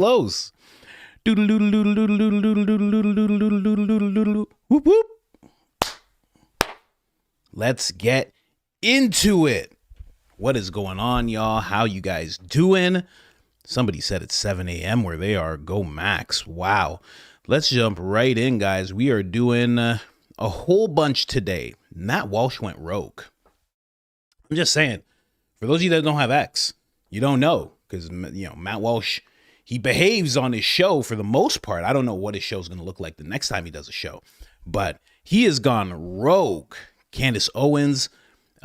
Close. Whoop, whoop. Let's get into it. What is going on, y'all? How you guys doing? Somebody said it's 7 a.m. where they are. Go Max. Wow. Let's jump right in, guys. We are doing a whole bunch today. Matt Walsh went rogue. I'm just saying, for those of you that don't have X, you don't know, because, you know, Matt Walsh, he behaves on his show for the most part. I don't know what his show is going to look like the next time he does a show, but he has gone rogue. Candace Owens,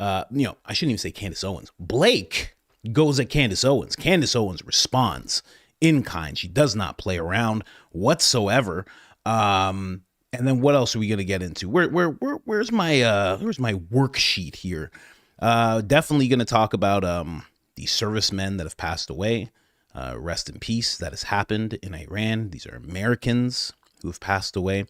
I shouldn't even say Candace Owens. Blake goes at Candace Owens. Candace Owens responds in kind. She does not play around whatsoever. And then what else are we going to get into? Where's my worksheet here? Definitely going to talk about the servicemen that have passed away. Rest in peace. That has happened in Iran. These are Americans who have passed away.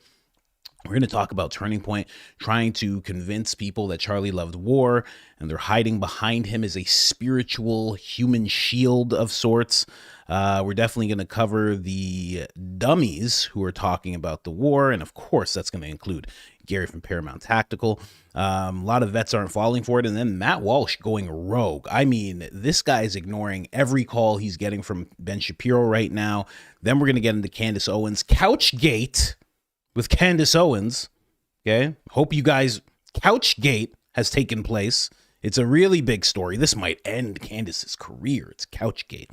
We're going to talk about Turning Point, trying to convince people that Charlie loved war, and they're hiding behind him as a spiritual human shield of sorts. We're definitely going to cover the dummies who are talking about the war, and of course, that's going to include Gary from Paramount Tactical. A lot of vets aren't falling for it, and then Matt Walsh going rogue. I mean, this guy's ignoring every call he's getting from Ben Shapiro right now. Then we're going to get into Candace Owens' Couchgate with Candace Owens. Okay, hope you guys, Couchgate has taken place. It's a really big story. This might end Candace's career. It's Couchgate.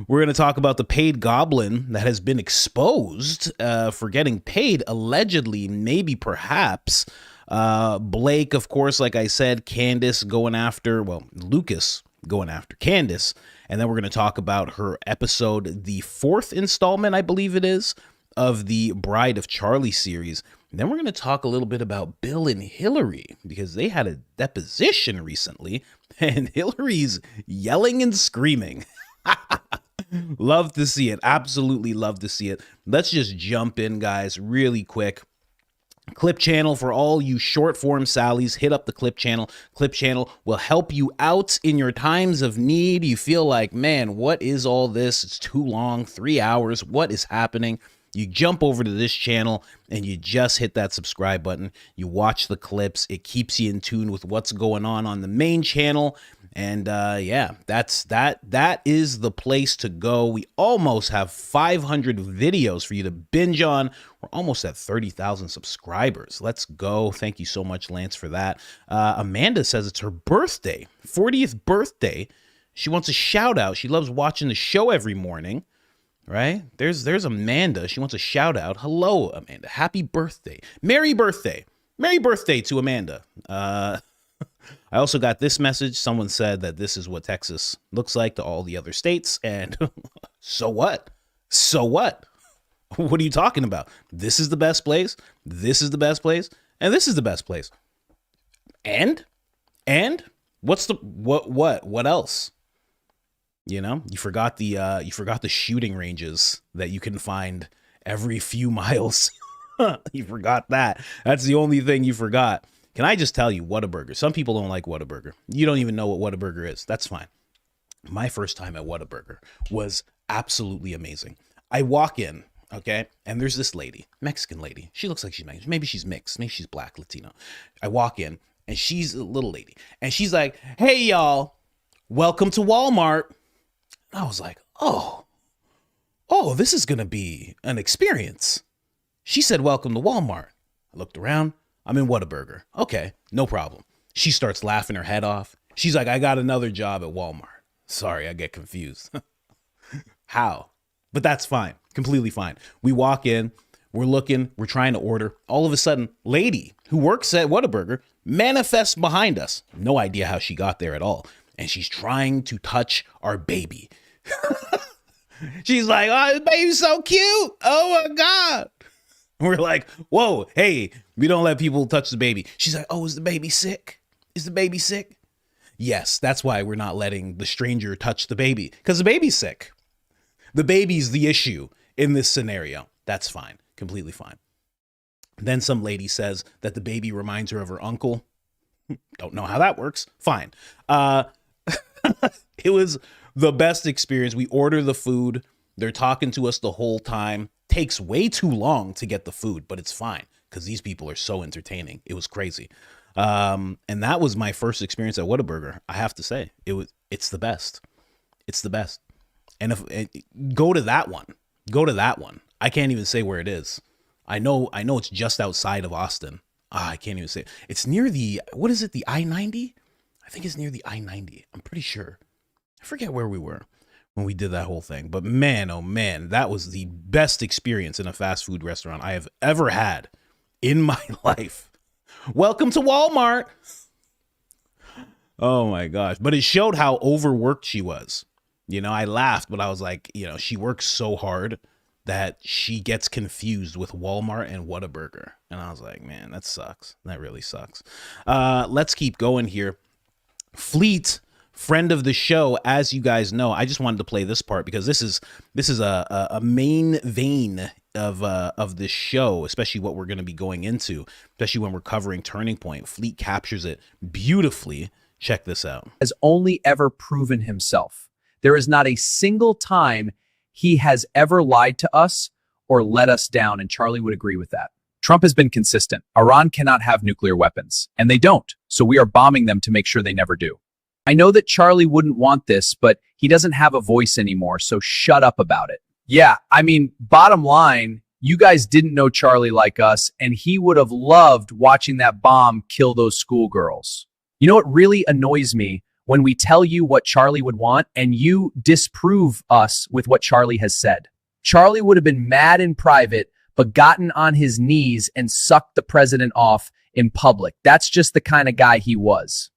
We're going to talk about the paid goblin that has been exposed for getting paid, allegedly, maybe, perhaps. Blake, of course, like I said, Candace going after, well, Lucas going after Candace. And then we're going to talk about her episode, the 4th installment, I believe it is, of the Bride of Charlie series. And then we're going to talk a little bit about Bill and Hillary, because they had a deposition recently, and Hillary's yelling and screaming. Love to see it. Absolutely love to see it. Let's just jump in, guys, really quick. Clip channel for all you short form Sallies. Hit up the clip channel. Clip channel will help you out in your times of need. You feel like, man, what is all this? It's too long. 3 hours. What is happening? You jump over to this channel and you just hit that subscribe button. You watch the clips. It keeps you in tune with what's going on the main channel. And yeah, that is the place to go. We almost have 500 videos for you to binge on. We're almost at 30,000 subscribers. Let's go. Thank you so much, Lance, for that. Amanda says it's her birthday, 40th birthday. She wants a shout out. She loves watching the show every morning. Right? There's Amanda. She wants a shout out. Hello, Amanda. Happy birthday. Merry birthday. Merry birthday to Amanda. I also got this message. Someone said that this is what Texas looks like to all the other states. And so what? So what? What are you talking about? This is the best place. This is the best place. And this is the best place. And what's the, what else? You know, you forgot the shooting ranges that you can find every few miles. You forgot that. That's the only thing you forgot. Can I just tell you, Whataburger? Some people don't like Whataburger. You don't even know what Whataburger is. That's fine. My first time at Whataburger was absolutely amazing. I walk in, okay, and there's this lady, Mexican lady. She looks like she's Mexican. Maybe she's mixed. Maybe she's black, Latino. I walk in, and she's a little lady. And she's like, hey, y'all, welcome to Walmart. I was like, oh, this is going to be an experience. She said, welcome to Walmart. I looked around. I'm in Whataburger. Okay, no problem. She starts laughing her head off. She's like, I got another job at Walmart. Sorry, I get confused. How? But that's fine. Completely fine. We walk in. We're looking. We're trying to order. All of a sudden, lady who works at Whataburger manifests behind us. No idea how she got there at all. And she's trying to touch our baby. She's like, oh, the baby's so cute. Oh my God. We're like, whoa, hey, we don't let people touch the baby. She's like, oh, is the baby sick? Is the baby sick? Yes, that's why we're not letting the stranger touch the baby, because the baby's sick. The baby's the issue in this scenario. That's fine. Completely fine. Then some lady says that the baby reminds her of her uncle. Don't know how that works. Fine. It was The best experience. We order the food. They're talking to us the whole time. Takes way too long to get the food, but it's fine because these people are so entertaining. It was crazy. And that was my first experience at Whataburger. I have to say, it's the best. It's the best. And go to that one. Go to that one. I can't even say where it is. I know it's just outside of Austin. I can't even say. It's near the, what is it, the I-90? I think it's near the I-90. I'm pretty sure. I forget where we were when we did that whole thing. But man, oh man, that was the best experience in a fast food restaurant I have ever had in my life. Welcome to Walmart. Oh my gosh. But it showed how overworked she was. You know, I laughed, but I was like, you know, she works so hard that she gets confused with Walmart and Whataburger. And I was like, man, that sucks. That really sucks. Let's keep going here. Fleet, friend of the show, as you guys know, I just wanted to play this part because this is a main vein of this show, especially what we're going to be going into, especially when we're covering Turning Point. Fleet captures it beautifully. Check this out. Has only ever proven himself. There is not a single time he has ever lied to us or let us down, and Charlie would agree with that. Trump has been consistent. Iran cannot have nuclear weapons, and they don't, so we are bombing them to make sure they never do. I know that Charlie wouldn't want this, but he doesn't have a voice anymore, so shut up about it. Yeah, I mean, bottom line, you guys didn't know Charlie like us, and he would have loved watching that bomb kill those schoolgirls. You know what really annoys me? When we tell you what Charlie would want and you disprove us with what Charlie has said. Charlie would have been mad in private, but gotten on his knees and sucked the president off in public. That's just the kind of guy he was.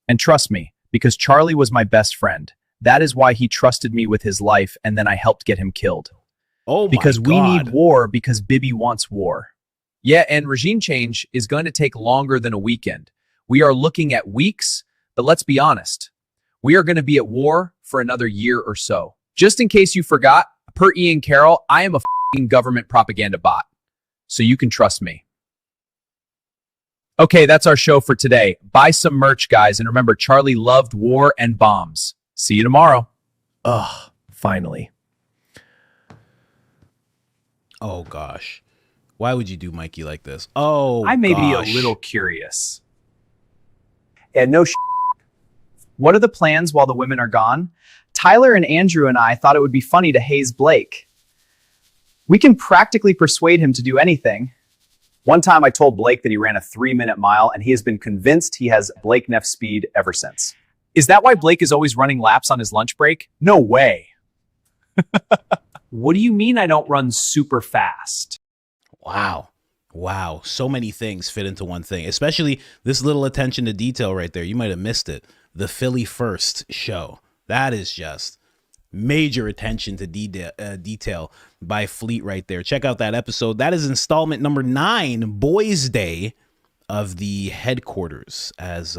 And trust me, because Charlie was my best friend, that is why he trusted me with his life, and then I helped get him killed. Oh my God. Because we need war because Bibi wants war. Yeah, and regime change is going to take longer than a weekend. We are looking at weeks. But let's be honest, we are going to be at war for another year or so. Just in case you forgot, per Ian Carroll, I am a f***ing government propaganda bot. So you can trust me. Okay, that's our show for today. Buy some merch, guys. And remember, Charlie loved war and bombs. See you tomorrow. Ugh, finally. Oh, gosh. Why would you do Mikey like this? Oh, I may be a little curious. And no What are the plans while the women are gone? Tyler and Andrew and I thought it would be funny to haze Blake. We can practically persuade him to do anything. One time I told Blake that he ran a 3-minute mile, and he has been convinced he has Blake Neff speed ever since. Is that why Blake is always running laps on his lunch break? No way. What do you mean I don't run super fast? Wow. Wow. So many things fit into one thing, especially this little attention to detail right there. You might have missed it. The Philly First show. That is just major attention to detail by Fleet right there. Check out that episode. That is installment number 9, Boys Day of the headquarters, as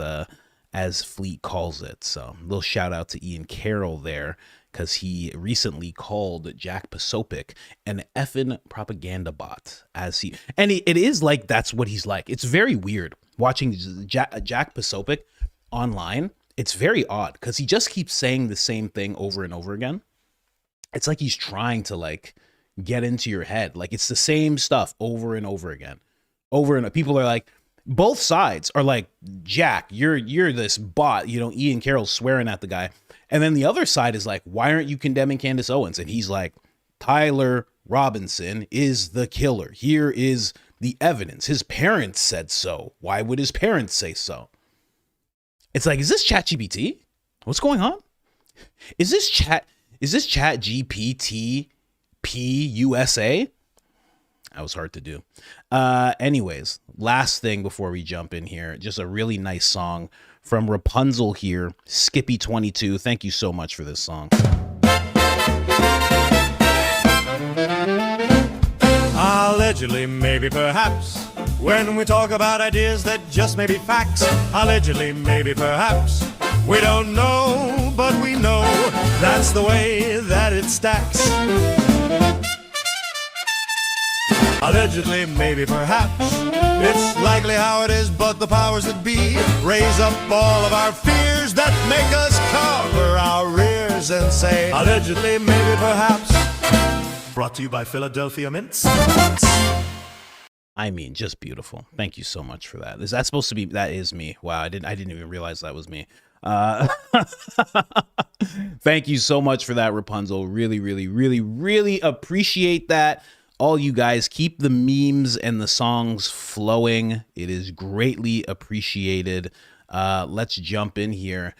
Fleet calls it. So a little shout out to Ian Carroll there, because he recently called Jack Posobiec an effing propaganda bot. And it is like that's what he's like. It's very weird watching Jack Posobiec online. It's very odd because he just keeps saying the same thing over and over again. It's like he's trying to like get into your head. Like it's the same stuff over and over again. People are like, both sides are like, Jack, you're this bot. You know, Ian Carroll's swearing at the guy. And then the other side is like, why aren't you condemning Candace Owens? And he's like, Tyler Robinson is the killer. Here is the evidence. His parents said so. Why would his parents say so? It's like, is this ChatGPT? What's going on? Is this ChatGPT PUSA? That was hard to do. Anyways, last thing before we jump in here, just a really nice song from Rapunzel here, Skippy22. Thank you so much for this song. Allegedly, maybe, perhaps, when we talk about ideas that just may be facts. Allegedly, maybe, perhaps, we don't know, but we know that's the way that it stacks. Allegedly, maybe, perhaps, it's likely how it is, but the powers that be raise up all of our fears. that make us cover our rears and say, allegedly, maybe, perhaps. Brought to you by Philadelphia Mints. I mean, just beautiful. Thank you so much for that. Is that supposed to be? That is me. Wow, I didn't even realize that was me. Thank you so much for that, Rapunzel. Really, really, really, really appreciate that. All you guys, keep the memes and the songs flowing. It is greatly appreciated. Let's jump in here.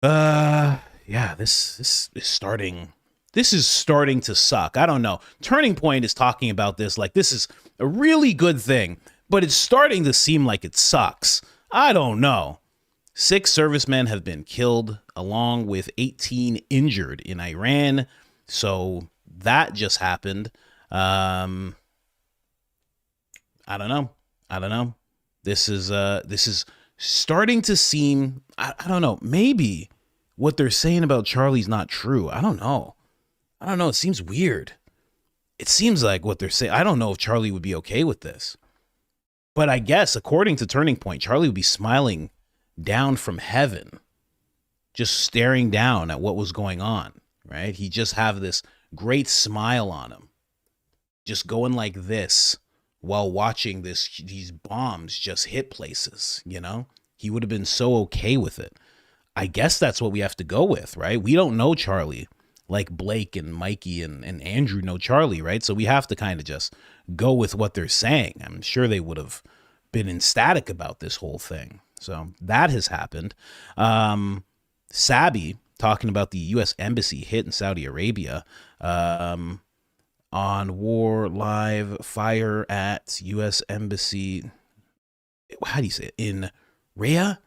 Yeah, this is starting. This is starting to suck. I don't know. Turning Point is talking about this like this is a really good thing, but it's starting to seem like it sucks. I don't know. 6 servicemen have been killed, along with 18 injured in Iran. So that just happened. I don't know. This is starting to seem. I don't know. Maybe what they're saying about Charlie's not true. I don't know. It seems weird. It seems like what they're saying. I don't know if Charlie would be okay with this. But I guess, according to Turning Point, Charlie would be smiling down from heaven, just staring down at what was going on, right? He just have this great smile on him, just going like this while watching these bombs just hit places, you know? He would have been so okay with it. I guess that's what we have to go with, right? We don't know Charlie like Blake and Mikey and Andrew know Charlie, right? So we have to kind of just go with what they're saying. I'm sure they would have been ecstatic about this whole thing. So that has happened. Sabi talking about the U.S. Embassy hit in Saudi Arabia on War Live, fire at U.S. Embassy. How do you say it? In Riyadh?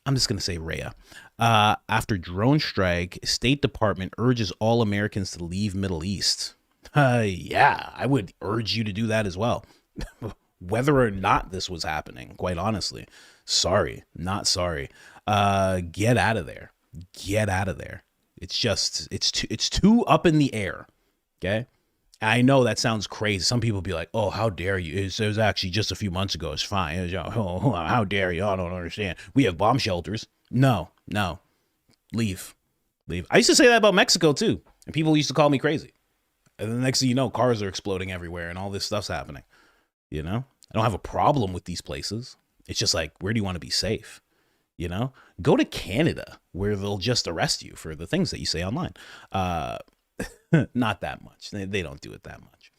I'm just going to say Riyadh. After drone strike, State Department urges all Americans to leave Middle East. Yeah, I would urge you to do that as well. Whether or not this was happening, quite honestly. Sorry, not sorry. Get out of there. Get out of there. It's just, it's too up in the air. Okay? I know that sounds crazy. Some people be like, oh, how dare you? It was actually just a few months ago. It's fine. Oh, how dare you? I don't understand. We have bomb shelters. No. Leave. I used to say that about Mexico too. And people used to call me crazy. And the next thing you know, cars are exploding everywhere and all this stuff's happening. You know? I don't have a problem with these places. It's just like, where do you want to be safe? You know? Go to Canada where they'll just arrest you for the things that you say online. Not that much. They don't do it that much.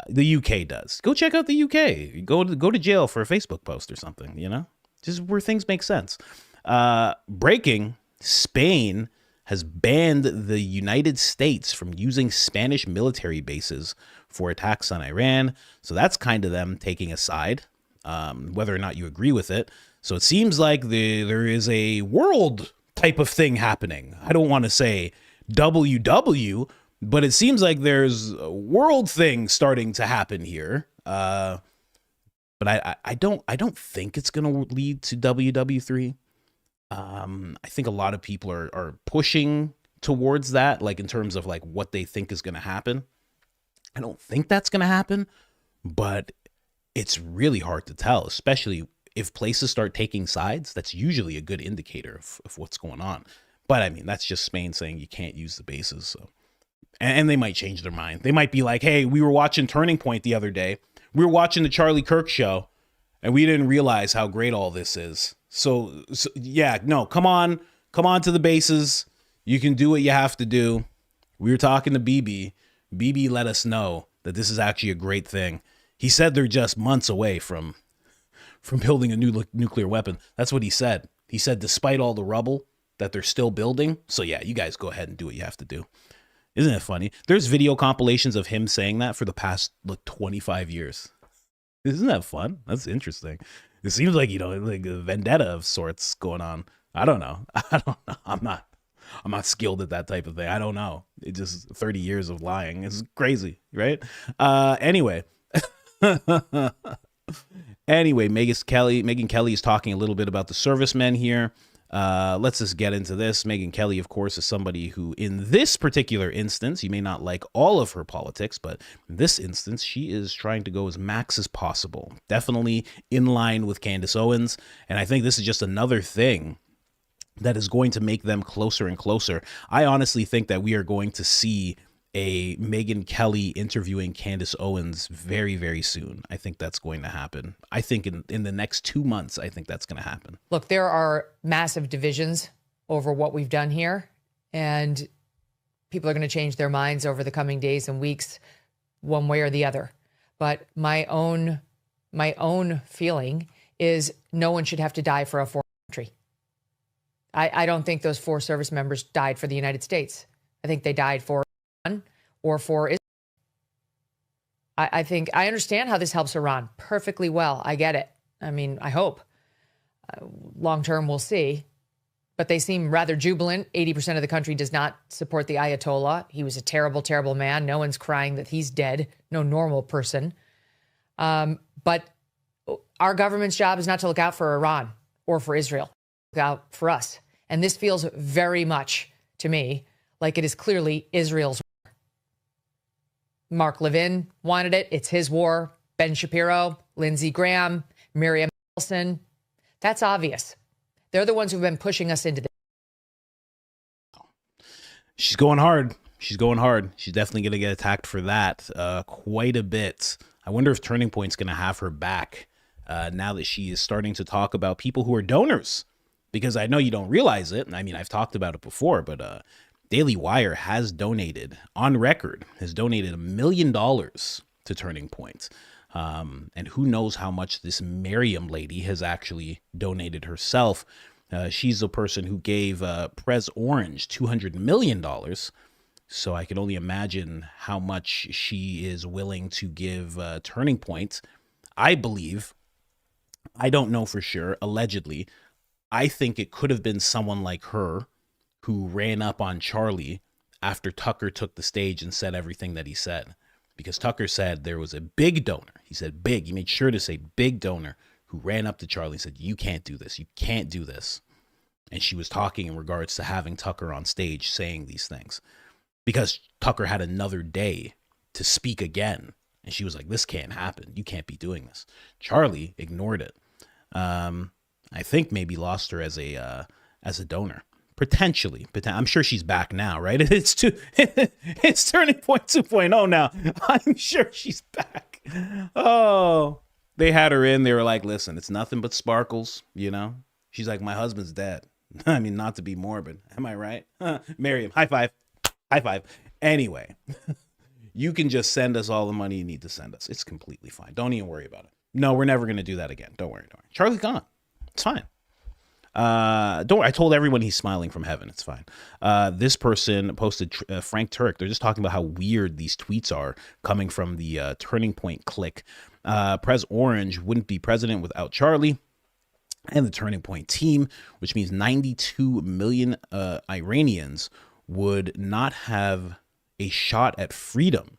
The UK does. Go check out the UK. Go to jail for a Facebook post or something, you know? Just where things make sense. Breaking, Spain has banned the United States from using Spanish military bases for attacks on Iran. So that's kind of them taking a side, whether or not you agree with it. So it seems like there is a world type of thing happening. I don't want to say WW, but it seems like there's a world thing starting to happen here. But I don't think it's going to lead to WW3. I think a lot of people are pushing towards that, like in terms of like what they think is going to happen. I don't think that's going to happen, but it's really hard to tell, especially if places start taking sides. That's usually a good indicator of what's going on. But I mean, that's just Spain saying you can't use the bases. So, and they might change their mind. They might be like, hey, we were watching Turning Point the other day. We were watching the Charlie Kirk show and we didn't realize how great all this is. So yeah, no, come on to the bases. You can do what you have to do. We were talking to BB. BB let us know that this is actually a great thing. He said they're just months away from building a new nuclear weapon. That's what he said. He said, despite all the rubble that they're still building. So yeah, you guys go ahead and do what you have to do. Isn't it funny? There's video compilations of him saying that for the past 25 years. Isn't that fun? That's interesting. It seems like, like a vendetta of sorts going on. I don't know. I'm not skilled at that type of thing. I don't know. It just 30 years of lying. It's crazy, right? Anyway. Anyway, Megyn Kelly is talking a little bit about the servicemen here. Let's just get into this. Megyn Kelly, of course, is somebody who, in this particular instance, you may not like all of her politics, but in this instance, she is trying to go as max as possible. Definitely in line with Candace Owens. And I think this is just another thing that is going to make them closer and closer. I honestly think that we are going to see a Megyn Kelly interviewing Candace Owens very, very soon. I think that's going to happen. I think in the next 2 months, I think that's going to happen. Look, there are massive divisions over what we've done here, and people are going to change their minds over the coming days and weeks, one way or the other. But my own feeling is no one should have to die for a foreign country. I don't think those 4 service members died for the United States. I think they died for Iran or for Israel. I think I understand how this helps Iran perfectly well. I get it. I mean, I hope. Long term, we'll see. But they seem rather jubilant. 80% of the country does not support the Ayatollah. He was a terrible, terrible man. No one's crying that he's dead. No normal person. But our government's job is not to look out for Iran or for Israel. Look out for us. And this feels very much to me like it is clearly Israel's war. Mark Levin wanted it. It's his war. Ben Shapiro, Lindsey Graham, Miriam Nelson. That's obvious. They're the ones who've been pushing us into this. She's going hard. She's going hard. She's definitely going to get attacked for that quite a bit. I wonder if Turning Point's going to have her back now that she is starting to talk about people who are donors. Because I know you don't realize it. I mean, I've talked about it before, but Daily Wire has donated, on record, has donated $1 million to Turning Point. And who knows how much this Miriam lady has actually donated herself. She's the person who gave Prez Orange $200 million. So I can only imagine how much she is willing to give Turning Point. I believe, I don't know for sure, allegedly, I think it could have been someone like her who ran up on Charlie after Tucker took the stage and said everything that he said. Because Tucker said there was a big donor. He said big. He made sure to say big donor who ran up to Charlie and said, you can't do this. You can't do this. And she was talking in regards to having Tucker on stage saying these things. Because Tucker had another day to speak again. And she was like, this can't happen. You can't be doing this. Charlie ignored it. I think maybe lost her as a donor. Potentially. I'm sure she's back now, right? It's Turning Point 2.0 now. I'm sure she's back. Oh, they had her in. They were like, listen, it's nothing but sparkles, you know? She's like, my husband's dead. I mean, not to be morbid. Am I right? Miriam, high five. High five. Anyway, you can just send us all the money you need to send us. It's completely fine. Don't even worry about it. No, we're never going to do that again. Don't worry. Charlie's gone. It's fine. Don't worry. I told everyone he's smiling from heaven. It's fine. This person posted Frank Turk. They're just talking about how weird these tweets are coming from the Turning Point clique. Prez Orange wouldn't be president without Charlie and the Turning Point team, which means 92 million Iranians would not have a shot at freedom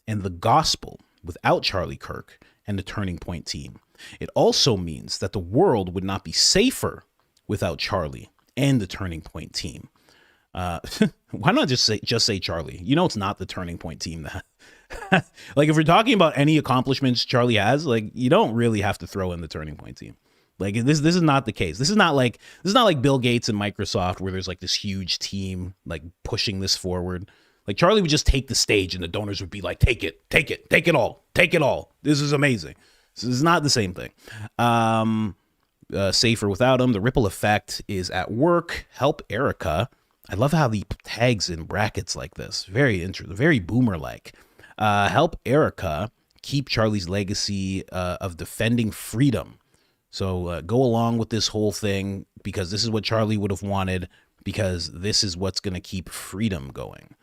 and the gospel without Charlie Kirk and the Turning Point team. It also means that the world would not be safer without Charlie and the Turning Point team. Why not just say Charlie? You know, it's not the Turning Point team that like, if we're talking about any accomplishments Charlie has, like, you don't really have to throw in the Turning Point team. Like, this is not the case. This is not like Bill Gates and Microsoft where there's like this huge team like pushing this forward. Like, Charlie would just take the stage and the donors would be like, take it all. This is amazing. So this is not the same thing. Safer without him. The ripple effect is at work. Help Erika. I love how he tags in brackets like this. Very interesting. Very boomer-like. Help Erika keep Charlie's legacy of defending freedom. So go along with this whole thing because this is what Charlie would have wanted, because this is what's going to keep freedom going.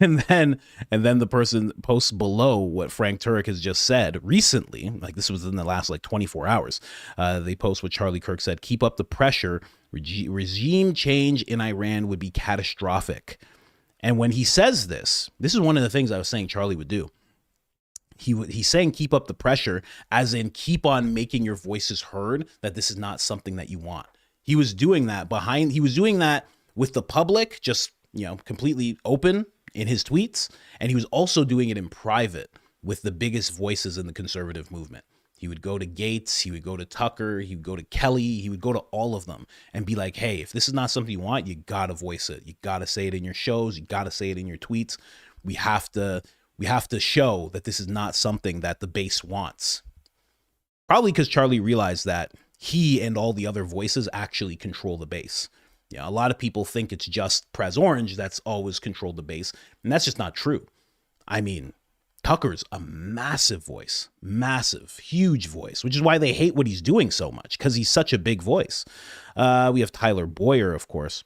And then the person posts below what Frank Turek has just said recently, like this was in the last like 24 hours. They post what Charlie Kirk said: keep up the pressure. Regime change in Iran would be catastrophic. And when he says this is one of the things I was saying Charlie would do. He's saying keep up the pressure, as in keep on making your voices heard, that this is not something that you want. He was doing that with the public, just, you know, completely open in his tweets. And he was also doing it in private with the biggest voices in the conservative movement. He would go to Gates, he would go to Tucker, he would go to Kelly, he would go to all of them and be like, hey, if this is not something you want, you gotta voice it. You gotta say it in your shows, you gotta say it in your tweets. We have to show that this is not something that the base wants. Probably because Charlie realized that he and all the other voices actually control the base. Yeah, a lot of people think it's just Prez Orange that's always controlled the base, and that's just not true. I mean, Tucker's a massive voice, massive, huge voice, which is why they hate what he's doing so much, because he's such a big voice. We have Tyler Boyer, of course.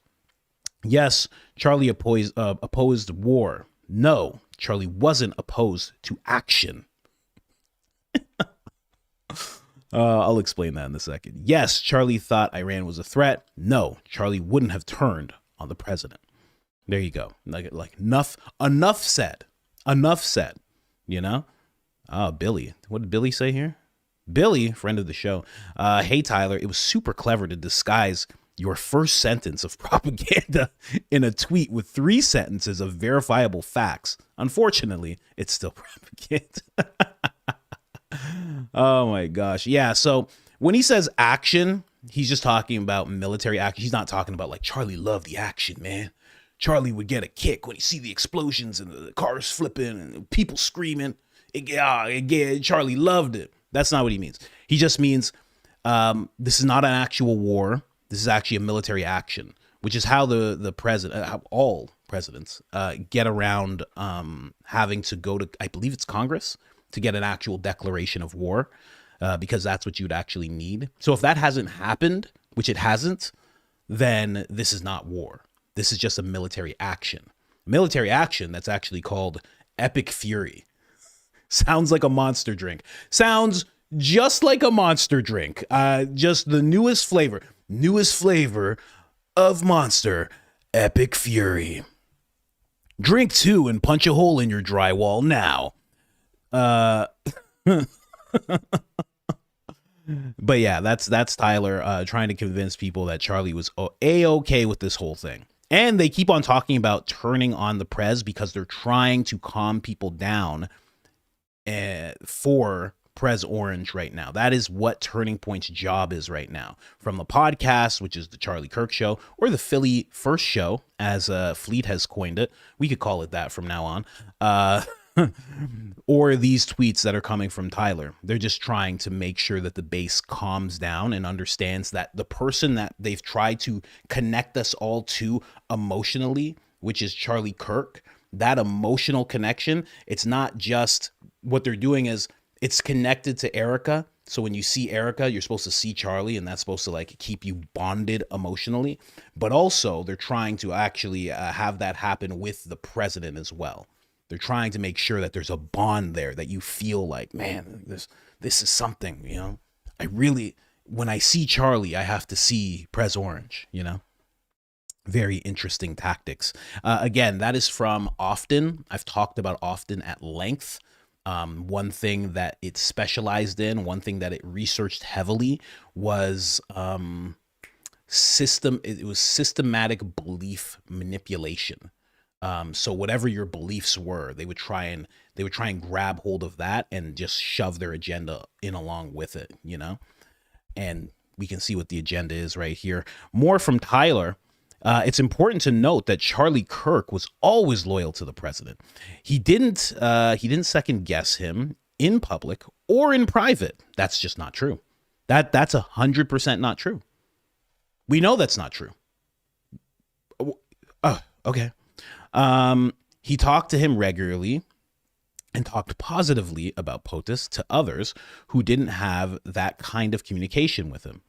Yes, Charlie opposed war. No, Charlie wasn't opposed to action. I'll explain that in a second. Yes, Charlie thought Iran was a threat. No, Charlie wouldn't have turned on the president. There you go. Like enough said. Enough said. You know? Billy. What did Billy say here? Billy, friend of the show. Hey, Tyler, it was super clever to disguise your first sentence of propaganda in a tweet with 3 sentences of verifiable facts. Unfortunately, it's still propaganda. Oh my gosh. Yeah. So when he says action, he's just talking about military action. He's not talking about like Charlie loved the action, man. Charlie would get a kick when he see the explosions and the cars flipping and people screaming. Charlie loved it. That's not what he means. He just means this is not an actual war. This is actually a military action, which is how the president, how all presidents get around having to go to, I believe it's Congress, to get an actual declaration of war, because that's what you'd actually need. So if that hasn't happened, which it hasn't, then this is not war. This is just a military action. Military action that's actually called Epic Fury. Sounds like a Monster drink. Sounds just like a Monster drink. Just the newest flavor. Newest flavor of Monster, Epic Fury. Drink 2 and punch a hole in your drywall now. But yeah, that's Tyler trying to convince people that Charlie was A-okay with this whole thing. And they keep on talking about turning on the Prez because they're trying to calm people down for Prez Orange right now. That is what Turning Point's job is right now. From the podcast, which is the Charlie Kirk show, or the Philly First show, as Fleet has coined it. We could call it that from now on. Or these tweets that are coming from Tyler. They're just trying to make sure that the base calms down and understands that the person that they've tried to connect us all to emotionally, which is Charlie Kirk, that emotional connection, it's not just what they're doing is it's connected to Erika. So when you see Erika, you're supposed to see Charlie, and that's supposed to like keep you bonded emotionally. But also they're trying to actually have that happen with the president as well. They're trying to make sure that there's a bond there, that you feel like, man, this is something, you know. When I see Charlie, I have to see Prez Orange, you know. Very interesting tactics. Again, that is from Often. I've talked about Often at length. One thing that it specialized in, one thing that it researched heavily was systematic belief manipulation. So whatever your beliefs were, they would try and grab hold of that and just shove their agenda in along with it, you know. And we can see what the agenda is right here. More from Tyler. It's important to note that Charlie Kirk was always loyal to the president. He didn't second guess him in public or in private. That's just not true. That's 100% not true. We know that's not true. Oh, okay. He talked to him regularly and talked positively about POTUS to others who didn't have that kind of communication with him.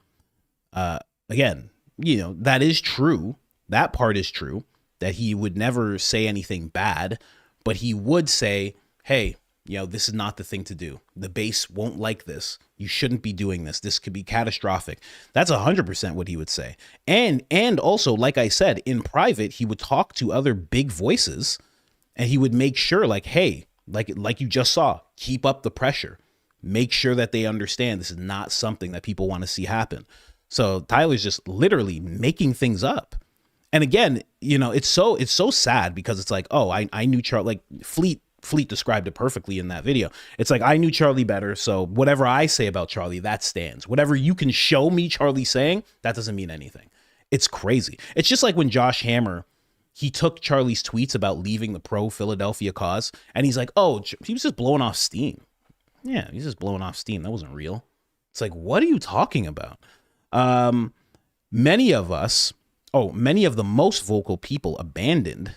Again, you know, that is true. That part is true, that he would never say anything bad, but he would say, hey, you know, this is not the thing to do. The base won't like this. You shouldn't be doing this. This could be catastrophic. That's 100% what he would say. And also, like I said, in private, he would talk to other big voices and he would make sure like, hey, like you just saw, keep up the pressure. Make sure that they understand this is not something that people want to see happen. So Tyler's just literally making things up. And again, you know, it's so sad because it's like, oh, I knew Charlie, like Fleet Fleet described it perfectly in that video. It's like, I knew Charlie better, so whatever I say about Charlie, that stands. Whatever you can show me Charlie saying, that doesn't mean anything. It's crazy. It's just like when Josh Hammer, he took Charlie's tweets about leaving the pro-Philadelphia cause, and he's like, oh, he was just blowing off steam. Yeah, he's just blowing off steam. That wasn't real. It's like, what are you talking about? Many of the most vocal people abandoned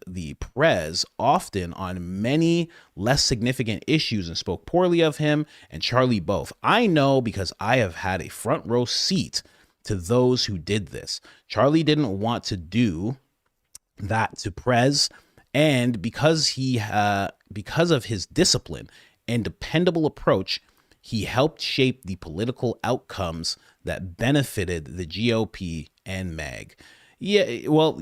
the Prez often on many less significant issues and spoke poorly of him and Charlie both. I know because I have had a front row seat to those who did this. Charlie didn't want to do that to Prez, and because of his discipline and dependable approach, he helped shape the political outcomes that benefited the GOP and MAG. Yeah, well,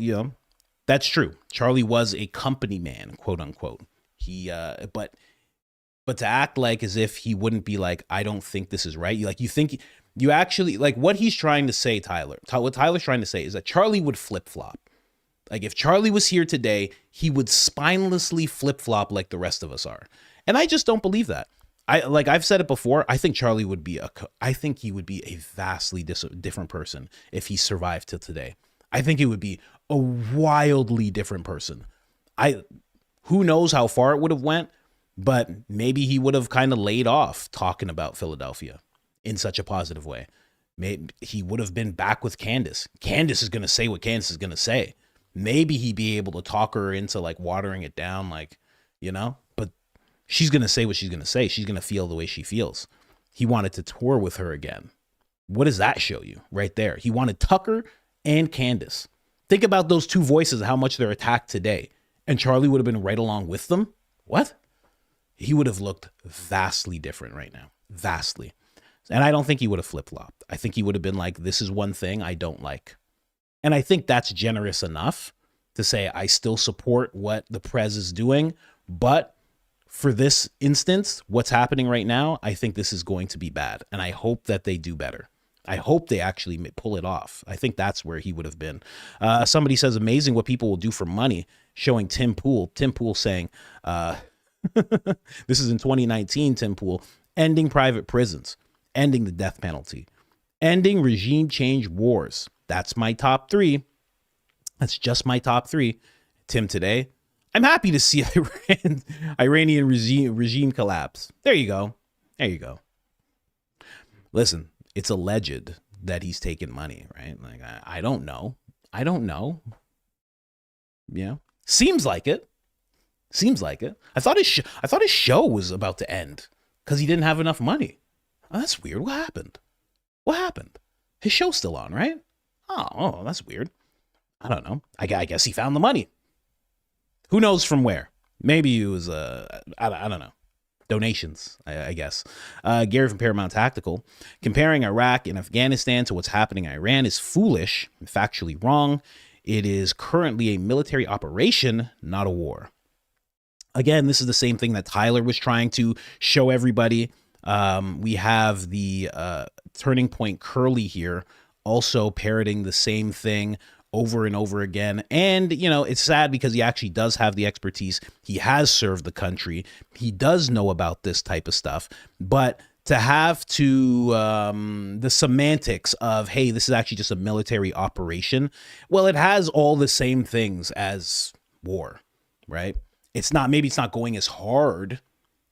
that's true. Charlie was a company man, quote unquote. He, but to act like as if he wouldn't be like, I don't think this is right. You actually, like, what he's trying to say, what Tyler's trying to say is that Charlie would flip flop. Like, if Charlie was here today, he would spinelessly flip flop like the rest of us are. And I just don't believe that. I've said it before. I think Charlie would be he would be a vastly different person if he survived till today. I think he would be a wildly different person. Who knows how far it would have went, but maybe he would have kind of laid off talking about Philadelphia in such a positive way. Maybe he would have been back with Candace. Candace is going to say what Candace is going to say. Maybe he'd be able to talk her into like watering it down, like, but she's going to say what she's going to say. She's going to feel the way she feels. He wanted to tour with her again. What does that show you right there? He wanted Tucker and Candace. Think about those two voices, how much they're attacked today. And Charlie would have been right along with them. What? He would have looked vastly different right now. Vastly. And I don't think he would have flip-flopped. I think he would have been like, this is one thing I don't like. And I think that's generous enough to say, I still support what the Prez is doing. But for this instance, what's happening right now, I think this is going to be bad. And I hope that they do better. I hope they actually pull it off. I think that's where he would have been. Somebody says, amazing what people will do for money, showing Tim Pool. Tim Pool saying, this is in 2019, Tim Pool, ending private prisons, ending the death penalty, ending regime change wars. That's my top 3. That's just my top 3. Tim today, I'm happy to see Iranian regime collapse. There you go. There you go. Listen, it's alleged that he's taken money, right? Like, I don't know. I don't know. Seems like it. Seems like it. I thought his show was about to end because he didn't have enough money. Oh, that's weird. What happened? What happened? His show's still on, right? Oh, that's weird. I don't know. I guess he found the money. Who knows from where? Maybe it was, I don't know. Donations, I guess. Gary from Paramount Tactical. Comparing Iraq and Afghanistan to what's happening in Iran is foolish and factually wrong. It is currently a military operation, not a war. Again, this is the same thing that Tyler was trying to show everybody. We have the Turning Point Curly here also parroting the same thing over and over again. And, it's sad because he actually does have the expertise. He has served the country. He does know about this type of stuff. But to have the semantics of, hey, this is actually just a military operation. Well, it has all the same things as war, right? Maybe it's not going as hard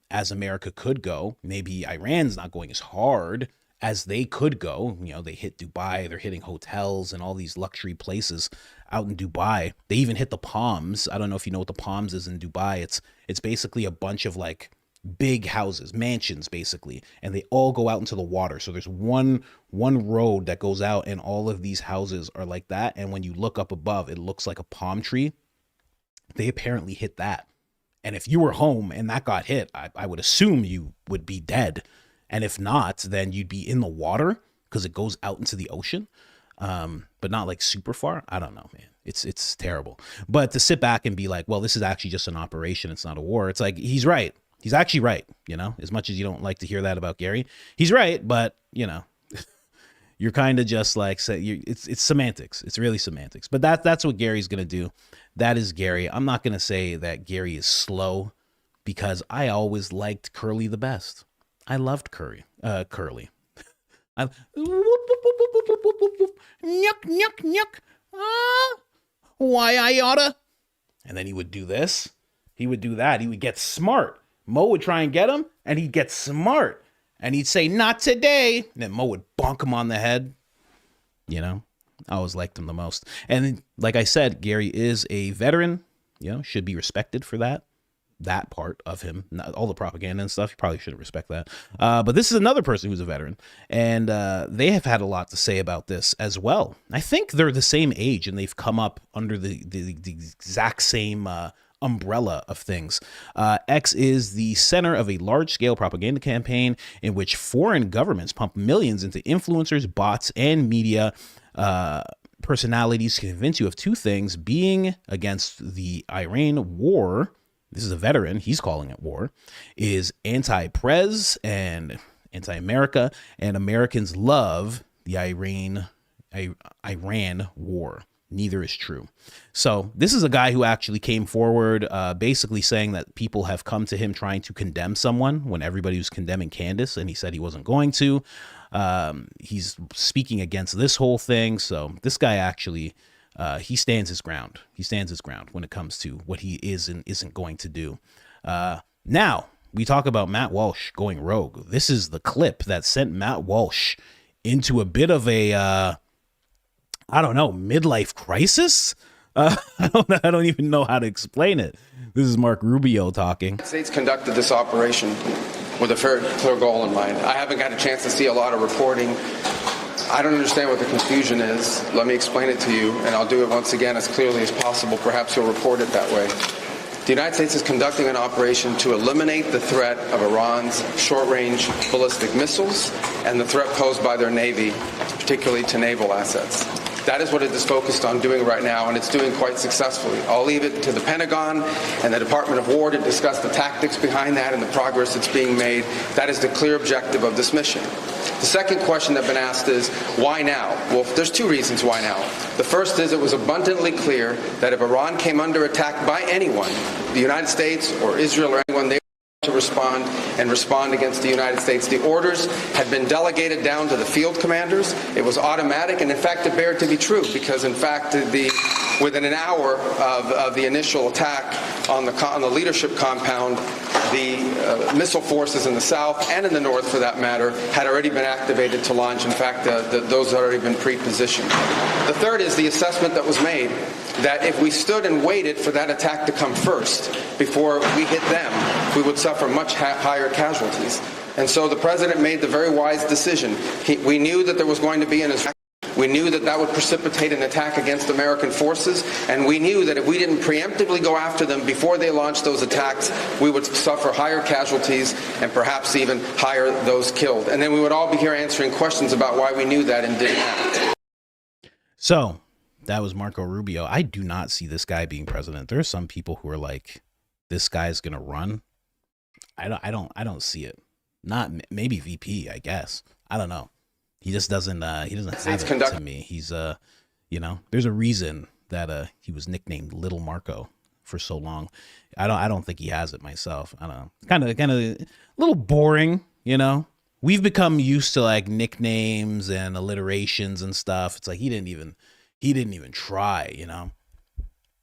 as America could go. Maybe Iran's not going as hard as they could go. They hit Dubai, they're hitting hotels and all these luxury places out in Dubai. They even hit the Palms. I don't know if you know what the Palms is in Dubai. It's basically a bunch of like big houses, mansions basically, and they all go out into the water. So there's one road that goes out and all of these houses are like that. And when you look up above, it looks like a palm tree. They apparently hit that. And if you were home and that got hit, I would assume you would be dead. And if not, then you'd be in the water because it goes out into the ocean, but not like super far. I don't know, man. It's terrible. But to sit back and be like, well, this is actually just an operation. It's not a war. It's like, he's right. He's actually right. As much as you don't like to hear that about Gary, he's right. But, you're kind of just like, it's semantics. It's really semantics. But that's what Gary's going to do. That is Gary. I'm not going to say that Gary is slow because I always liked Curly the best. I loved Curly. Nyuk, nyuk, nyuk. Why I oughta. And then he would do this. He would do that. He would get smart. Mo would try and get him, and he'd get smart. And he'd say, not today. And then Mo would bonk him on the head. You know, I always liked him the most. And like I said, Gary is a veteran, you know, should be respected for that part of him. Not all the propaganda and stuff. You probably shouldn't respect that. But this is another person who's a veteran. And they have had a lot to say about this as well. I think they're the same age, and they've come up under the exact same umbrella of things. X is the center of a large-scale propaganda campaign in which foreign governments pump millions into influencers, bots, and media personalities to convince you of two things: being against the Iran war. This is a veteran. He's calling it war. Is anti-Prez and anti-America, and Americans love the Iran war. Neither is true. So this is a guy who actually came forward, basically saying that people have come to him trying to condemn someone when everybody was condemning Candace, and he said he wasn't going to. He's speaking against this whole thing. So this guy actually, he stands his ground. He stands his ground when it comes to what he is and isn't going to do. Now we talk about Matt Walsh going rogue. This is the clip that sent Matt Walsh into a bit of a, I don't know, midlife crisis. I don't even know how to explain it. This is Mark Rubio talking. The States conducted this operation with a very clear goal in mind. I haven't got a chance to see a lot of reporting. I don't understand what the confusion is. Let me explain it to you, and I'll do it once again as clearly as possible. Perhaps you'll report it that way. The United States is conducting an operation to eliminate the threat of Iran's short-range ballistic missiles and the threat posed by their Navy, particularly to naval assets. That is what it is focused on doing right now, and it's doing quite successfully. I'll leave it to the Pentagon and the Department of War to discuss the tactics behind that and the progress that's being made. That is the clear objective of this mission. The second question that's been asked is, why now? Well, there's two reasons why now. The first is it was abundantly clear that if Iran came under attack by anyone, the United States or Israel or anyone, they to respond against the United States. The orders had been delegated down to the field commanders. It was automatic, and in fact it bared to be true, because in fact within an hour of the initial attack on the leadership compound, the missile forces in the south and in the north, for that matter, had already been activated to launch. In fact, those had already been pre-positioned. The third is the assessment that was made that if we stood and waited for that attack to come first before we hit them, we would suffer much higher casualties. And so the president made the very wise decision. We knew that there was going to be an attack. We knew that that would precipitate an attack against American forces, and we knew that if we didn't preemptively go after them before they launched those attacks, we would suffer higher casualties and perhaps even higher those killed. And then we would all be here answering questions about why we knew that and didn't act. So that was Marco Rubio. I do not see this guy being president. There are some people who are like, this guy's going to run. I don't see it. Not maybe VP, I guess. I don't know. He just doesn't he doesn't have it to me. He's you know, there's a reason that he was nicknamed Little Marco for so long. I don't think he has it myself. I don't know. Kind of a little boring, you know. We've become used to like nicknames and alliterations and stuff. It's like he didn't even try, you know.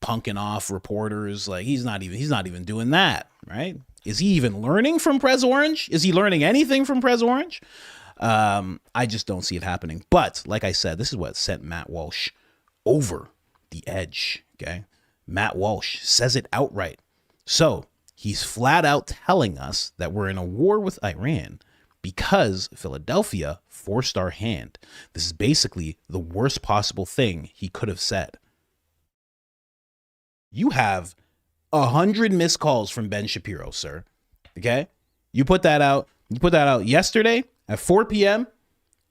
Punking off reporters, like he's not even doing that, right? Is he even learning from Prez Orange? Is he learning anything from Prez Orange? I just don't see it happening. But like I said, this is what sent Matt Walsh over the edge. Okay. Matt Walsh says it outright. So he's flat out telling us that we're in a war with Iran because Philadelphia forced our hand. This is basically the worst possible thing he could have said. You have 100 missed calls from Ben Shapiro, sir. Okay. You put that out yesterday at 4 p.m.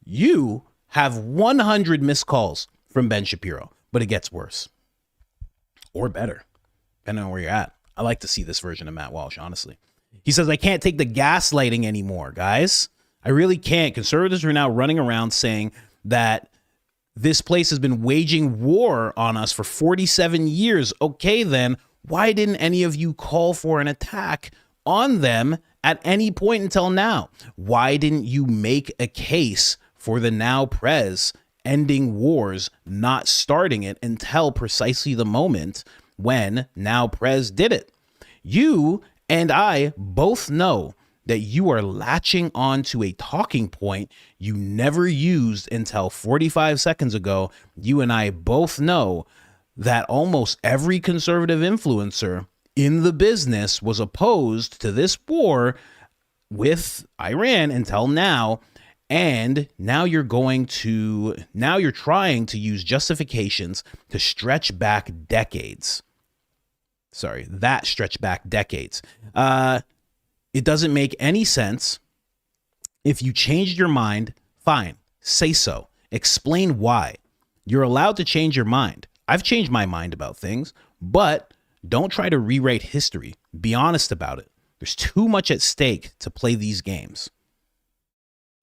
You have 100 missed calls from Ben Shapiro, but it gets worse or better, depending on where you're at. I like to see this version of Matt Walsh, honestly. He says, I can't take the gaslighting anymore, guys. I really can't. Conservatives are now running around saying that this place has been waging war on us for 47 years. Okay, then why didn't any of you call for an attack on them at any point until now? Why didn't you make a case for the now Prez ending wars, not starting it until precisely the moment when now Prez did it? You and I both know that you are latching on to a talking point you never used until 45 seconds ago. You and I both know that almost every conservative influencer in the business was opposed to this war with Iran until now. And now you're trying to use justifications to stretch back decades. That stretch back decades. It doesn't make any sense. If you changed your mind, fine, say so. Explain why. You're allowed to change your mind. I've changed my mind about things, but don't try to rewrite history. Be honest about it. There's too much at stake to play these games.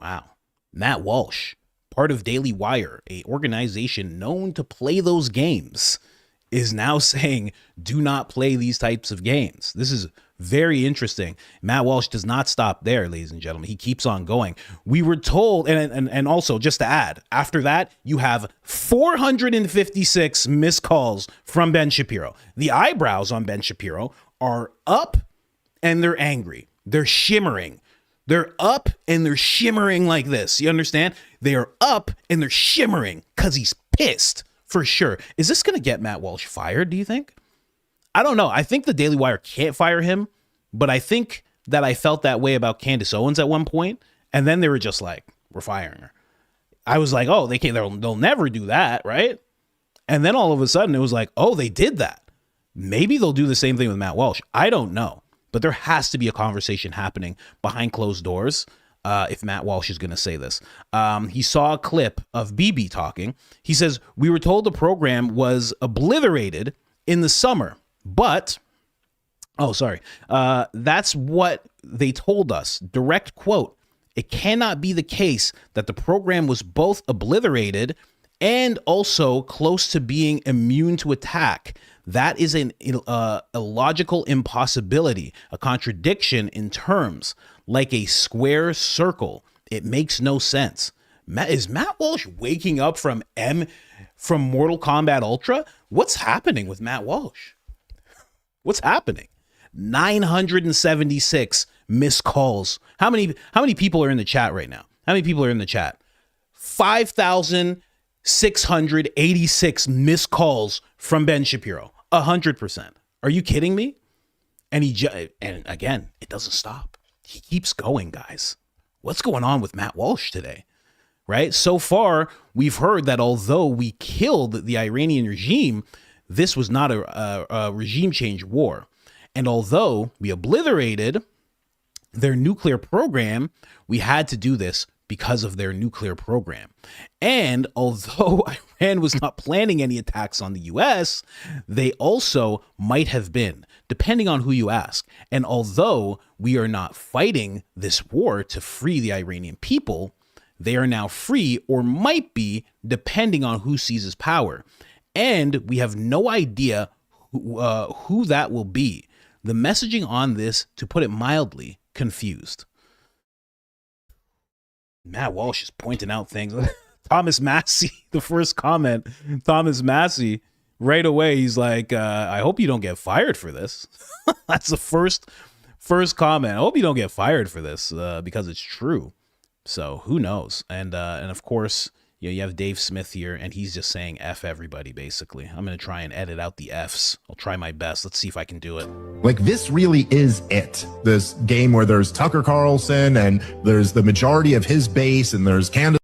Wow. Matt Walsh, part of Daily Wire, a organization known to play those games, is now saying, do not play these types of games. This is very interesting. Matt Walsh does not stop there, ladies and gentlemen. He keeps on going. We were told, and also just to add, after that, you have 456 missed calls from Ben Shapiro. The eyebrows on Ben Shapiro are up and they're angry. They're shimmering. They're up and they're shimmering like this. You understand? They are up and they're shimmering because he's pissed for sure. Is this going to get Matt Walsh fired, do you think? I don't know. I think the Daily Wire can't fire him, but I think that I felt that way about Candace Owens at one point, and then they were just like, we're firing her. I was like, oh, they'll never do that, right? And then all of a sudden it was like, oh, they did that. Maybe they'll do the same thing with Matt Walsh. I don't know. But there has to be a conversation happening behind closed doors if Matt Walsh is going to say this. He saw a clip of BB talking. He says, we were told the program was obliterated in the summer, but, that's what they told us. Direct quote, it cannot be the case that the program was both obliterated and also close to being immune to attack. That is an illogical impossibility, a contradiction in terms, like a square circle. It makes no sense. Is Matt Walsh waking up from Mortal Kombat Ultra? What's happening with Matt Walsh? What's happening? 976 missed calls. How many people are in the chat right now? How many people are in the chat? 5,686 missed calls from Ben Shapiro. 100%. Are you kidding me? And again, it doesn't stop. He keeps going, guys. What's going on with Matt Walsh today? Right? So far, we've heard that although we killed the Iranian regime, this was not a regime change war. And although we obliterated their nuclear program, we had to do this because of their nuclear program. And although Iran was not planning any attacks on the US, they also might have been, depending on who you ask. And although we are not fighting this war to free the Iranian people, they are now free, or might be, depending on who seizes power. And we have no idea who that will be. The messaging on this, to put it mildly, confused. Matt Walsh is pointing out things. Thomas Massey, the first comment, Thomas Massey, right away, he's like, I hope you don't get fired for this. That's the first comment. I hope you don't get fired for this because it's true. So who knows? And of course, you have Dave Smith here, and he's just saying F everybody, basically. I'm going to try and edit out the Fs. I'll try my best. Let's see if I can do it. Like, this really is it. This game where there's Tucker Carlson, and there's the majority of his base, and there's Candace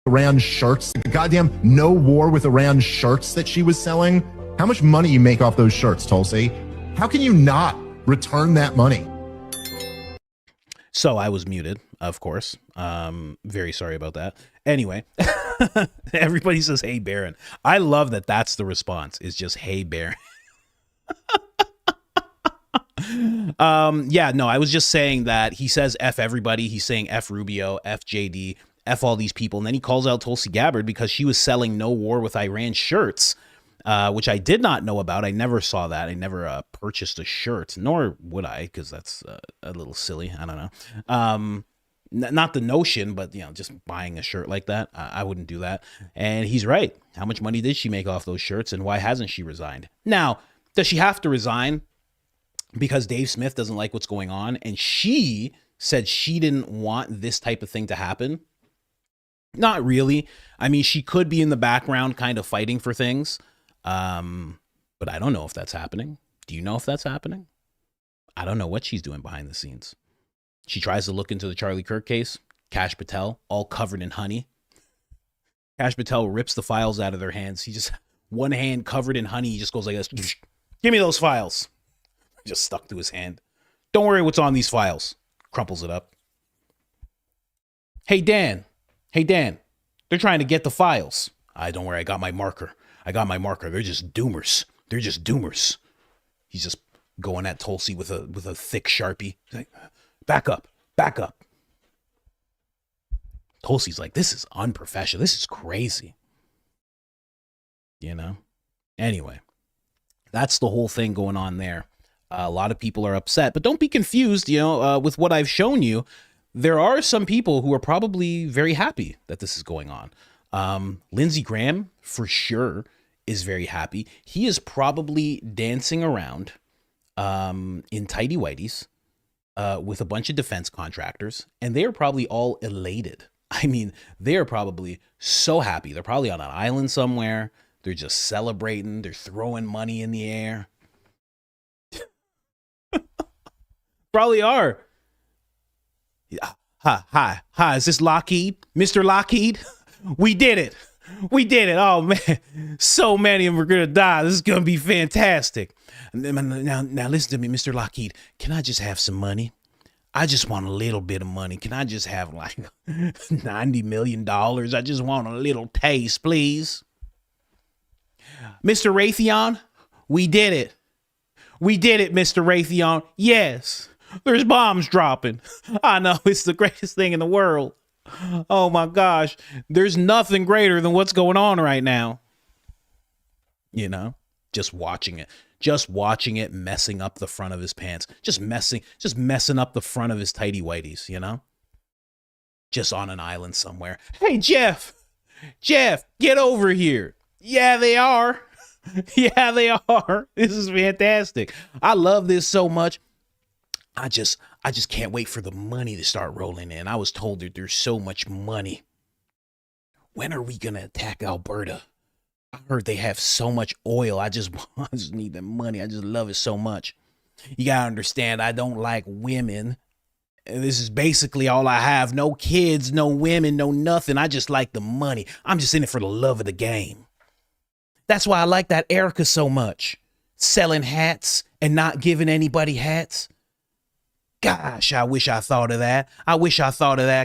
Iran shirts, goddamn no war with Iran shirts that she was selling. How much money you make off those shirts, Tulsi? How can you not Return that money. So I was muted, of course. Very sorry about that. Anyway, everybody says, "Hey, Baron." I love that that's the response. It's just, "Hey, Baron." Yeah, no, I was just saying that he says F everybody. He's saying F Rubio, F JD, F all these people. And then he calls out Tulsi Gabbard because she was selling No War with Iran shirts, which I did not know about. I never saw that. I never purchased a shirt, nor would I, because that's a little silly. I don't know. Not the notion, but, you know, just buying a shirt like that. I wouldn't do that. And he's right. How much money did she make off those shirts, and why hasn't she resigned? Now, does she have to resign because Dave Smith doesn't like what's going on, and she said she didn't want this type of thing to happen? Not really. I mean, she could be in the background kind of fighting for things, but I don't know if that's happening. Do you know if that's happening? I don't know what she's doing behind the scenes. She tries to look into the Charlie Kirk case. Kash Patel, all covered in honey. Kash Patel rips the files out of their hands. He just, one hand covered in honey, he just goes like this. "Give me those files." Just stuck to his hand. "Don't worry what's on these files." Crumples it up. Hey, Dan. Hey, Dan. They're trying to get the files. Don't worry. I got my marker. They're just doomers. He's just going at Tulsi with a thick Sharpie. He's like, back up. Tulsi's like, "This is unprofessional. This is crazy." You know? Anyway, that's the whole thing going on there. A lot of people are upset, but don't be confused, you know, with what I've shown you. There are some people who are probably very happy that this is going on. Lindsey Graham, for sure, is very happy. He is probably dancing around in tighty whities with a bunch of defense contractors, and they are probably all elated. I mean, they are probably so happy. They're probably on an island somewhere. They're just celebrating. They're throwing money in the air. Probably are. Yeah. Hi. Is this Lockheed? Mr. Lockheed? We did it. Oh, man. So many of them are going to die. This is going to be fantastic. Now listen to me, Mr. Lockheed. Can I just have some money? I just want a little bit of money. Can I just have like $90 million? I just want a little taste, please. Mr. Raytheon, we did it. Mr. Raytheon. Yes. There's bombs dropping. I know, it's the greatest thing in the world. Oh my gosh. There's nothing greater than what's going on right now. You know, just watching it messing up the front of his pants, just messing up the front of his tighty whities, you know, just on an island somewhere. Hey, Jeff, get over here. Yeah, they are. This is fantastic. I love this so much. I just can't wait for the money to start rolling in. I was told that there's so much money. When are we going to attack Alberta? I heard they have so much oil. I just need the money. I just love it so much. You got to understand, I don't like women. And this is basically all I have. No kids, no women, no nothing. I just like the money. I'm just in it for the love of the game. That's why I like that Erika so much. Selling hats and not giving anybody hats. Gosh, I wish I thought of that.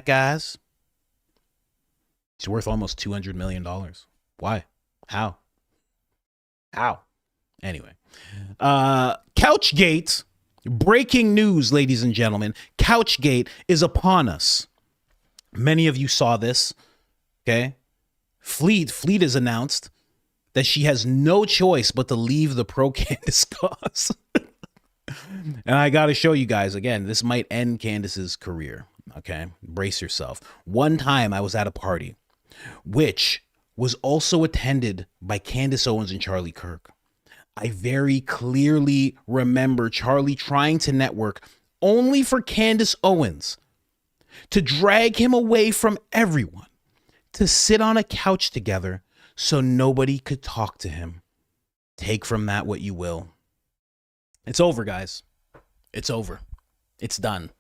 Guys. He's worth almost $200 million. Why? How? Anyway. Couchgate. Breaking news, ladies and gentlemen. Couchgate is upon us. Many of you saw this. Okay. Fleet has announced that she has no choice but to leave the pro Candace cause. And I got to show you guys, again, this might end Candace's career. Okay. Brace yourself. One time I was at a party, which was also attended by Candace Owens and Charlie Kirk. I very clearly remember Charlie trying to network only for Candace Owens to drag him away from everyone, to sit on a couch together so nobody could talk to him. Take from that what you will. It's over, guys. It's over. It's done.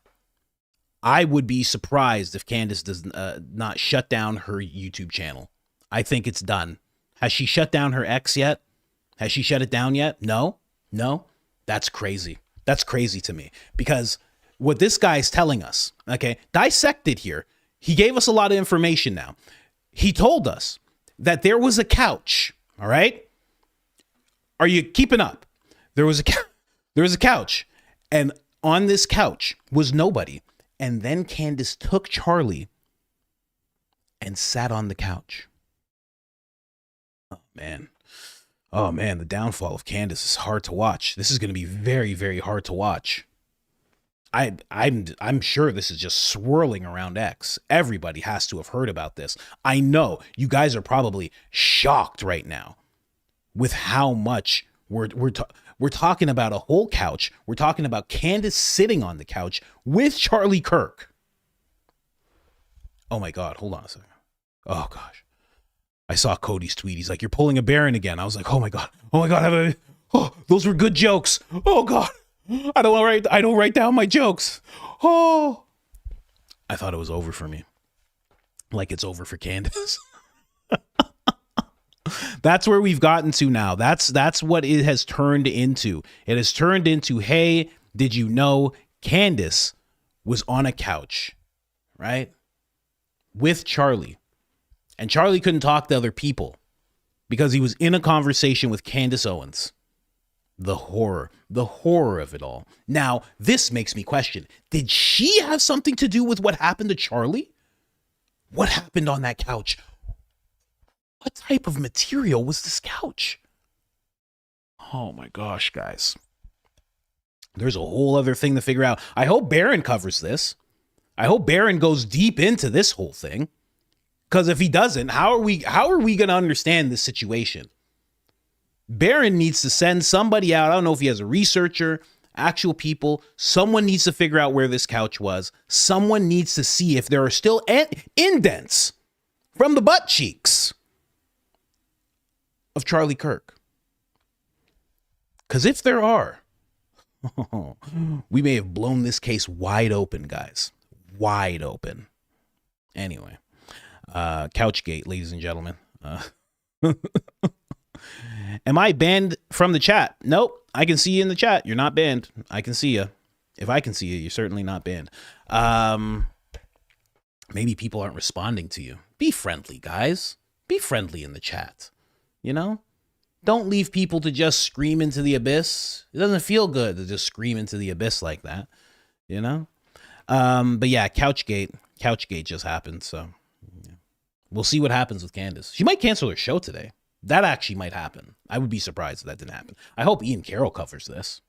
I would be surprised if Candace does not shut down her YouTube channel. I think it's done. Has she shut down her ex yet? Has she shut it down yet? No. That's crazy. That's crazy to me, because what this guy's telling us, okay, dissected here, he gave us a lot of information now. He told us that there was a couch, all right? Are you keeping up? There was a couch, and on this couch was nobody. And then Candace took Charlie and sat on the couch. Oh man, the downfall of Candace is hard to watch. This is going to be very, very hard to watch. I'm sure this is just swirling around X. Everybody has to have heard about this. I know you guys are probably shocked right now with how much we're talking about a whole couch. We're talking about Candace sitting on the couch with Charlie Kirk. Oh my God, hold on a second. Oh gosh. I saw Cody's tweet. He's like, "You're pulling a Baron again." I was like, oh my God. Those were good jokes. Oh God. I don't write down my jokes. Oh, I thought it was over for me. Like it's over for Candace. That's where we've gotten to now. That's what it has turned into. It has turned into, hey, did you know Candace was on a couch, right? With Charlie. And Charlie couldn't talk to other people because he was in a conversation with Candace Owens. The horror of it all. Now, this makes me question, did she have something to do with what happened to Charlie? What happened on that couch? What type of material was this couch? Oh my gosh, guys. There's a whole other thing to figure out. I hope Baron covers this. I hope Baron goes deep into this whole thing. Because if he doesn't, how are we going to understand this situation? Baron needs to send somebody out. I don't know if he has a researcher, actual people. Someone needs to figure out where this couch was. Someone needs to see if there are still indents from the butt cheeks of Charlie Kirk. Because if there are, we may have blown this case wide open, guys. Wide open. Anyway, Couchgate, ladies and gentlemen. Am I banned from the chat? Nope. I can see you in the chat. You're not banned. I can see you. If I can see you, you're certainly not banned. Maybe people aren't responding to you. Be friendly, guys. Be friendly in the chat. You know? Don't leave people to just scream into the abyss. It doesn't feel good to just scream into the abyss like that. You know? But yeah, Couchgate just happened. So yeah. We'll see what happens with Candace. She might cancel her show today. That actually might happen. I would be surprised if that didn't happen. I hope Ian Carroll covers this.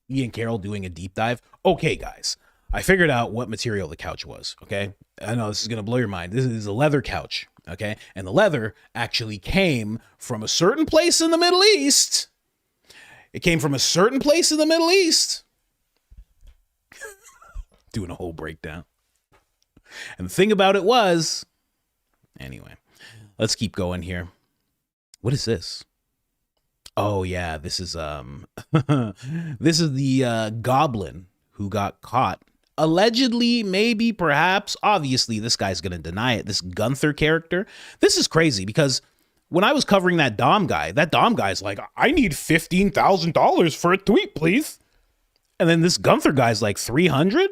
Ian Carroll doing a deep dive. Okay, guys. I figured out what material the couch was, okay? I know this is going to blow your mind. This is a leather couch, okay? And the leather actually came from a certain place in the Middle East. It came from a certain place in the Middle East. Doing a whole breakdown. And the thing about it was... Anyway, let's keep going here. What is this? Oh yeah, this is this is the goblin who got caught. Allegedly, maybe, perhaps, obviously this guy's gonna deny it. This Gunther character. This is crazy because when I was covering that Dom guy's like, I need $15,000 for a tweet, please. And then this Gunther guy's like 300.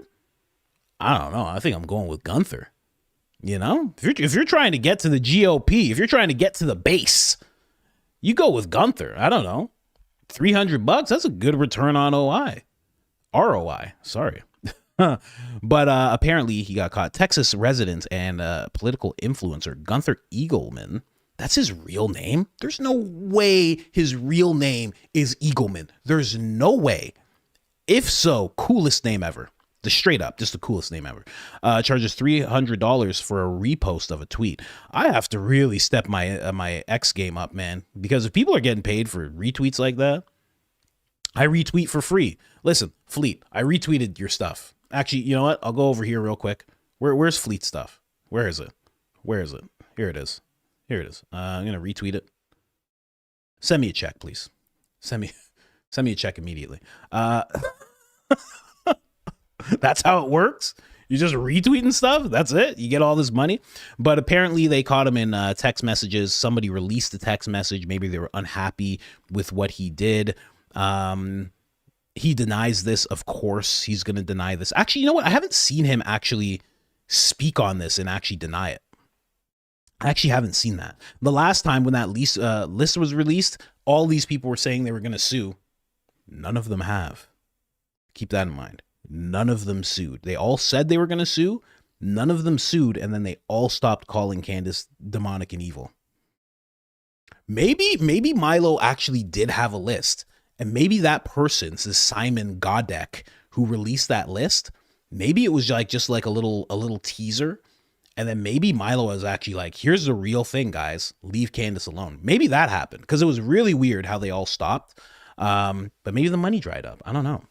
I don't know. I think I'm going with Gunther. You know, if you're trying to get to the GOP, if you're trying to get to the base, you go with Gunther. I don't know. $300. That's a good return on ROI. Sorry. But apparently he got caught. Texas resident and political influencer Gunther Eagleman. That's his real name. There's no way his real name is Eagleman. There's no way. If so, coolest name ever. Straight up, just the coolest name ever. Charges $300 for a repost of a tweet. I have to really step my X game up, man. Because if people are getting paid for retweets like that, I retweet for free. Listen, Fleet, I retweeted your stuff. Actually, you know what? I'll go over here real quick. Where's Fleet stuff? Where is it? Here it is. I'm gonna retweet it. Send me a check, please. Send me a check immediately. That's how it works. You just retweeting stuff. That's it. You get all this money. But apparently they caught him in text messages. Somebody released the text message. Maybe they were unhappy with what he did. He denies this. Of course, he's going to deny this. Actually, you know what? I haven't seen him actually speak on this and actually deny it. I actually haven't seen that. The last time when that list was released, all these people were saying they were going to sue. None of them have. Keep that in mind. None of them sued. They all said they were going to sue. None of them sued, and then they all stopped calling Candace demonic and evil. Maybe Milo actually did have a list, and maybe that person, this Simon Godek, who released that list, maybe it was like just like a little teaser. And then maybe Milo was actually like, here's the real thing, guys. Leave Candace alone. Maybe that happened because it was really weird how they all stopped. But maybe the money dried up. I don't know.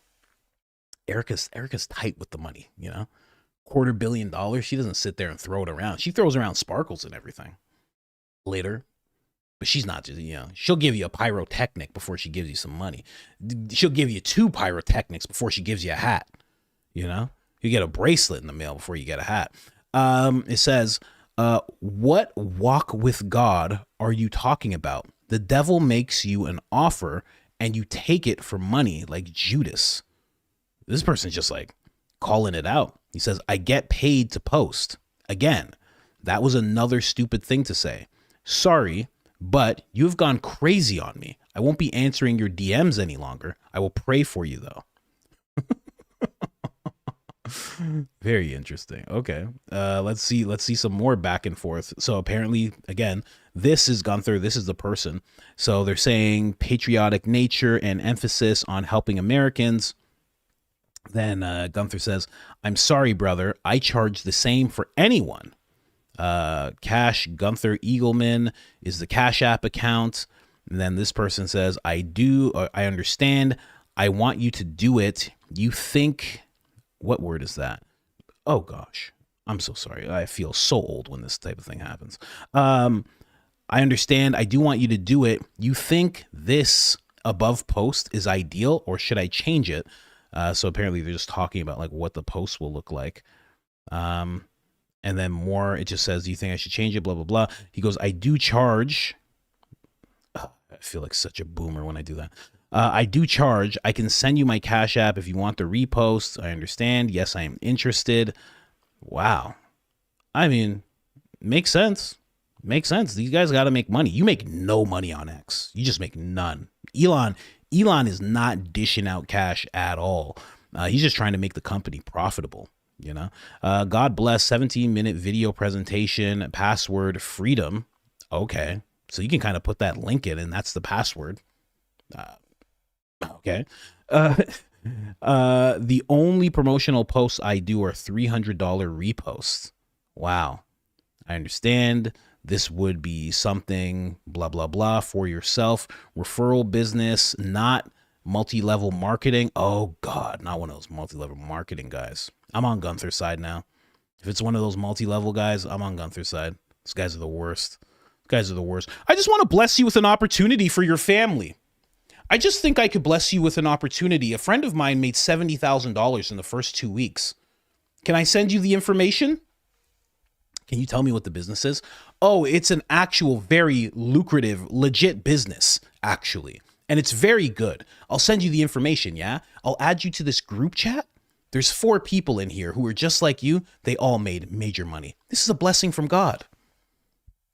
Erika's tight with the money, you know? $250 million. She doesn't sit there and throw it around. She throws around sparkles and everything later. But she's not just, you know, she'll give you a pyrotechnic before she gives you some money. She'll give you 2 pyrotechnics before she gives you a hat. You know? You get a bracelet in the mail before you get a hat. It says, what walk with God are you talking about? The devil makes you an offer and you take it for money like Judas. This person's just like calling it out. He says, I get paid to post. Again, that was another stupid thing to say. Sorry, but you've gone crazy on me. I won't be answering your DMs any longer. I will pray for you though. Very interesting. Okay. Let's see some more back and forth. So apparently, again, this is Gunther. This is the person. So they're saying patriotic nature and emphasis on helping Americans. Then Gunther says, I'm sorry, brother. I charge the same for anyone. Cash Gunther Eagleman is the Cash App account. And then this person says, I understand. I want you to do it. You think... What word is that? Oh, gosh. I'm so sorry. I feel so old when this type of thing happens. I understand. I do want you to do it. You think this above post is ideal, or should I change it? So apparently they're just talking about like what the post will look like. And then more, it just says, do you think I should change it? Blah, blah, blah. He goes, I do charge. I feel like such a boomer when I do that. I do charge. I can send you my Cash App if you want the repost. I understand. Yes, I am interested. Wow. I mean, makes sense. Makes sense. These guys got to make money. You make no money on X. You just make none. Elon is not dishing out cash at all. He's just trying to make the company profitable. You know, God bless 17-minute video presentation, password freedom. Okay. So you can kind of put that link in and that's the password. Okay. The only promotional posts I do are $300 reposts. Wow. I understand. This would be something blah, blah, blah for yourself. Referral business, not multi-level marketing. Oh God, not one of those multi-level marketing guys. I'm on Gunther's side now. If it's one of those multi-level guys, I'm on Gunther's side. These guys are the worst. These guys are the worst. I just want to bless you with an opportunity for your family. I just think I could bless you with an opportunity. A friend of mine made $70,000 in the first 2 weeks. Can I send you the information? Can you tell me what the business is? Oh, it's an actual very lucrative, legit business, actually. And it's very good. I'll send you the information, yeah? I'll add you to this group chat. There's 4 people in here who are just like you. They all made major money. This is a blessing from God.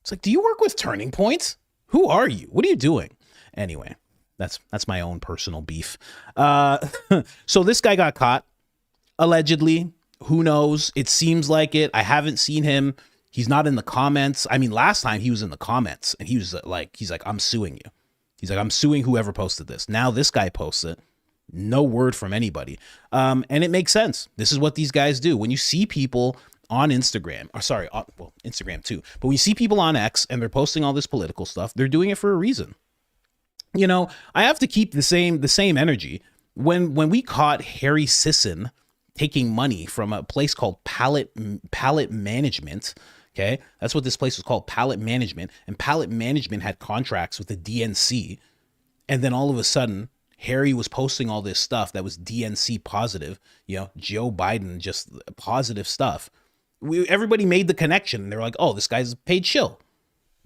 It's like, do you work with Turning Point? Who are you? What are you doing? Anyway. That's my own personal beef. So this guy got caught, allegedly. Who knows? It seems like it. I haven't seen him. He's not in the comments. I mean, last time he was in the comments, and he's like, I'm suing you. He's like, I'm suing whoever posted this. Now this guy posts it. No word from anybody. And it makes sense. This is what these guys do. When you see people on Instagram, well, Instagram too, but when you see people on X and they're posting all this political stuff, they're doing it for a reason. You know, I have to keep the same energy. When we caught Harry Sisson taking money from a place called Palette Management, okay, that's what this place was called, Palette Management, and Palette Management had contracts with the DNC, and then all of a sudden, Harry was posting all this stuff that was DNC positive, you know, Joe Biden, just positive stuff. Everybody made the connection, and they're like, oh, this guy's paid shill.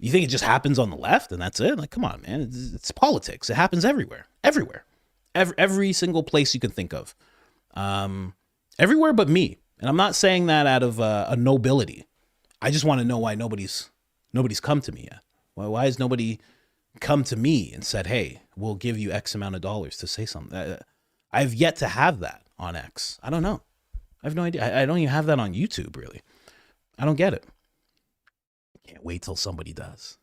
You think it just happens on the left and that's it? Like, come on, man. It's politics. It happens everywhere. Every single place you can think of. Everywhere but me. And I'm not saying that out of a nobility. I just want to know why nobody's come to me yet. Why has nobody come to me and said, hey, we'll give you X amount of dollars to say something? I've yet to have that on X. I don't know. I have no idea. I don't even have that on YouTube, really. I don't get it. I can't wait till somebody does.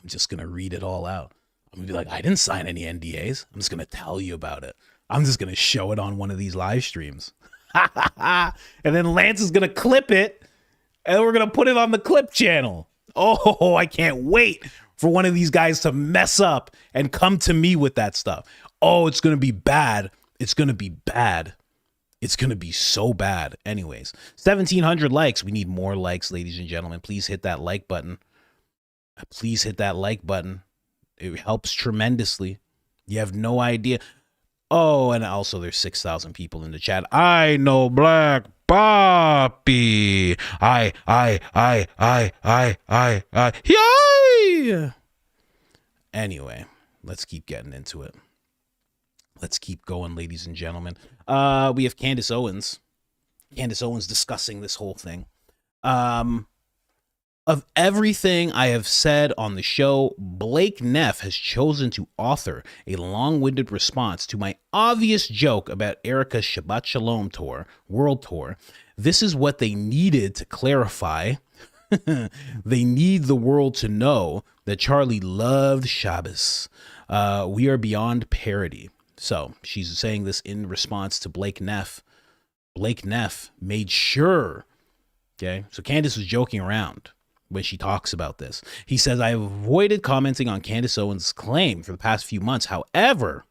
I'm just going to read it all out. I'm going to be like, I didn't sign any NDAs. I'm just going to tell you about it. I'm just going to show it on one of these live streams. And then Lance is going to clip it, and we're going to put it on the clip channel. Oh, I can't wait for one of these guys to mess up and come to me with that stuff. Oh, it's going to be bad. It's going to be bad. It's going to be so bad. Anyways, 1,700 likes. We need more likes, ladies and gentlemen. Please hit that like button. Please hit that like button. It helps tremendously. You have no idea. Oh, and also there's 6,000 people in the chat. I know Black Poppy. Yay! Anyway, let's keep getting into it. Let's keep going, ladies and gentlemen. We have Candace Owens. Candace Owens discussing this whole thing. Of everything I have said on the show, Blake Neff has chosen to author a long-winded response to my obvious joke about Erika's Shabbat Shalom tour, world tour. This is what they needed to clarify. They need the world to know that Charlie loved Shabbos. We are beyond parody. So she's saying this in response to Blake Neff. Blake Neff made sure. Okay, so Candace was joking around when she talks about this. He says, I have avoided commenting on Candace Owens' claim for the past few months. However,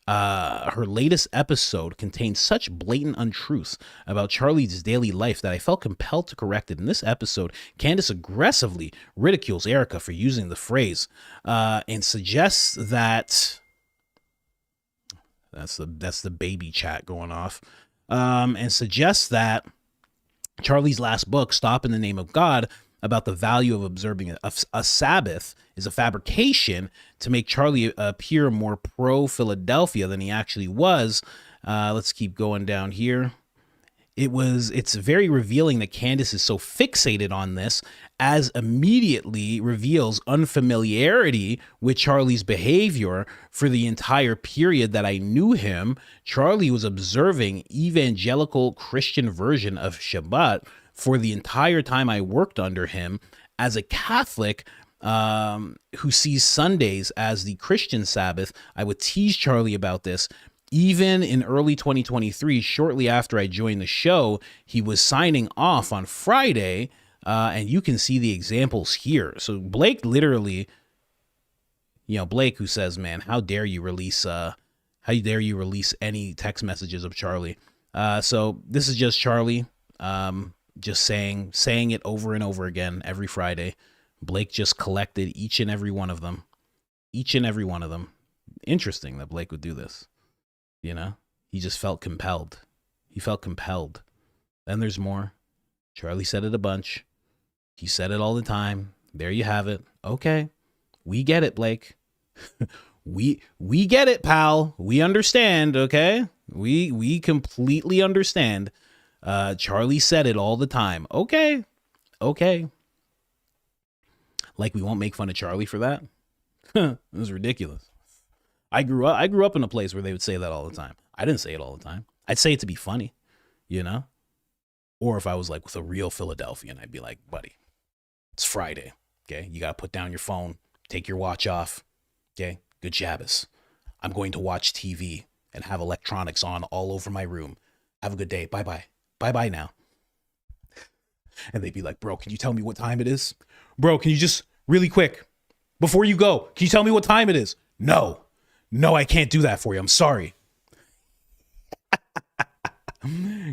her latest episode contains such blatant untruths about Charlie's daily life that I felt compelled to correct it. In this episode, Candace aggressively ridicules Erika for using the phrase and suggests that that's the baby chat going off, and suggests that Charlie's last book, Stop in the Name of God, about the value of observing a Sabbath, is a fabrication to make Charlie appear more pro-Philadelphia than he actually was. Let's keep going down here. It's very revealing that Candace is so fixated on this, as immediately reveals unfamiliarity with Charlie's behavior for the entire period that I knew him. Charlie was observing evangelical Christian version of Shabbat for the entire time I worked under him. As a Catholic who sees Sundays as the Christian Sabbath, I would tease Charlie about this. Even in early 2023, shortly after I joined the show, he was signing off on Friday, and you can see the examples here. So Blake literally, Blake, who says, man, how dare you release any text messages of Charlie? So this is just Charlie, just saying it over and over again every Friday. Blake just collected each and every one of them. Interesting that Blake would do this. He just felt compelled. Then there's more. Charlie said it a bunch. He said it all the time. There you have it. Okay. We get it, Blake. we get it, pal. We understand, okay? We completely understand. Charlie said it all the time. Okay. Like we won't make fun of Charlie for that? It was ridiculous. I grew up in a place where they would say that all the time. I didn't say it all the time. I'd say it to be funny, Or if I was like with a real Philadelphian, I'd be like, buddy, it's Friday, okay? You got to put down your phone, take your watch off, okay? Good Shabbos. I'm going to watch TV and have electronics on all over my room. Have a good day. Bye-bye. Bye-bye now. And they'd be like, bro, can you tell me what time it is? Bro, can you just really quick, before you go, can you tell me what time it is? No, I can't do that for you. I'm sorry.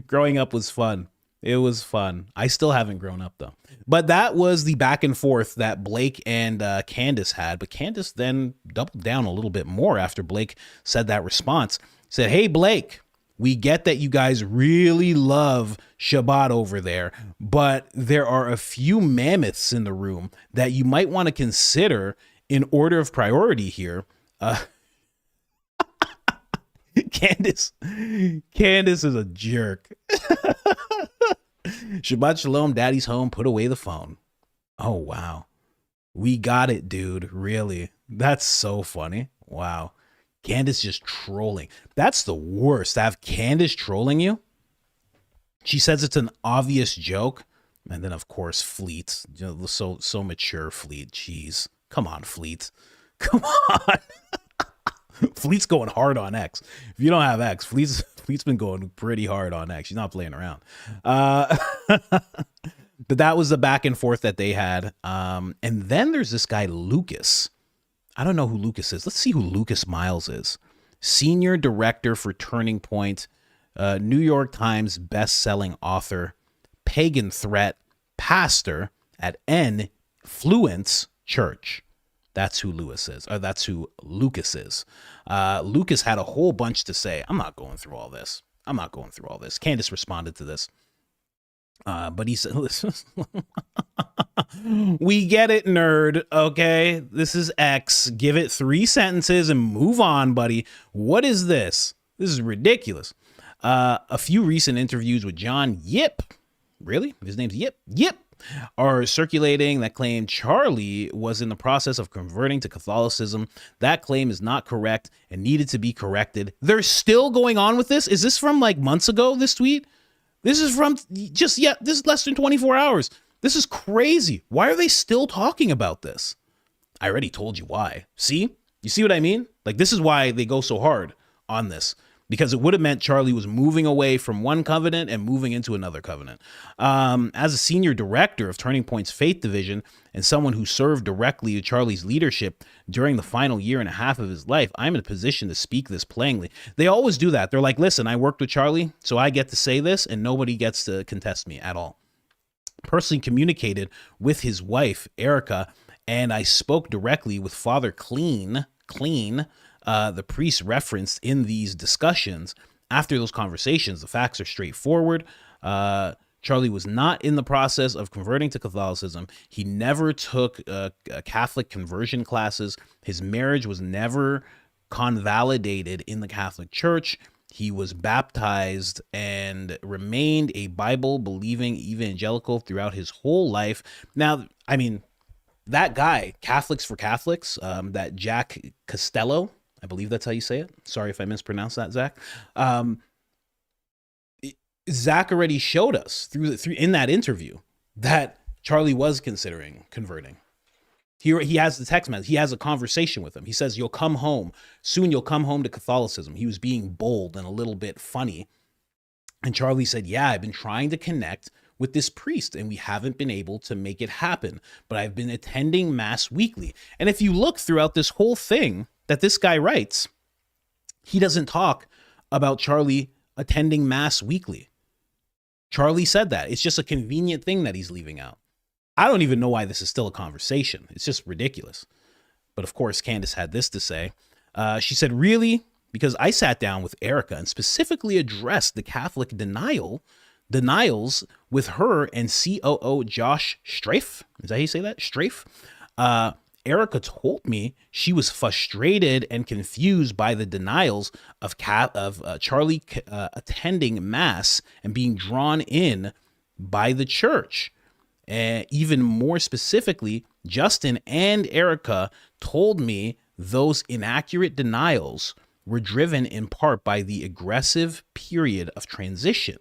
Growing up was fun. It was fun. I still haven't grown up, though. But that was the back and forth that Blake and Candace had. But Candace then doubled down a little bit more after Blake said that response. Said, hey, Blake, we get that you guys really love Shabbat over there, but there are a few mammoths in the room that you might want to consider in order of priority here. Uh, Candace is a jerk. Shabbat shalom, daddy's home, put away the phone. Oh, wow. We got it, dude. Really? That's so funny. Wow. Candace just trolling. That's the worst. To have Candace trolling you. She says it's an obvious joke. And then, of course, Fleet. You know, so mature, Fleet. Jeez. Come on, Fleet. Come on. Fleet's going hard on X. If you don't have X, Fleet's been going pretty hard on X. She's not playing around. But that was the back and forth that they had. And then there's this guy, Lucas. I don't know who Lucas is. Let's see who Lucas Miles is. Senior director for Turning Point, New York Times best-selling author, pagan threat, pastor at Fluence Church. That's who Lewis is, or that's who Lucas is. Lucas had a whole bunch to say. I'm not going through all this. Candace responded to this. But he said, listen, we get it, nerd. Okay, this is X. Give it 3 sentences and move on, buddy. What is this? This is ridiculous. A few recent interviews with John Yip. Really? His name's Yip. Yip. Are circulating that claim Charlie was in the process of converting to Catholicism. That claim is not correct and needed to be corrected. They're still going on with this? Is this from like months ago, this tweet? This is from this is less than 24 hours. This is crazy. Why are they still talking about this? I already told you why. See? You see what I mean? Like, this is why they go so hard on this. Because it would have meant Charlie was moving away from one covenant and moving into another covenant. As a senior director of Turning Point's Faith Division and someone who served directly with Charlie's leadership during the final year and a half of his life, I'm in a position to speak this plainly. They always do that. They're like, listen, I worked with Charlie, so I get to say this and nobody gets to contest me at all. Personally communicated with his wife, Erika, and I spoke directly with Father Clean, the priest referenced in these discussions. After those conversations, the facts are straightforward. Charlie was not in the process of converting to Catholicism. He never took Catholic conversion classes. His marriage was never convalidated in the Catholic Church. He was baptized and remained a Bible-believing evangelical throughout his whole life. Now, I mean, that guy, Catholics for Catholics, that Jack Costello, I believe that's how you say it. Sorry if I mispronounced that, Zach. Zach already showed us through in that interview that Charlie was considering converting. He has the text message. He has a conversation with him. He says, "You'll come home soon. You'll come home to Catholicism." He was being bold and a little bit funny. And Charlie said, "Yeah, I've been trying to connect with this priest and we haven't been able to make it happen, but I've been attending mass weekly." And if you look throughout this whole thing that this guy writes, he doesn't talk about Charlie attending mass weekly. Charlie said that. It's just a convenient thing that he's leaving out. I don't even know why this is still a conversation. It's just ridiculous. But of course, Candace had this to say. She said, "Really? Because I sat down with Erika and specifically addressed the Catholic denials with her and COO Josh Strafe." Is that how you say that? Strafe? Erika told me she was frustrated and confused by the denials of Charlie attending mass and being drawn in by the church. Even more specifically, Justin and Erika told me those inaccurate denials were driven in part by the aggressive period of transition.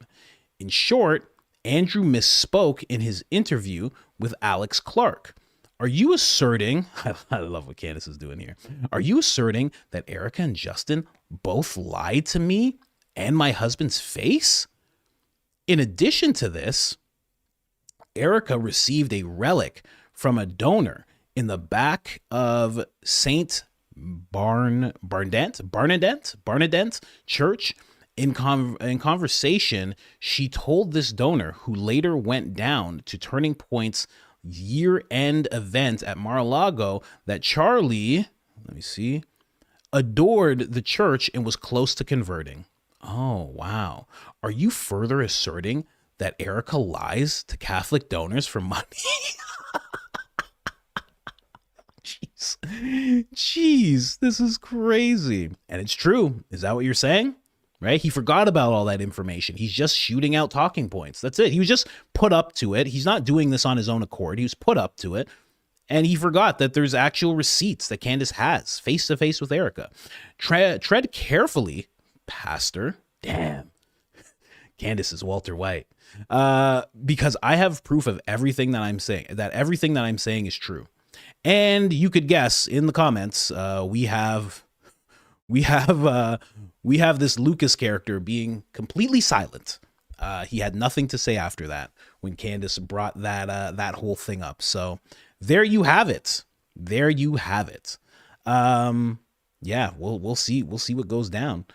In short, Andrew misspoke in his interview with Alex Clark. Are you asserting, I love what Candace is doing here. Are you asserting that Erika and Justin both lied to me and my husband's face? In addition to this, Erika received a relic from a donor in the back of St. Barnabas Church. In conversation, she told this donor, who later went down to Turning Point's year-end event at Mar-a-Lago, that Charlie, adored the church and was close to converting. Oh, wow. Are you further asserting that Erika lies to Catholic donors for money? Jesus. Jeez, this is crazy. And it's true. Is that what you're saying? Right? He forgot about all that information. He's just shooting out talking points. That's it. He was just put up to it. He's not doing this on his own accord. He was put up to it. And he forgot that there's actual receipts that Candace has face to face with Erika. Tread carefully, Pastor. Damn. Candace is Walter White. Because I have proof of everything that I'm saying, that everything that I'm saying is true. And you could guess in the comments, we have this Lucas character being completely silent. He had nothing to say after that when Candace brought that whole thing up. So there you have it. There you have it. Yeah, we'll see what goes down.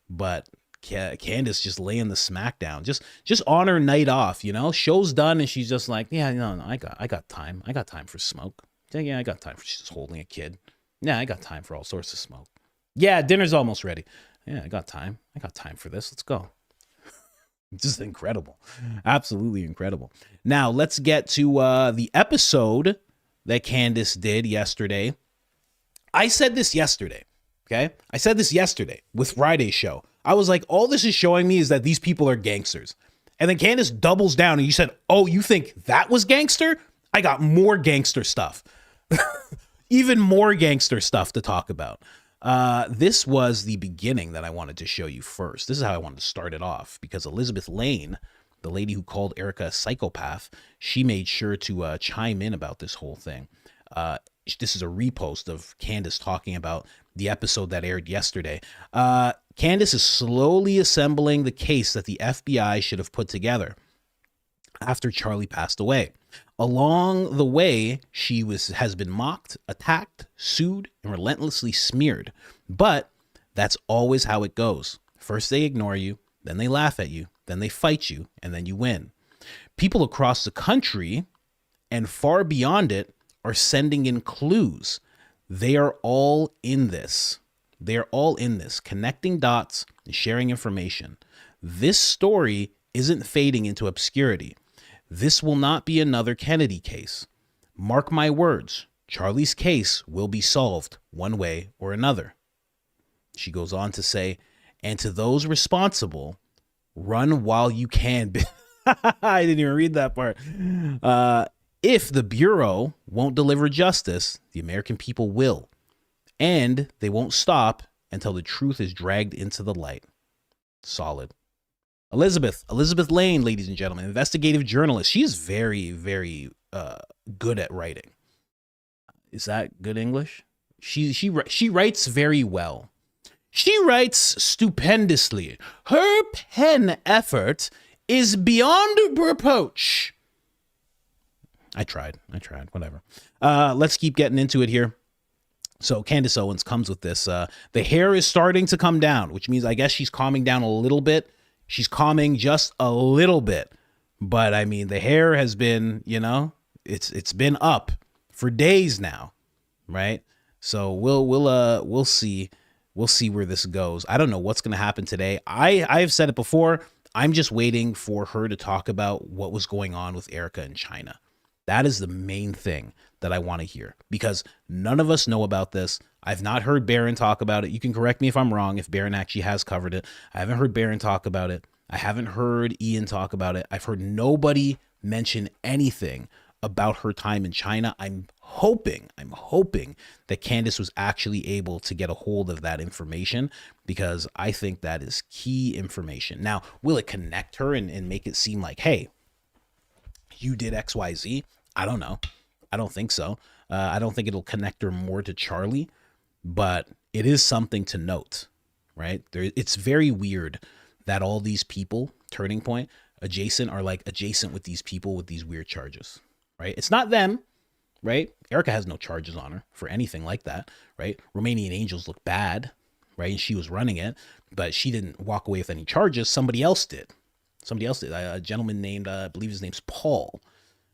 But Candace just laying the smack down, just on her night off, you know, show's done, and she's just like, yeah, no, I got time. I got time for smoke. Yeah, I got time for, she's just holding a kid. Yeah, I got time for all sorts of smoke. Yeah, dinner's almost ready. Yeah, I got time. I got time for this. Let's go. Just incredible. Absolutely incredible. Now, let's get to the episode that Candace did yesterday. I said this yesterday, okay? I said this yesterday with Friday's show. I was like, all this is showing me is that these people are gangsters. And then Candace doubles down and you said, oh, you think that was gangster? I got more gangster stuff. Even more gangster stuff to talk about. This was the beginning that I wanted to show you first. This is how I wanted to start it off, because Elizabeth Lane, the lady who called Erika a psychopath, she made sure to chime in about this whole thing. This is a repost of Candace talking about the episode that aired yesterday. Candace is slowly assembling the case that the FBI should have put together after Charlie passed away. Along the way, she has been mocked, attacked, sued, and relentlessly smeared. But that's always how it goes. First they ignore you, then they laugh at you, then they fight you, and then you win. People across the country and far beyond it are sending in clues. They are all in this. They are all in this, connecting dots and sharing information. This story isn't fading into obscurity. This will not be another Kennedy case. Mark my words, Charlie's case will be solved one way or another. She goes on to say, and to those responsible, run while you can. I didn't even read that part. If the Bureau won't deliver justice, the American people will. And they won't stop until the truth is dragged into the light. Solid. Elizabeth Lane, ladies and gentlemen, investigative journalist. She is very, very good at writing. Is that good English? She writes very well. She writes stupendously. Her pen effort is beyond reproach. I tried, whatever. Let's keep getting into it here. So Candace Owens comes with this. The hair is starting to come down, which means I guess she's calming down a little bit. She's calming just a little bit. But I mean, the hair has been, you know, it's been up for days now, right? So we'll see where this goes. I don't know what's going to happen today. I've said it before. I'm just waiting for her to talk about what was going on with Erika in China. That is the main thing that I want to hear, because none of us know about this. I've not heard Barron talk about it. You can correct me if I'm wrong, if Barron actually has covered it. I haven't heard Barron talk about it. I haven't heard Ian talk about it. I've heard nobody mention anything about her time in China. I'm hoping that Candace was actually able to get a hold of that information, because I think that is key information. Now, will it connect her and make it seem like, hey, you did XYZ? I don't know. I don't think so. I don't think it'll connect her more to Charlie, but it is something to note, right? It's very weird that all these people, Turning Point, adjacent, are like adjacent with these people with these weird charges, right? It's not them, right? Erika has no charges on her for anything like that, right? Romanian Angels look bad, right? And she was running it, but she didn't walk away with any charges. Somebody else did. A gentleman named, I believe his name's Paul.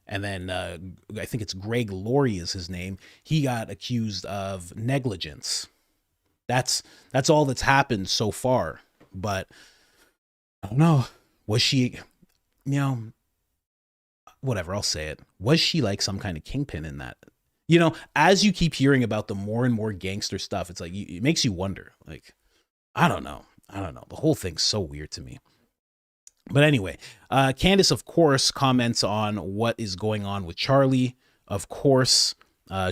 And then I think it's Greg Laurie is his name. He got accused of negligence. That's all that's happened so far. But I don't know. Was she, you know, whatever, I'll say it. Was she like some kind of kingpin in that You know, as you keep hearing about the more and more gangster stuff, it's like, it makes you wonder. Like, I don't know. The whole thing's so weird to me. But anyway, Candace, of course, comments on what is going on with Charlie. Of course,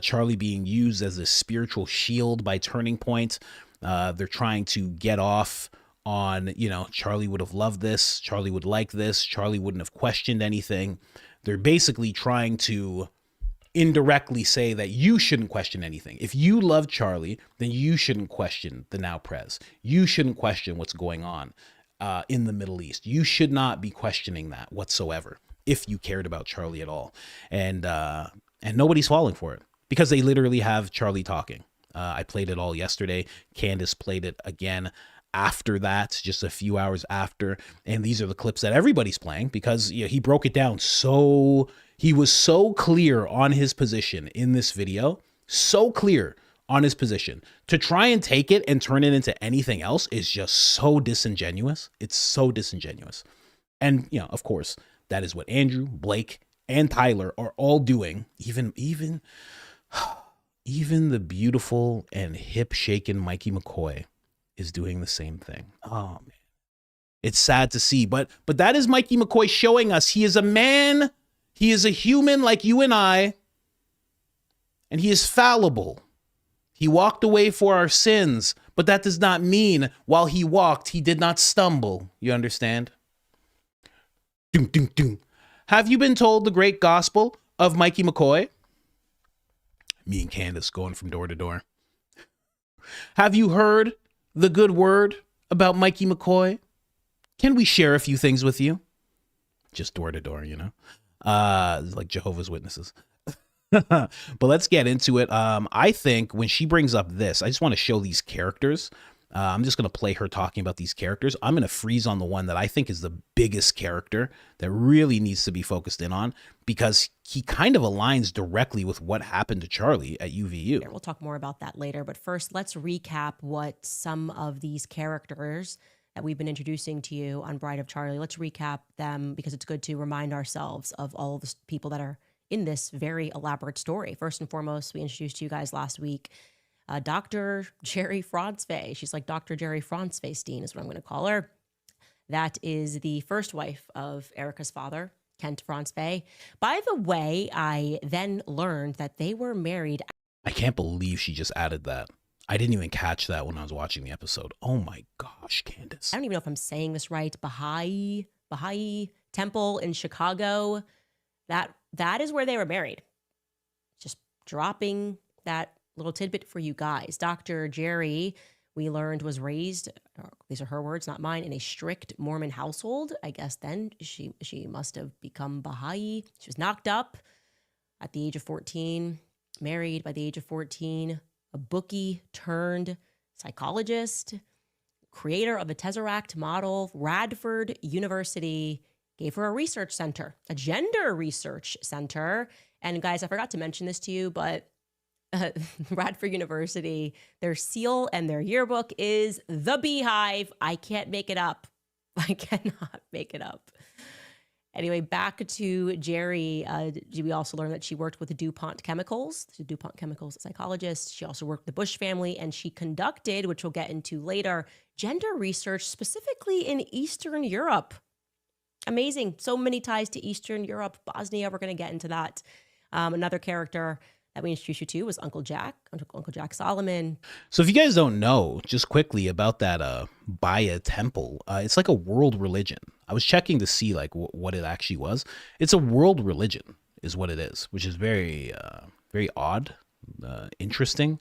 Charlie being used as a spiritual shield by Turning Point. They're trying to get off on, you know, Charlie would have loved this. Charlie would like this. Charlie wouldn't have questioned anything. They're basically trying to indirectly say that you shouldn't question anything. If you love Charlie, then you shouldn't question the now prez. You shouldn't question what's going on in the Middle East. You should not be questioning that whatsoever if you cared about Charlie at all. And nobody's falling for it because they literally have Charlie talking. I played it all yesterday. Candace played it again after that, just a few hours after. And these are the clips that everybody's playing because, you know, he broke it down he was so clear on his position in this video, so clear on his position. To try and take it and turn it into anything else is just so disingenuous. It's so disingenuous. And, you know, of course, that is what Andrew, Blake, and Tyler are all doing. Even the beautiful and hip-shaken Mikey McCoy is doing the same thing. Oh, man. It's sad to see, but that is Mikey McCoy showing us he is a man. He is a human like you and I, and he is fallible. He walked away for our sins, but that does not mean while he walked, he did not stumble. You understand? Doom, doom, doom. Have you been told the great gospel of Mikey McCoy? Me and Candace going from door to door. Have you heard the good word about Mikey McCoy? Can we share a few things with you? Just door to door, you know? Like Jehovah's Witnesses. But let's get into it. I think when she brings up this, I just want to show these characters. I'm just going to play her talking about these characters. I'm going to freeze on the one that I think is the biggest character that really needs to be focused in on because he kind of aligns directly with what happened to Charlie at UVU. We'll talk more about that later. But first, let's recap what some of these characters that we've been introducing to you on Bride of Charlie. Let's recap them because it's good to remind ourselves of all of the people that are in this very elaborate story. First and foremost, we introduced to you guys last week Dr. Jerry Francevey. She's like Dr. Jerry Francevey-Steen is what I'm going to call her. That is the first wife of Erika's father, Kent Francevey. By the way, I then learned that they were married. I can't believe she just added that. I didn't even catch that when I was watching the episode. Oh my gosh, Candace. I don't even know if I'm saying this right. Baha'i Temple in Chicago. That is where they were married. Just dropping that little tidbit for you guys. Dr. Jerry, we learned, was raised, these are her words, not mine, in a strict Mormon household. I guess then she must have become Baha'i. She was knocked up at the age of 14, married by the age of 14, a bookie turned psychologist, creator of the Tesseract model. Radford University gave her a research center, a gender research center. And guys, I forgot to mention this to you, but Radford University, their seal and their yearbook is the Beehive. I can't make it up. I cannot make it up. Anyway, back to Jerry. We also learned that she worked with the DuPont Chemicals. The DuPont Chemicals psychologist. She also worked with the Bush family, and she conducted, which we'll get into later, gender research specifically in Eastern Europe. Amazing. So many ties to Eastern Europe. Bosnia, we're going to get into that. Another character that we introduced you to was Uncle Jack Solomon. So if you guys don't know, just quickly about that Baya temple, it's like a world religion. I was checking to see like what it actually was. It's a world religion is what it is, which is very, very odd, interesting.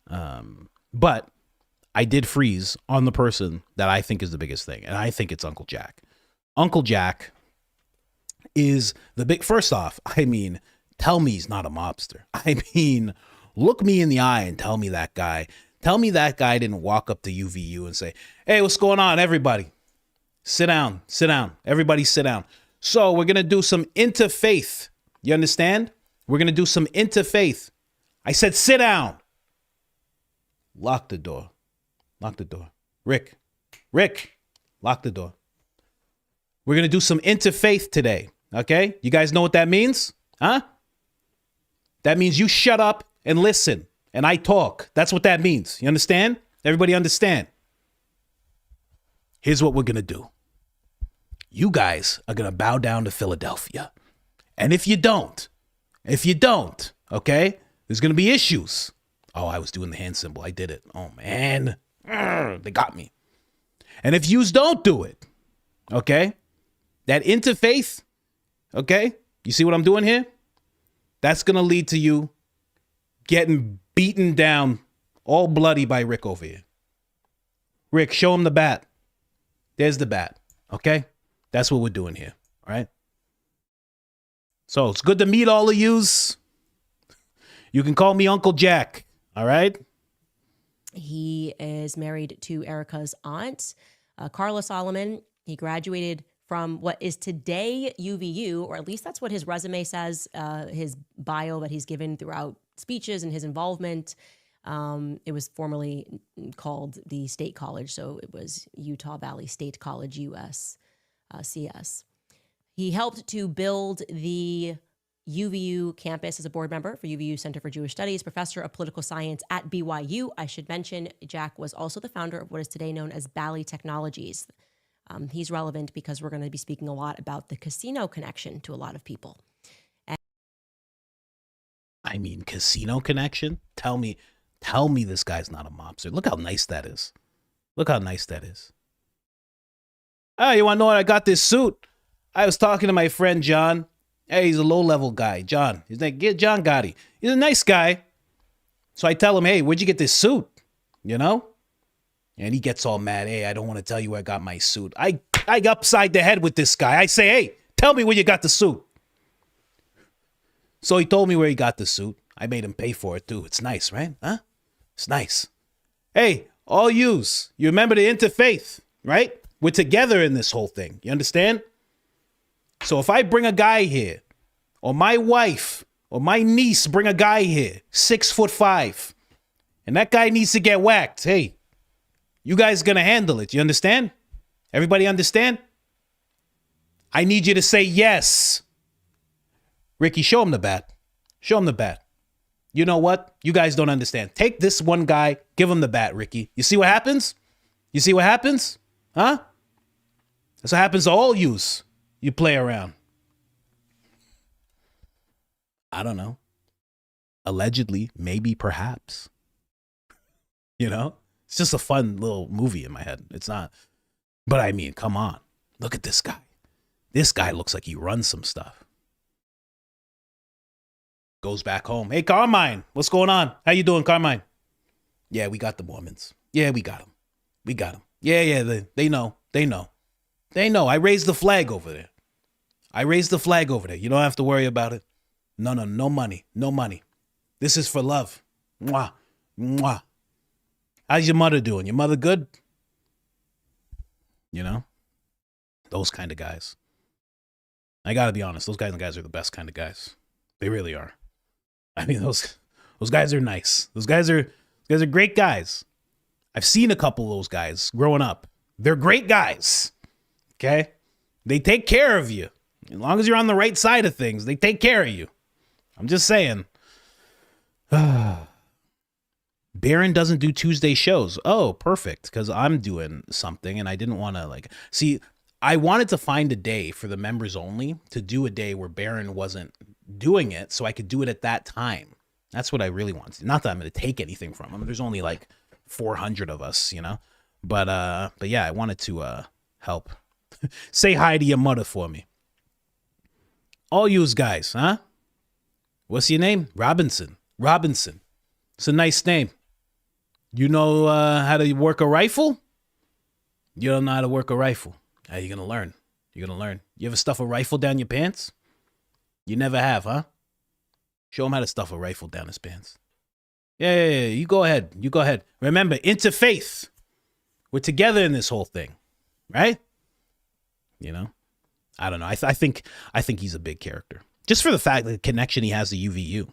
But I did freeze on the person that I think is the biggest thing, and I think it's Uncle Jack. Uncle Jack is the big, first off, I mean, tell me he's not a mobster. I mean, look me in the eye and tell me that guy didn't walk up to UVU and say, hey, what's going on, everybody? Sit down. Everybody sit down. So we're going to do some interfaith. You understand? We're going to do some interfaith. I said, sit down. Lock the door. Rick, lock the door. We're going to do some interfaith today. Okay? You guys know what that means? Huh? That means you shut up and listen, and I talk. That's what that means. You understand? Everybody understand? Here's what we're going to do. You guys are going to bow down to Philadelphia. And if you don't, okay, there's going to be issues. Oh, I was doing the hand symbol. I did it. Oh, man. They got me. And if yous don't do it, okay, that interfaith, okay, you see what I'm doing here? That's going to lead to you getting beaten down all bloody by Rick over here. Rick, show him the bat. There's the bat, okay? That's what we're doing here, all right? So it's good to meet all of yous. You can call me Uncle Jack, all right? He is married to Erika's aunt, Carla Solomon. He graduated from what is today UVU, or at least that's what his resume says, his bio that he's given throughout speeches and his involvement. It was formerly called the State College, so it was Utah Valley State College, CS. He helped to build the UVU campus as a board member for UVU Center for Jewish Studies, professor of political science at BYU. I should mention Jack was also the founder of what is today known as Bally Technologies. He's relevant because we're going to be speaking a lot about the casino connection to a lot of people. I mean, casino connection? Tell me this guy's not a mobster. Look how nice that is. Look how nice that is. Oh, you want to know what? I got this suit. I was talking to my friend John. Hey, he's a low-level guy. John. His name, John Gotti. He's a nice guy. So I tell him, hey, where'd you get this suit? You know? And he gets all mad. Hey, I don't want to tell you where I got my suit. I upside the head with this guy. I say, hey, tell me where you got the suit. So he told me where he got the suit. I made him pay for it, too. It's nice, right? Huh? It's nice. Hey, all yous, you remember the interfaith, right? We're together in this whole thing. You understand? So if I bring a guy here, or my wife, or my niece bring a guy here, 6'5", and that guy needs to get whacked, hey, you guys gonna handle it. You understand? Everybody understand? I need you to say yes. Ricky, show him the bat. Show him the bat. You know what? You guys don't understand. Take this one guy, give him the bat, Ricky. You see what happens? You see what happens? Huh? That's what happens to all yous. You play around. I don't know. Allegedly, maybe, perhaps. You know? It's just a fun little movie in my head. It's not. But I mean, come on. Look at this guy. This guy looks like he runs some stuff. Goes back home. Hey, Carmine, what's going on? How you doing, Carmine? Yeah, we got the Mormons. Yeah, we got them. We got them. Yeah, they know. They know. They know. I raised the flag over there. You don't have to worry about it. No money. No money. This is for love. Mwah. Mwah. How's your mother doing? Your mother good? You know? Those kind of guys. I gotta be honest. Those guys are the best kind of guys. They really are. I mean, those guys are nice. Those guys are great guys. I've seen a couple of those guys growing up. They're great guys. Okay? They take care of you. As long as you're on the right side of things, they take care of you. I'm just saying. Baron doesn't do Tuesday shows. Oh, perfect. Because I'm doing something and I didn't want to see, I wanted to find a day for the members only to do a day where Baron wasn't doing it so I could do it at that time. That's what I really want. Not that I'm going to take anything from him. There's only 400 of us, you know? But yeah, I wanted to help. Say hi to your mother for me. All yous guys, huh? What's your name? Robinson. It's a nice name. You know how to work a rifle? You don't know how to work a rifle. How you going to learn? You ever stuff a rifle down your pants? You never have, huh? Show him how to stuff a rifle down his pants. Yeah. You go ahead. Remember, interfaith. We're together in this whole thing, right? You know? I don't know. I think he's a big character. Just for the fact that the connection he has to UVU.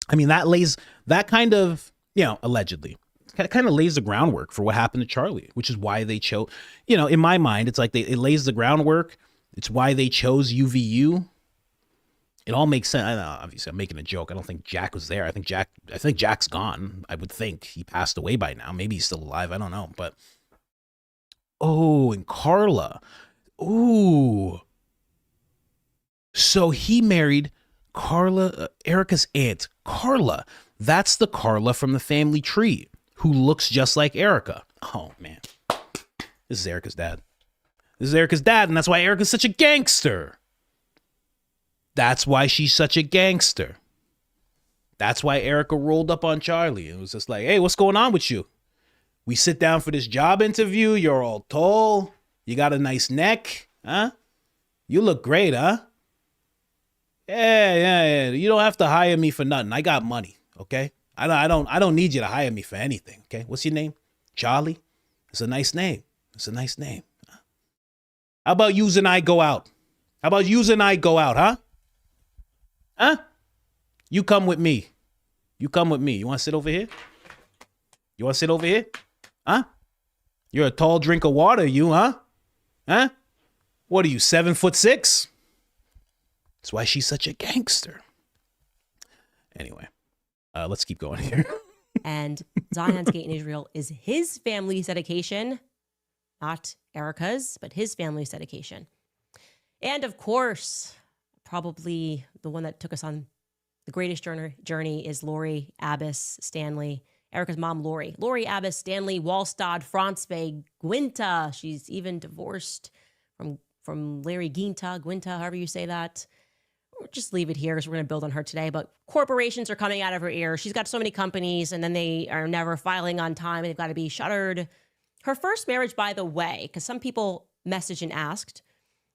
I mean, that kind of, allegedly, kind of lays the groundwork for what happened to Charlie, which is why they chose, in my mind, it's like it lays the groundwork. It's why they chose UVU. It all makes sense. I know, obviously, I'm making a joke. I don't think Jack was there. I think Jack's gone. I would think he passed away by now. Maybe he's still alive. I don't know. But oh, and Carla. Ooh. So he married Carla, Erika's aunt, Carla. That's the Carla from the family tree who looks just like Erika. Oh, man. This is Erika's dad. This is Erika's dad, and that's why Erika's such a gangster. That's why she's such a gangster. That's why Erika rolled up on Charlie. It was just like, hey, what's going on with you? We sit down for this job interview. You're all tall. You got a nice neck. Huh? You look great, huh? Yeah. You don't have to hire me for nothing. I got money, okay? I don't need you to hire me for anything, okay? What's your name? Charlie? It's a nice name. How about you and I go out? Huh? Huh? You come with me. You want to sit over here? Huh? You're a tall drink of water, you, huh? Huh? What are you, 7'6"? That's why she's such a gangster. Anyway, let's keep going here. And Zion's Gate in Israel is his family's dedication, not Erika's, but his family's dedication. And of course, probably the one that took us on the greatest journey is Lori Abbess Stanley. Erika's mom, Lori. Lori Abbess Stanley Wallstad Fransberg Gwinta. She's even divorced from Larry Gwinta, however you say that. We'll just leave it here because we're going to build on her today. But corporations are coming out of her ear. She's got so many companies, and then they are never filing on time, and they've got to be shuttered. Her first marriage, by the way, because some people messaged and asked,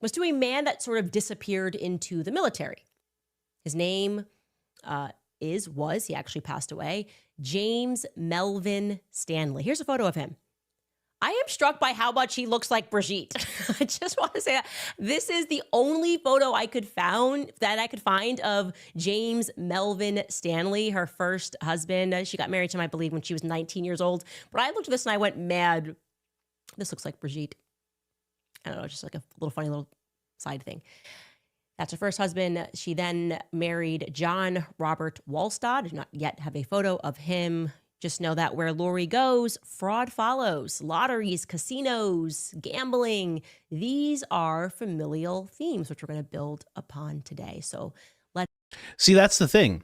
was to a man that sort of disappeared into the military. His name he actually passed away, James Melvin Stanley. Here's a photo of him. I am struck by how much he looks like Brigitte. I just want to say that this is the only photo I could find of James Melvin Stanley, her first husband. She got married to him, I believe, when she was 19 years old. But I looked at this and I went, mad. This looks like Brigitte. I don't know, just like a little funny little side thing. That's her first husband. She then married John Robert Wallstad. I do not yet have a photo of him. Just know that where Lori goes, fraud follows. Lotteries, casinos, gambling. These are familial themes, which we're going to build upon today. So let's see. That's the thing.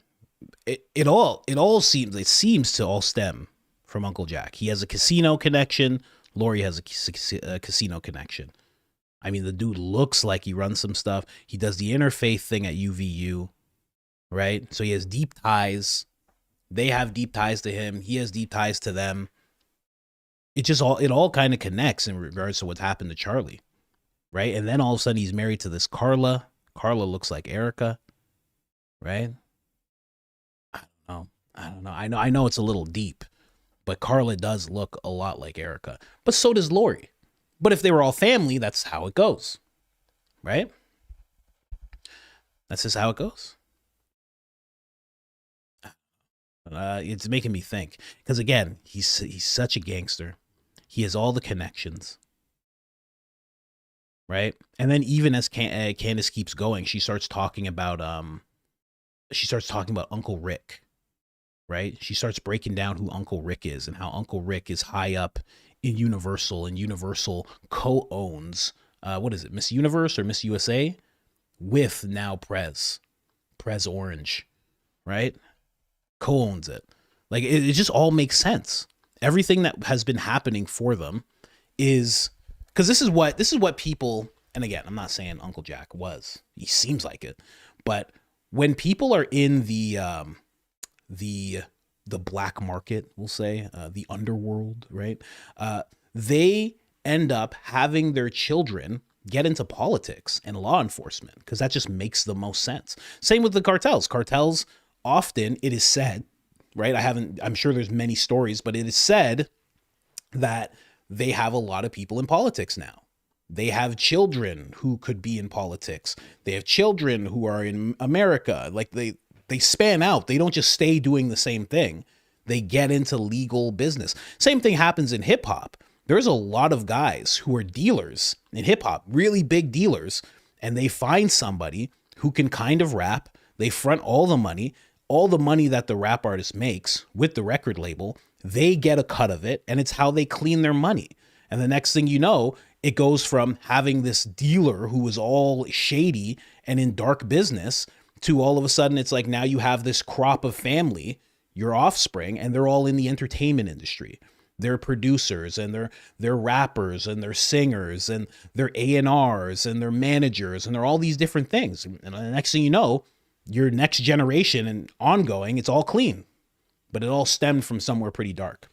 It all seems to all stem from Uncle Jack. He has a casino connection. Lori has a casino connection. I mean, the dude looks like he runs some stuff. He does the interfaith thing at UVU, right? So he has deep ties. They have deep ties to him. He has deep ties to them. It all kind of connects in regards to what's happened to Charlie, right? And then all of a sudden he's married to this Carla. Carla looks like Erika, right? I don't know. I know it's a little deep, but Carla does look a lot like Erika. But so does Lori. But if they were all family, that's how it goes, right? That's just how it goes. It's making me think because again, he's such a gangster. He has all the connections, right? And then even as Candace keeps going, she starts talking about Uncle Rick, right? She starts breaking down who Uncle Rick is and how Uncle Rick is high up in Universal, and Universal co-owns what is it, Miss Universe or Miss USA with now Prez Orange, right? Co-owns it. Like it just all makes sense. Everything that has been happening for them is because this is what people, and again, I'm not saying Uncle Jack was, he seems like it, but when people are in the black market, we'll say, the underworld, right? They end up having their children get into politics and law enforcement because that just makes the most sense. Same with the cartels. Cartels often, it is said, right? I'm sure there's many stories, but it is said that they have a lot of people in politics now. They have children who could be in politics. They have children who are in America. Like they span out. They don't just stay doing the same thing. They get into legal business. Same thing happens in hip hop. There's a lot of guys who are dealers in hip hop, really big dealers, and they find somebody who can kind of rap, They front all the money that the rap artist makes with the record label. They get a cut of it, and it's how they clean their money. And the next thing you know, it goes from having this dealer who was all shady and in dark business to all of a sudden it's like now you have this crop of family, your offspring, and they're all in the entertainment industry. They're producers and they're rappers and they're singers and they're A&Rs and they're managers and they're all these different things. And the next thing you know, your next generation and ongoing, it's all clean, but it all stemmed from somewhere pretty dark.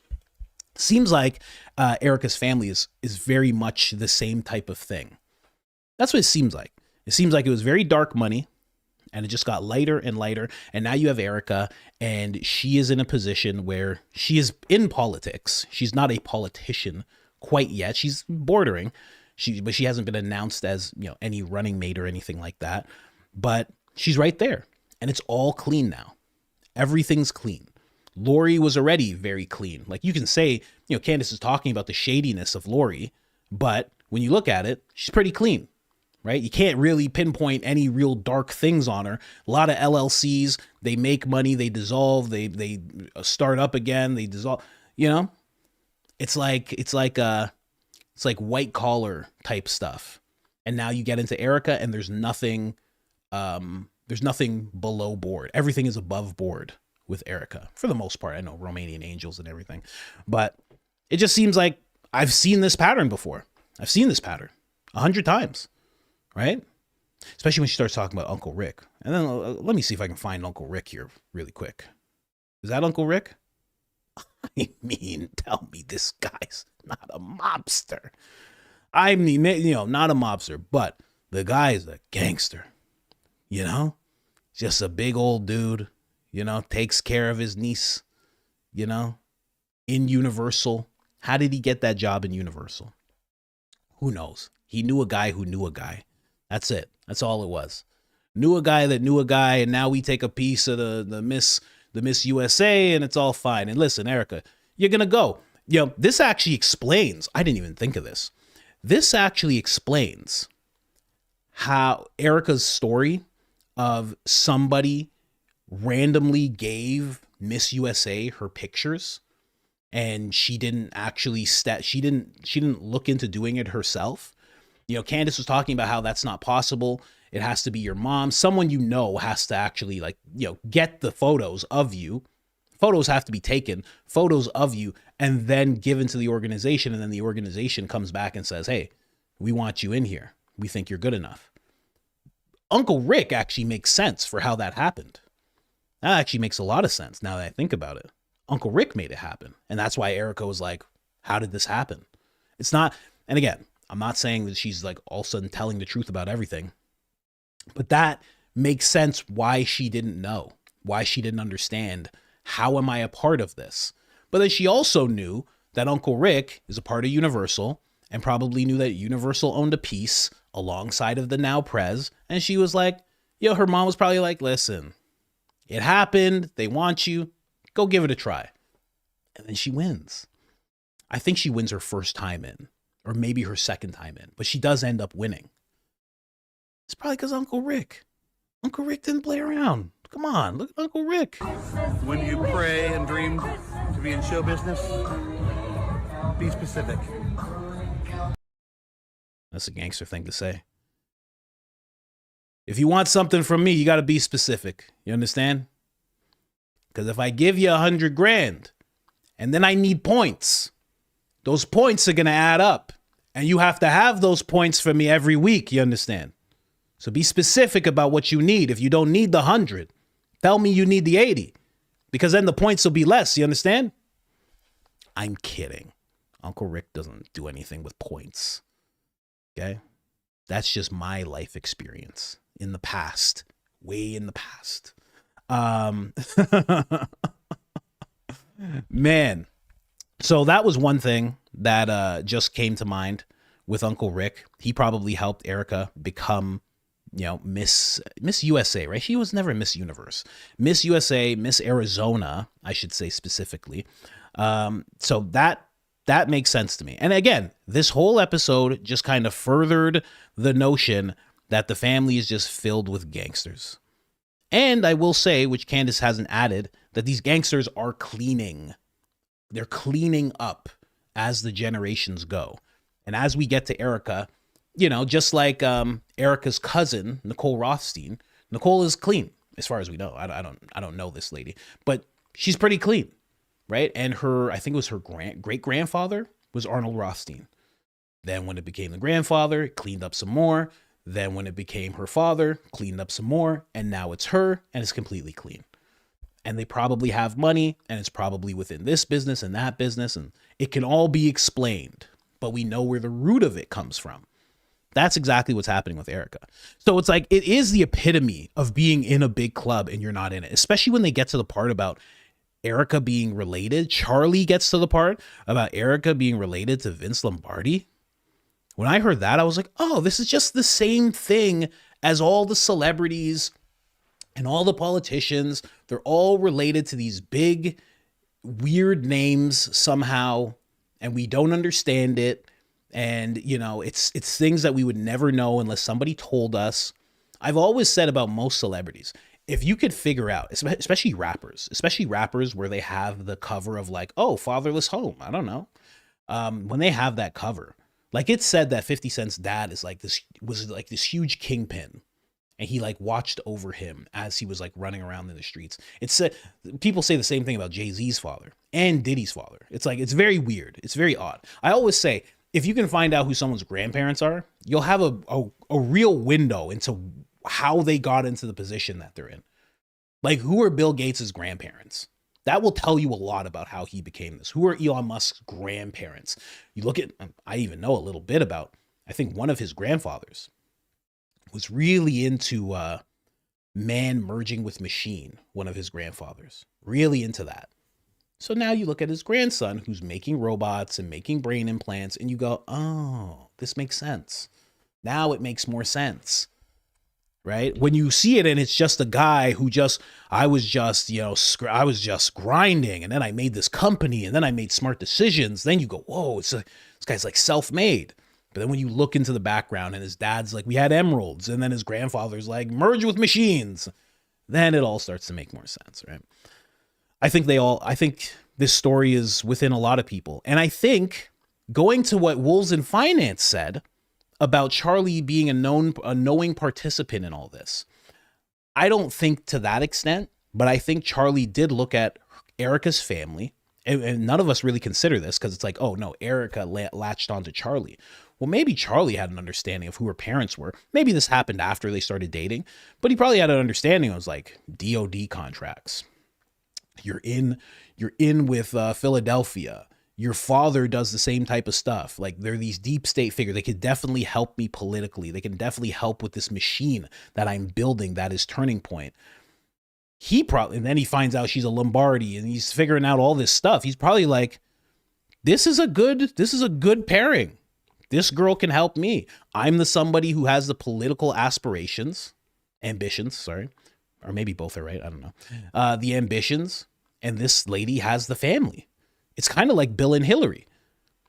Seems like Erika's family is very much the same type of thing. That's what it seems like. It seems like it was very dark money, and it just got lighter and lighter. And now you have Erika, and she is in a position where she is in politics. She's not a politician quite yet. She's bordering. But she hasn't been announced as, any running mate or anything like that. But she's right there, and it's all clean now. Everything's clean. Lori was already very clean. Like you can say, Candace is talking about the shadiness of Lori, but when you look at it, she's pretty clean, right? You can't really pinpoint any real dark things on her. A lot of LLCs, they make money, they dissolve, they start up again, they dissolve, It's like white collar type stuff. And now you get into Erika and there's nothing below board. Everything is above board with Erika for the most part. I know Romanian angels and everything, but it just seems like I've seen this pattern before. I've seen this pattern 100 times, right? Especially when she starts talking about Uncle Rick. And then let me see if I can find Uncle Rick here really quick. Is that Uncle Rick? I mean, tell me this guy's not a mobster. I mean, not a mobster, but the guy's a gangster, just a big old dude, takes care of his niece, in Universal. How did he get that job in Universal? Who knows? He knew a guy who knew a guy. That's it. That's all it was. Knew a guy that knew a guy, and now we take a piece of the Miss USA, and it's all fine. And listen, Erika, you're gonna go. This actually explains. I didn't even think of this. This actually explains how Erika's story of somebody randomly gave Miss USA her pictures, and she didn't actually she didn't look into doing it herself. Candace was talking about how that's not possible. It has to be your mom. Someone has to actually get the photos of you. Photos have to be taken, photos of you, and then given to the organization. And then the organization comes back and says, hey, we want you in here. We think you're good enough. Uncle Rick actually makes sense for how that happened. That actually makes a lot of sense now that I think about it. Uncle Rick made it happen. And that's why Erika was like, how did this happen? It's not, and again, I'm not saying that she's like all of a sudden telling the truth about everything, but that makes sense why she didn't know, why she didn't understand. How am I a part of this? But then she also knew that Uncle Rick is a part of Universal and probably knew that Universal owned a piece alongside of the now Prez. And she was like, her mom was probably like, listen, it happened. They want you. Go give it a try. And then she wins. I think she wins her first time in, or maybe her second time in, but she does end up winning. It's probably because Uncle Rick didn't play around. Come on, look at Uncle Rick. When you pray and dream to be in show business, be specific. That's a gangster thing to say. If you want something from me, you got to be specific. You understand? Because if I give you $100,000 and then I need points, those points are going to add up. And you have to have those points for me every week. You understand? So be specific about what you need. If you don't need the 100, tell me you need the 80, because then the points will be less. You understand? I'm kidding. Uncle Rick doesn't do anything with points. Okay? That's just my life experience in the past, way in the past. Man. So that was one thing that just came to mind with Uncle Rick. He probably helped Erika become, Miss USA, right? She was never Miss Universe. Miss USA, Miss Arizona, I should say specifically. So that makes sense to me. And again, this whole episode just kind of furthered the notion that the family is just filled with gangsters. And I will say, which Candace hasn't added, that these gangsters are cleaning. They're cleaning up as the generations go. And as we get to Erika, you know, just like Erika's cousin, Nicole Rothstein, Nicole is clean as far as we know. I don't know this lady, but she's pretty clean, right? And her, I think it was her great grandfather was Arnold Rothstein. Then when it became the grandfather, it cleaned up some more. Then when it became her father, cleaned up some more. And now it's her, and it's completely clean. And they probably have money, and it's probably within this business and that business, and it can all be explained, but we know where the root of it comes from. That's exactly what's happening with Erika. So it's like, it is the epitome of being in a big club and you're not in it, especially when they get to the part about Erika being related. Charlie gets to the part about Erika being related to Vince Lombardi. When I heard that, I was like, oh, this is just the same thing as all the celebrities and all the politicians. They're all related to these big, weird names somehow, and we don't understand it. And, you know, it's things that we would never know unless somebody told us. I've always said about most celebrities, if you could figure out, especially rappers where they have the cover of like, oh, Fatherless Home, I don't know. When they have that cover, like it's said that 50 Cent's dad was like this huge kingpin, and he like watched over him as he was like running around in the streets. It's said, people say the same thing about Jay-Z's father and Diddy's father. It's like, it's very weird. It's very odd. I always say, if you can find out who someone's grandparents are, you'll have a real window into how they got into the position that they're in. Like, who are Bill Gates' grandparents? That will tell you a lot about how he became this. Who are Elon Musk's grandparents? You look at, I even know a little bit about, I think one of his grandfathers was really into man merging with machine, one of his grandfathers, really into that. So now you look at his grandson who's making robots and making brain implants, and you go, oh, this makes sense. Now it makes more sense, right? When you see it and it's just a guy who I was just grinding, and then I made this company, and then I made smart decisions. Then you go, whoa, this guy's like self-made. But then when you look into the background and his dad's like, we had emeralds, and then his grandfather's like, merge with machines, then it all starts to make more sense, right? I think this story is within a lot of people. And I think going to what Wolves in Finance said about Charlie being a knowing participant in all this, I don't think to that extent, but I think Charlie did look at Erika's family, and none of us really consider this because it's like, oh no, Erika latched onto Charlie. Well, maybe Charlie had an understanding of who her parents were. Maybe this happened after they started dating, but he probably had an understanding. It was like DOD contracts. You're in with Philadelphia. Your father does the same type of stuff. Like, they're these deep state figures. They could definitely help me politically. They can definitely help with this machine that I'm building that is Turning Point. And then he finds out she's a Lombardi, and he's figuring out all this stuff. He's probably like, this is a good pairing. This girl can help me. I'm the somebody who has the political ambitions, or maybe both are right. I don't know. The ambitions, and this lady has the family. It's kind of like Bill and Hillary.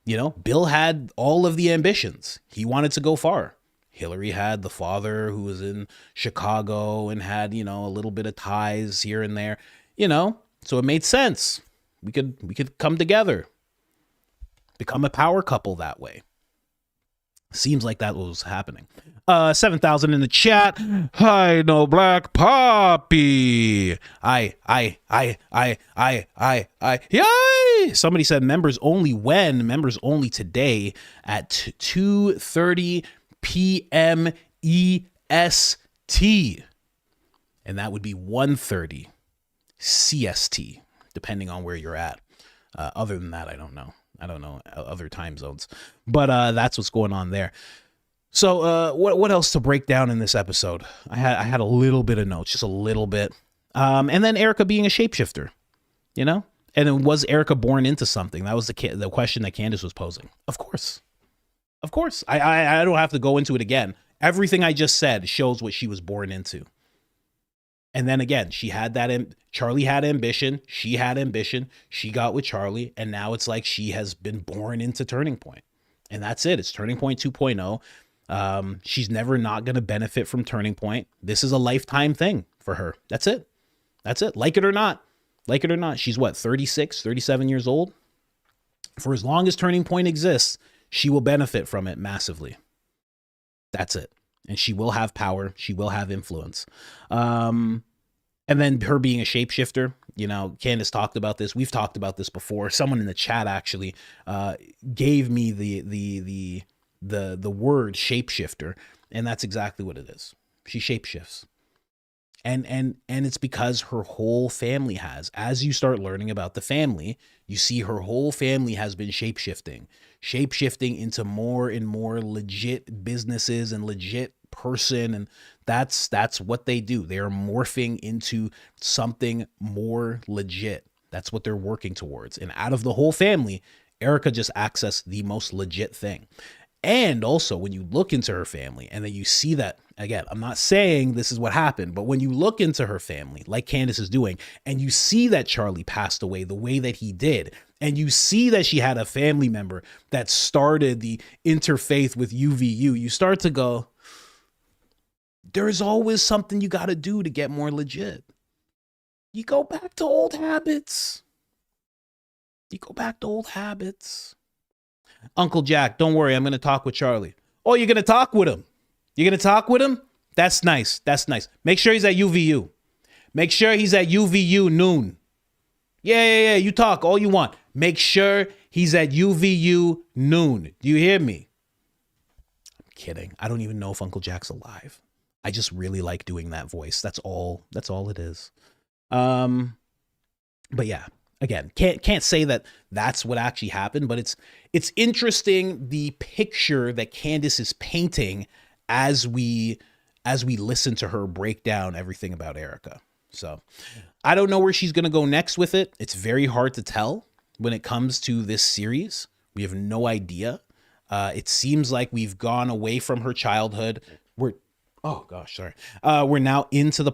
You know, Bill had all of the ambitions. He wanted to go far. Hillary had the father who was in Chicago and had, you know, a little bit of ties here and there, you know, so it made sense. We could come together, become a power couple that way. Seems like that was happening. 7,000 in the chat. Hi, no black poppy. Yay. Somebody said members only when, members only today at 2:30 p.m. EST. And that would be 1:30 CST, depending on where you're at. Other than that, I don't know. I don't know other time zones, but that's what's going on there. So what else to break down in this episode? I had a little bit of notes, just a little bit. And then Erika being a shapeshifter, you know? And then was Erika born into something? That was the question that Candace was posing. Of course. I don't have to go into it again. Everything I just said shows what she was born into. And then again, she had that. Charlie had ambition. She had ambition. She got with Charlie. And now it's like she has been born into Turning Point. And that's it. It's Turning Point 2.0. She's never not going to benefit from Turning Point. This is a lifetime thing. for her. That's it. That's it. Like it or not. Like it or not. She's what, 36, 37 years old? For as long as Turning Point exists, she will benefit from it massively. That's it. And she will have power. She will have influence. And then her being a shapeshifter, you know, Candace talked about this. We've talked about this before. Someone in the chat actually gave me the word shapeshifter, and that's exactly what it is. She shapeshifts. And it's because her whole family has. As you start learning about the family, you see her whole family has been shapeshifting into more and more legit businesses and legit person. And that's what they do. They are morphing into something more legit. That's what they're working towards. And out of the whole family, Erika just accessed the most legit thing. And also, when you look into her family and then you see that, again, I'm not saying this is what happened, but when you look into her family, like Candace is doing, and you see that Charlie passed away the way that he did, and you see that she had a family member that started the interfaith with UVU, you start to go, there's always something you got to do to get more legit. You go back to old habits. Uncle Jack, don't worry, I'm going to talk with Charlie. Oh, you're going to talk with him? You're going to talk with him? That's nice. That's nice. Make sure he's at UVU. Make sure he's at UVU noon. Yeah. You talk all you want. Make sure he's at UVU noon. Do you hear me? I'm kidding. I don't even know if Uncle Jack's alive. I just really like doing that voice. That's all it is. But yeah. Again, can't say that that's what actually happened, but it's interesting the picture that Candace is painting as we listen to her break down everything about Erika. So I don't know where she's going to go next with it. It's very hard to tell when it comes to this series. We have no idea. It seems like we've gone away from her childhood. We're now into the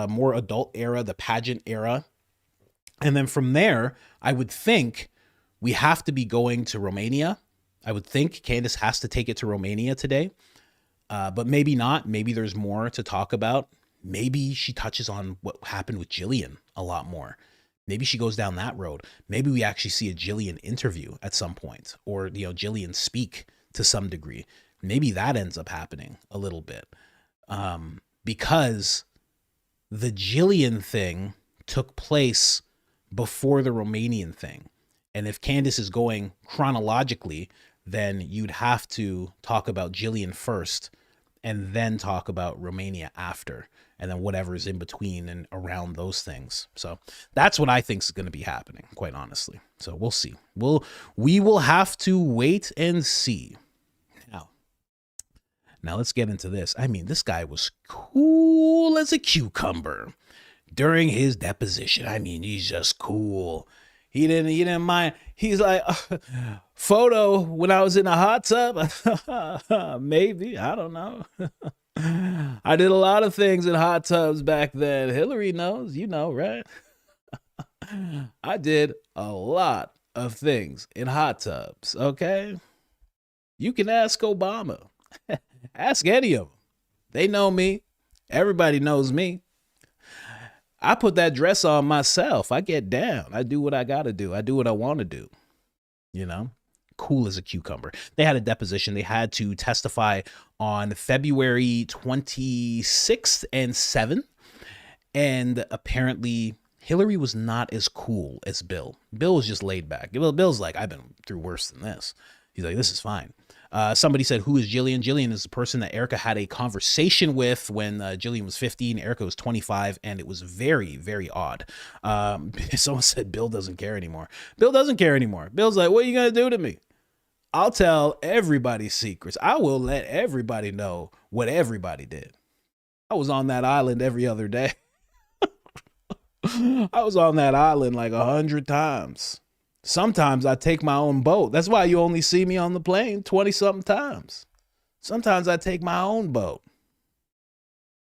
more adult era, the pageant era. And then from there, I would think we have to be going to Romania. I would think Candace has to take it to Romania today. But maybe not. Maybe there's more to talk about. Maybe she touches on what happened with Jillian a lot more. Maybe she goes down that road. Maybe we actually see a Jillian interview at some point, or, you know, Jillian speak to some degree. Maybe that ends up happening a little bit. Because the Jillian thing took place before the Romanian thing. And if Candace is going chronologically, then you'd have to talk about Jillian first and then talk about Romania after, and then whatever is in between and around those things. So that's what I think is going to be happening, quite honestly. So we'll see. We will have to wait and see. Now let's get into this. I mean, this guy was cool as a cucumber during his deposition. I mean, he's just cool. He didn't mind. He's like, photo when I was in a hot tub. Maybe, I don't know. I did a lot of things in hot tubs back then. Hillary knows, you know, right? I did a lot of things in hot tubs. Okay, you can ask Obama. Ask any of them. They know me. Everybody knows me. I put that dress on myself. I get down. I do what I got to do. I do what I want to do. You know, cool as a cucumber. They had a deposition. They had to testify on February 26th and 7th. And apparently Hillary was not as cool as Bill. Bill was just laid back. Bill's like, I've been through worse than this. He's like, this is fine. Somebody said, who is Jillian? Jillian is the person that Erika had a conversation with when Jillian was 15, Erika was 25, and it was very, very odd. Someone said Bill doesn't care anymore. Bill doesn't care anymore. Bill's like, what are you going to do to me? I'll tell everybody's secrets. I will let everybody know what everybody did. I was on that island every other day. I was on that island like 100 times. Sometimes I take my own boat. That's why you only see me on the plane 20-something times. Sometimes I take my own boat.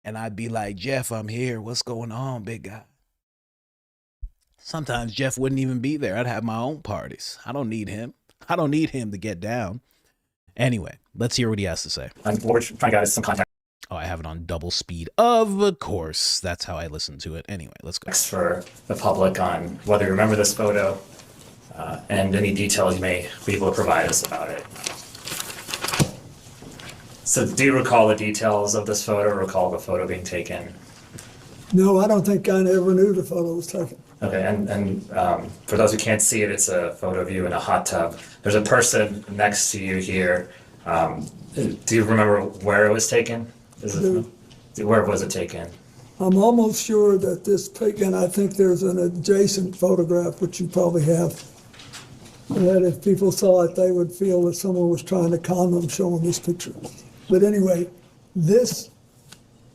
And I'd be like, Jeff, I'm here. What's going on, big guy? Sometimes Jeff wouldn't even be there. I'd have my own parties. I don't need him. I don't need him to get down. Anyway, let's hear what he has to say. We're trying to get some contact. Oh, I have it on double speed. Of course. That's how I listen to it. Anyway, let's go. For the public on whether you remember this photo and any details you may be able to provide us about it. So do you recall the details of this photo, recall the photo being taken? No, I don't think I ever knew the photo was taken. Okay, and for those who can't see it, it's a photo of you in a hot tub. There's a person next to you here. Do you remember where it was taken? Where was it taken? I'm almost sure that this pic, and I think there's an adjacent photograph, which you probably have, that if people saw it, they would feel that someone was trying to con them showing this picture. But anyway, this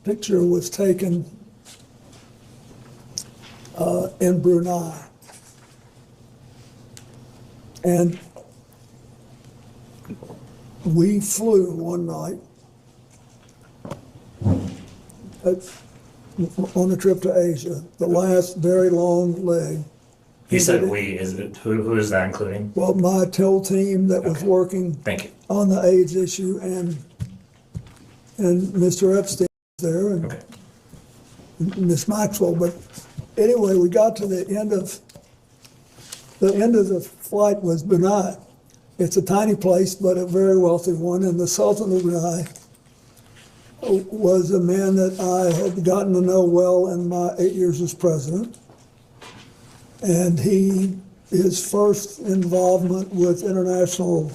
picture was taken in Brunei. And we flew one night on a trip to Asia, the last very long leg. You said we, is it, who is that including? Well, my TIL team that was working Thank you. on the AIDS issue, and Mr. Epstein was there, and Miss Maxwell. But anyway, we got to the end of the flight was Brunei. It's a tiny place, but a very wealthy one, and the Sultan of Brunei was a man that I had gotten to know well in my 8 years as president. And his first involvement with international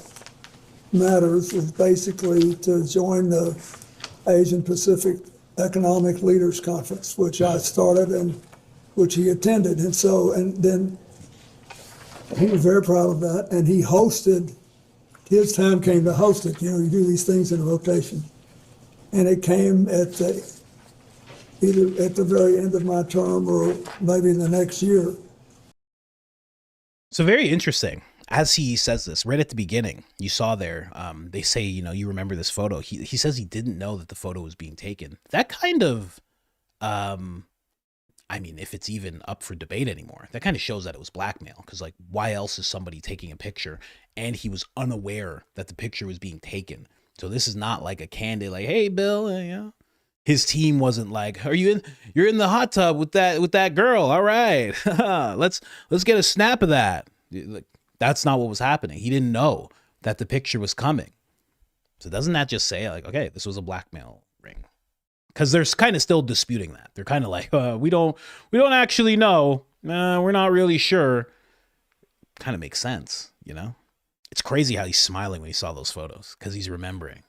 matters was basically to join the Asian Pacific Economic Leaders Conference, which I started and which he attended. And so, and then he was very proud of that. And he hosted, his time came to host it. You know, you do these things in a rotation. And it came at either at the very end of my term or maybe the next year. So very interesting. As he says this right at the beginning, you saw there, they say, you know, you remember this photo. He says he didn't know that the photo was being taken. That kind of, I mean, if it's even up for debate anymore, that kind of shows that it was blackmail. Because, like, why else is somebody taking a picture? And he was unaware that the picture was being taken. So this is not like a candid, like, hey, Bill, you know. His team wasn't like, are you in? You're in the hot tub with that girl. All right, let's get a snap of that. Like, that's not what was happening. He didn't know that the picture was coming. So doesn't that just say, like, okay, this was a blackmail ring? Because they're kind of still disputing that. They're kind of like, we don't actually know. We're not really sure. Kind of makes sense, you know. It's crazy how he's smiling when he saw those photos because he's remembering.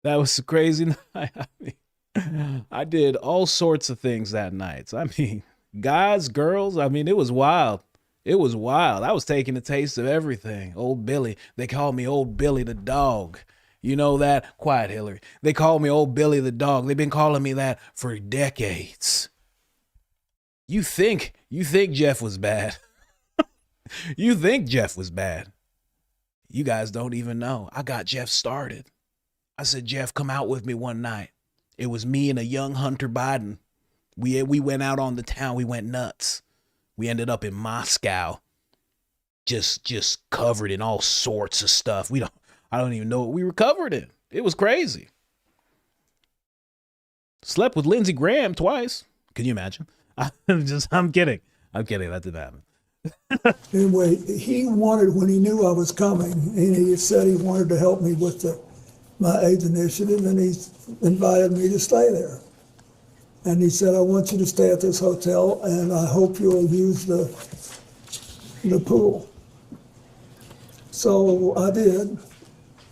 That was a crazy night. I mean, I did all sorts of things that night. I mean, guys, girls, I mean, it was wild. It was wild. I was taking a taste of everything. Old Billy. They called me Old Billy the dog. You know that? Quiet, Hillary. They called me Old Billy the dog. They've been calling me that for decades. You think Jeff was bad. You think Jeff was bad. You guys don't even know. I got Jeff started. I said, Jeff, come out with me one night. It was me and a young Hunter Biden. We went out on the town. We went nuts. We ended up in Moscow, just covered in all sorts of stuff. I don't even know what we were covered in. It was crazy. Slept with Lindsey Graham twice. Can you imagine? I'm kidding. That didn't happen. Anyway, he wanted, when he knew I was coming, and he said he wanted to help me with my AIDS initiative, and he invited me to stay there. And he said, I want you to stay at this hotel, and I hope you'll use the pool. So I did,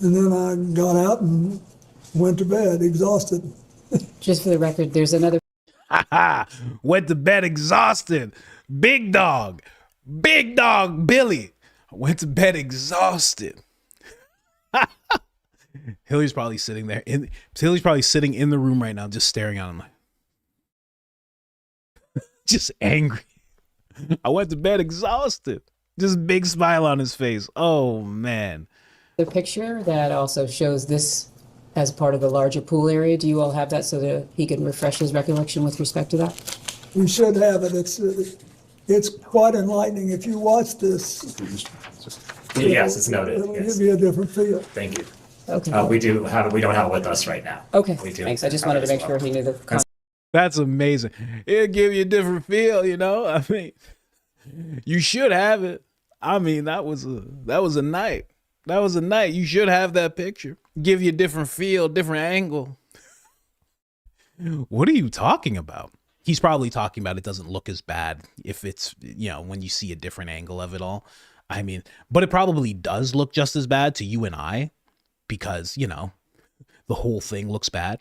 and then I got out and went to bed, exhausted. Just for the record, there's another. Went to bed exhausted. Big dog Billy. I went to bed exhausted. Hillary's probably sitting there. Hillary's probably sitting in the room right now, just staring at him, like, just angry. I went to bed exhausted. Just big smile on his face. Oh man. The picture that also shows this as part of the larger pool area. Do you all have that so that he can refresh his recollection with respect to that? We should have it. It's quite enlightening. If you watch this, yes, it's noted. It'll Yes. give you a different feel. Thank you. Okay. We do have it. We don't have it with us right now. Okay, We do. thanks. I just have wanted it to as make well. sure he knew the context. That's amazing. It'll give you a different feel, you know? I mean, you should have it. I mean, that was a night. That was a night. You should have that picture. Give you a different feel, different angle. What are you talking about? He's probably talking about it doesn't look as bad if it's, you know, when you see a different angle of it all. I mean, but it probably does look just as bad to you and I because, you know, the whole thing looks bad.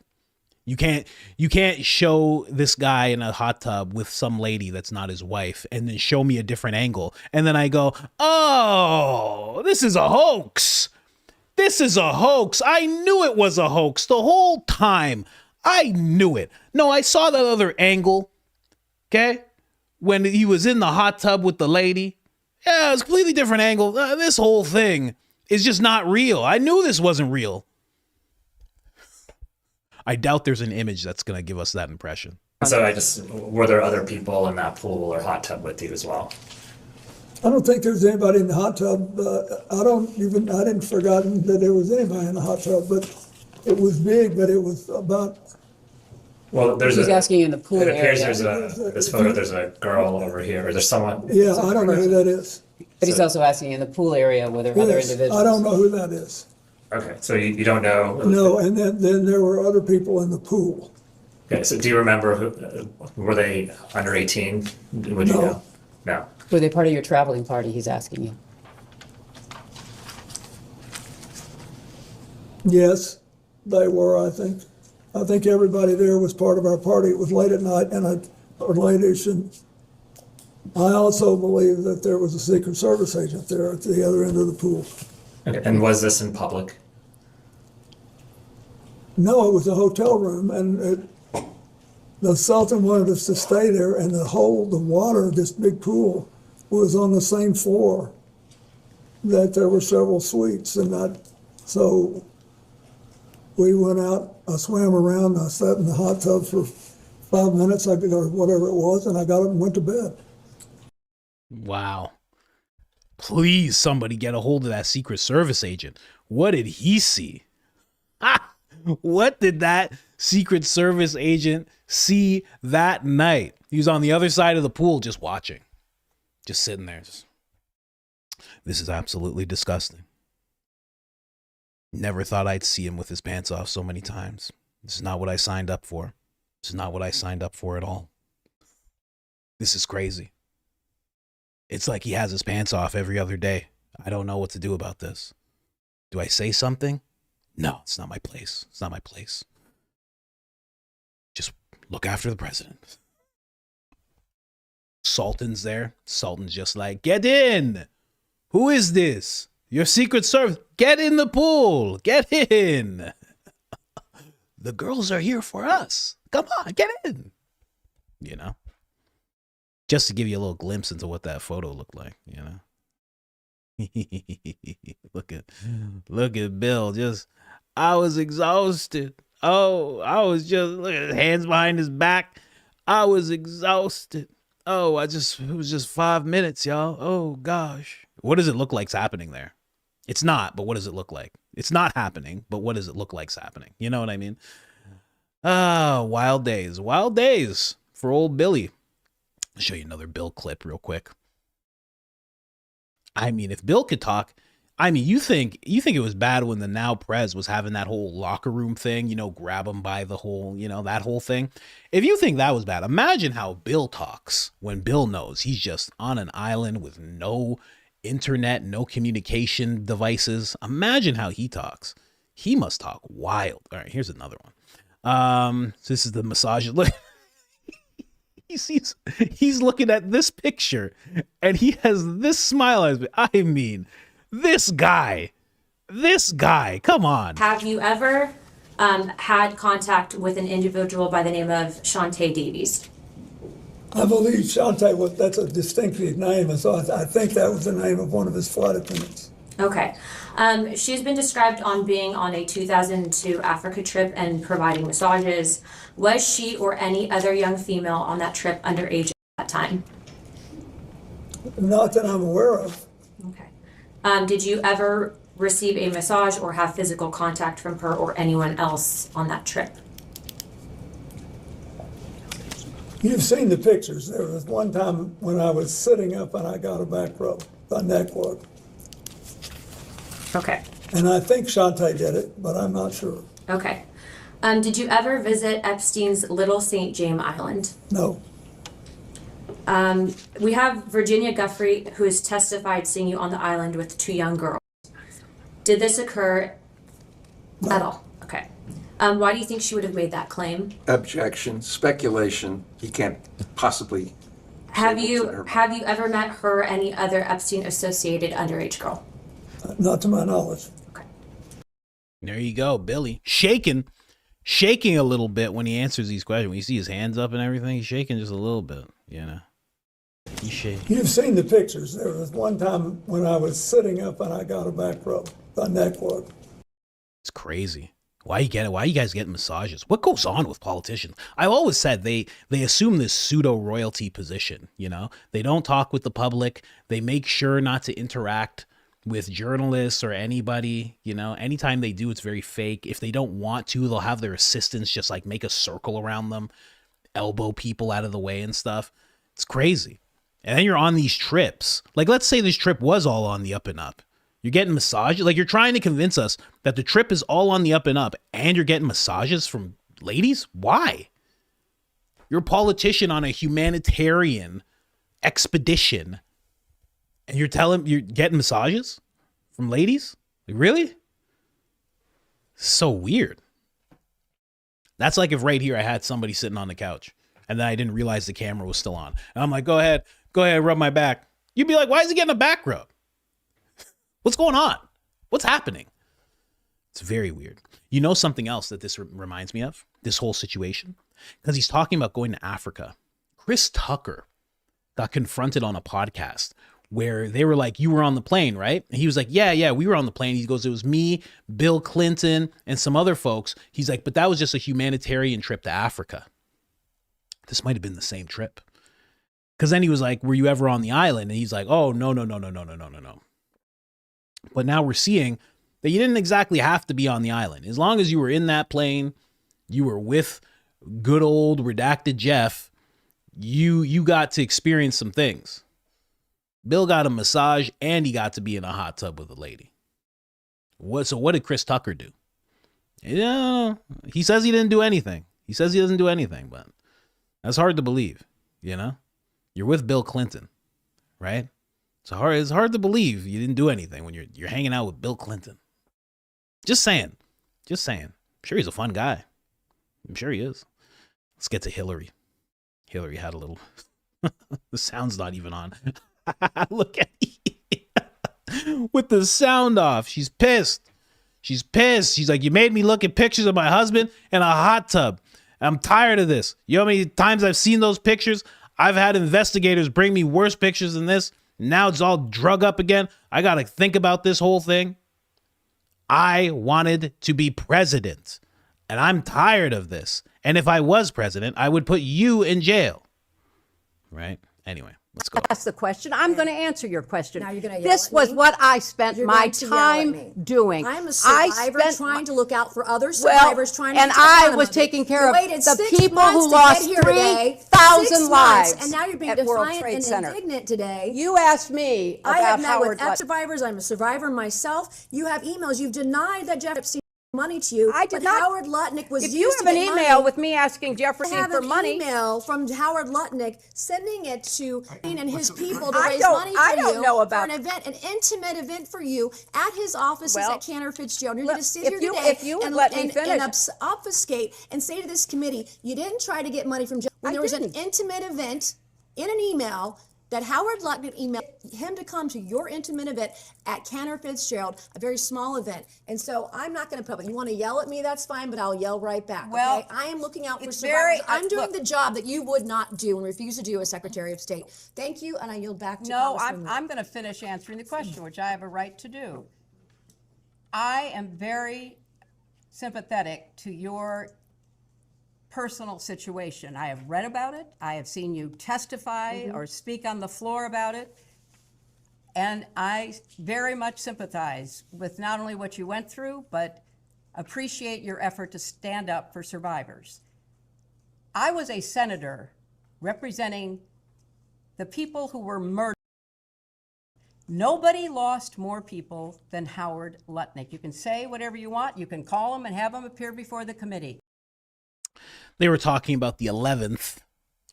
You can't show this guy in a hot tub with some lady that's not his wife and then show me a different angle. And then I go, oh, this is a hoax. This is a hoax. I knew it was a hoax the whole time. I knew it. No, I saw that other angle. Okay. When he was in the hot tub with the lady. Yeah, it was a completely different angle. This whole thing is just not real. I knew this wasn't real. I doubt there's an image that's going to give us that impression. So were there other people in that pool or hot tub with you as well? I don't think there's anybody in the hot tub. I didn't forgotten that there was anybody in the hot tub, but it was big, but it was about. Well, He's asking in the pool it appears area. there's this photo, there's a girl over here, or there's someone. Yeah, I don't know who that is. But he's also asking in the pool area were there other Yes, individuals? I don't know who that is. Okay, so you don't know? No, and then there were other people in the pool. Okay, so do you remember were they under 18? Would you No. know? No. Were they part of your traveling party, he's asking you? Yes, they were, I think. I think everybody there was part of our party. It was late at night or late-ish, and I also believe that there was a Secret Service agent there at the other end of the pool. Okay, and was this in public? No, it was a hotel room, and the Sultan wanted us to stay there, and the water, this big pool, was on the same floor that there were several suites, and so we went out, I swam around, I sat in the hot tub for 5 minutes, or whatever it was, and I got up and went to bed. Wow. Please, somebody get a hold of that Secret Service agent. What did he see? What did that Secret Service agent see that night? He was on the other side of the pool just watching. Just sitting there. This is absolutely disgusting. Never thought I'd see him with his pants off so many times. This is not what I signed up for. This is not what I signed up for at all. This is crazy. It's like he has his pants off every other day. I don't know what to do about this. Do I say something? No, it's not my place. It's not my place. Just look after the president. Sultan's there. Sultan's just like, get in. Who is this? Your Secret Service. Get in the pool. Get in. The girls are here for us. Come on, get in. You know? Just to give you a little glimpse into what that photo looked like, you know? Look at Bill. I was exhausted. Oh, I was just, look at hands behind his back. I was exhausted. Oh, it was just 5 minutes, y'all. Oh gosh. What does it look like's happening there? It's not, but what does it look like? It's not happening, but what does it look like's happening? You know what I mean? Wild days for old Billy. I'll show you another Bill clip real quick. I mean, if Bill could talk, I mean, you think it was bad when the now Prez was having that whole locker room thing, you know, grab him by the whole, you know, that whole thing. If you think that was bad, imagine how Bill talks when Bill knows he's just on an island with no internet, no communication devices. Imagine how he talks. He must talk wild. All right, here's another one. So this is the massage. Look. He's looking at this picture and he has this smile on his face. I mean, this guy, come on. Have you ever had contact with an individual by the name of Shantae Davies? I believe Shantae that's a distinctive name, and so I think that was the name of one of his flight attendants. Okay. She's been described on being on a 2002 Africa trip and providing massages. Was she or any other young female on that trip underage at that time? Not that I'm aware of. Okay. Did you ever receive a massage or have physical contact from her or anyone else on that trip? You've seen the pictures. There was one time when I was sitting up and I got a back rub, a neck rub. Okay. And I think Shantae did it, but I'm not sure. Okay. Did you ever visit Epstein's Little St. James Island? No. We have Virginia Guffrey, who has testified seeing you on the island with 2 young girls. Did this occur at all? Okay. Why do you think she would have made that claim? Objection, speculation. He can't possibly. Have you ever met her or any other Epstein associated underage girl? Not to my knowledge. There you go, Billy. Shaking a little bit when he answers these questions. When you see his hands up and everything, he's shaking just a little bit, you know. He's shaking. You've seen the pictures. There was one time when I was sitting up and I got a back rub, a neck rub. It's crazy. Why you guys getting massages? What goes on with politicians? I've always said they assume this pseudo royalty position, you know. They don't talk with the public. They make sure not to interact with journalists or anybody, you know. Anytime they do, it's very fake. If they don't want to, they'll have their assistants just like make a circle around them, elbow people out of the way and stuff. It's crazy. And then you're on these trips. Like, let's say this trip was all on the up and up. You're getting massages. Like, you're trying to convince us that the trip is all on the up and up and you're getting massages from ladies? Why? You're a politician on a humanitarian expedition and you're getting massages from ladies? Like, really? So weird. That's like if right here I had somebody sitting on the couch and then I didn't realize the camera was still on. And I'm like, go ahead, rub my back. You'd be like, why is he getting a back rub? What's going on? What's happening? It's very weird. You know something else that this reminds me of? This whole situation? Because he's talking about going to Africa. Chris Tucker got confronted on a podcast where they were like, you were on the plane, right? And he was like, yeah, we were on the plane. He goes, it was me, Bill Clinton, and some other folks. He's like, but that was just a humanitarian trip to Africa. This might have been the same trip. Because then he was like, were you ever on the island? And he's like, oh, no. But now we're seeing that you didn't exactly have to be on the island. As long as you were in that plane, you were with good old redacted Jeff, you got to experience some things. Bill got a massage and he got to be in a hot tub with a lady. So what did Chris Tucker do? Yeah, he says he didn't do anything. He says he doesn't do anything, but that's hard to believe, you know? You're with Bill Clinton, right? It's hard to believe you didn't do anything when you're hanging out with Bill Clinton. Just saying. I'm sure he's a fun guy. I'm sure he is. Let's get to Hillary. Hillary had a little... The sound's not even on. Look at you. With the sound off. She's pissed. She's like, you made me look at pictures of my husband in a hot tub. I'm tired of this. You know how many times I've seen those pictures? I've had investigators bring me worse pictures than this. Now it's all drug up again. I got to think about this whole thing. I wanted to be president, and I'm tired of this. And if I was president, I would put you in jail. Right? Anyway, let's go. That's the question. I'm going to answer your question. Now you're going to yell This at was me? what I spent You're my going to yell at time me. doing. I'm a survivor trying to look out for other survivors trying to and protect I them. was taking care You of waited the 6 people months who to lost get here today. 3,000 6 months, lives and now you're being at World defiant Trade and Center. indignant today. You asked me I have about met Howard with Lutnick. survivors. I'm a survivor myself. You have emails. You've denied that Jeff Epstein money to you. I did but not. Howard Lutnick was If you used have to an get email money, with me asking Jefferson I have for an money, email from Howard Lutnick sending it to and his people to I raise don't- money for I don't you know about- for an event, an intimate event for you at his offices Well, at Cantor Fitzgerald. You're look, going to sit if here you- today if you would let me finish. obfuscate and say to this committee, you didn't try to get money from Jeff. When I there was didn't. an intimate event in an email that Howard Lutnick emailed him to come to your intimate event at Cantor Fitzgerald, a very small event. And so I'm not going to public. You want to yell at me, that's fine, but I'll yell right back. Well, okay? I am looking out for it's survivors. very- I'm doing look. the job that you would not do and refuse to do as Secretary of State. Thank you, and I yield back to No, Congresswoman. I'm going to finish answering the question, which I have a right to do. I am very sympathetic to your personal situation. I have read about it. I have seen you testify or speak on the floor about it. And I very much sympathize with not only what you went through, but appreciate your effort to stand up for survivors. I was a senator representing the people who were murdered. Nobody lost more people than Howard Lutnick. You can say whatever you want. You can call him and have him appear before the committee. They were talking about the 11th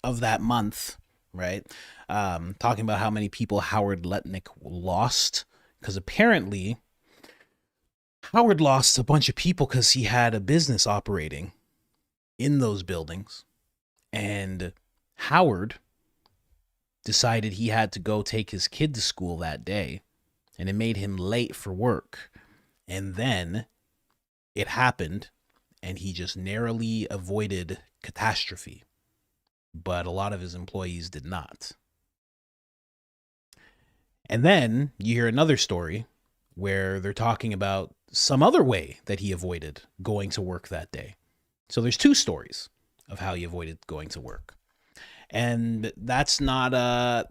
of that month, right? Talking about how many people Howard Lutnick lost, because apparently Howard lost a bunch of people because he had a business operating in those buildings, and Howard decided he had to go take his kid to school that day, and it made him late for work. And then it happened, and he just narrowly avoided catastrophe. But a lot of his employees did not. And then you hear another story where they're talking about some other way that he avoided going to work that day. So there's two stories of how he avoided going to work. And that's not a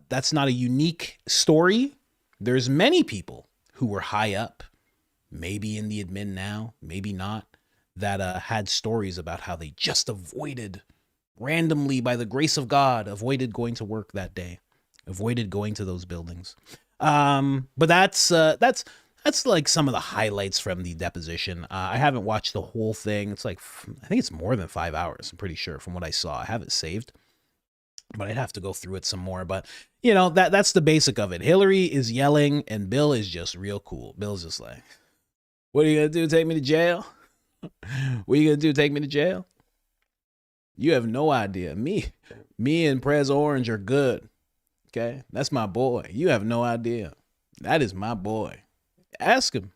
unique story. There's many people who were high up, maybe in the admin now, maybe not, that had stories about how they just avoided, randomly by the grace of God, avoided going to work that day, avoided going to those buildings. But that's like some of the highlights from the deposition. I haven't watched the whole thing. It's like, I think it's more than 5 hours. I'm pretty sure from what I saw. I have it saved, but I'd have to go through it some more. But you know, that's the basic of it. Hillary is yelling and Bill is just real cool. Bill's just like, what are you going to do? Take me to jail? What are you going to do? Take me to jail? You have no idea. Me and Prez Orange are good. Okay. That's my boy. You have no idea. That is my boy. Ask him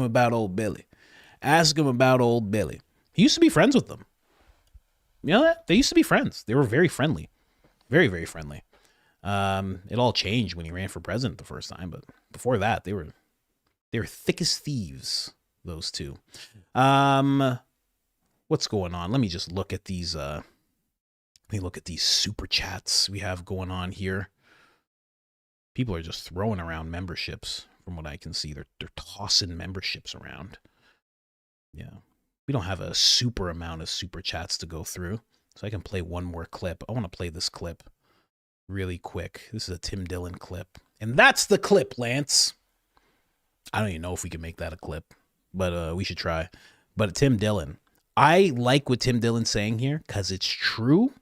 about old Billy. Ask him about old Billy. He used to be friends with them. You know that? They used to be friends. They were very friendly. Very, very friendly. It all changed when he ran for president the first time, but before that, they were thick as thieves, those two. What's going on? Let me just look at these super chats we have going on here. People are just throwing around memberships. From what I can see, they're tossing memberships around. Yeah. We don't have a super amount of super chats to go through, so I can play one more clip. I want to play this clip really quick. This is a Tim Dillon clip. And that's the clip, Lance. I don't even know if we can make that a clip, but we should try. But Tim Dillon. I like what Tim Dillon's saying here because it's true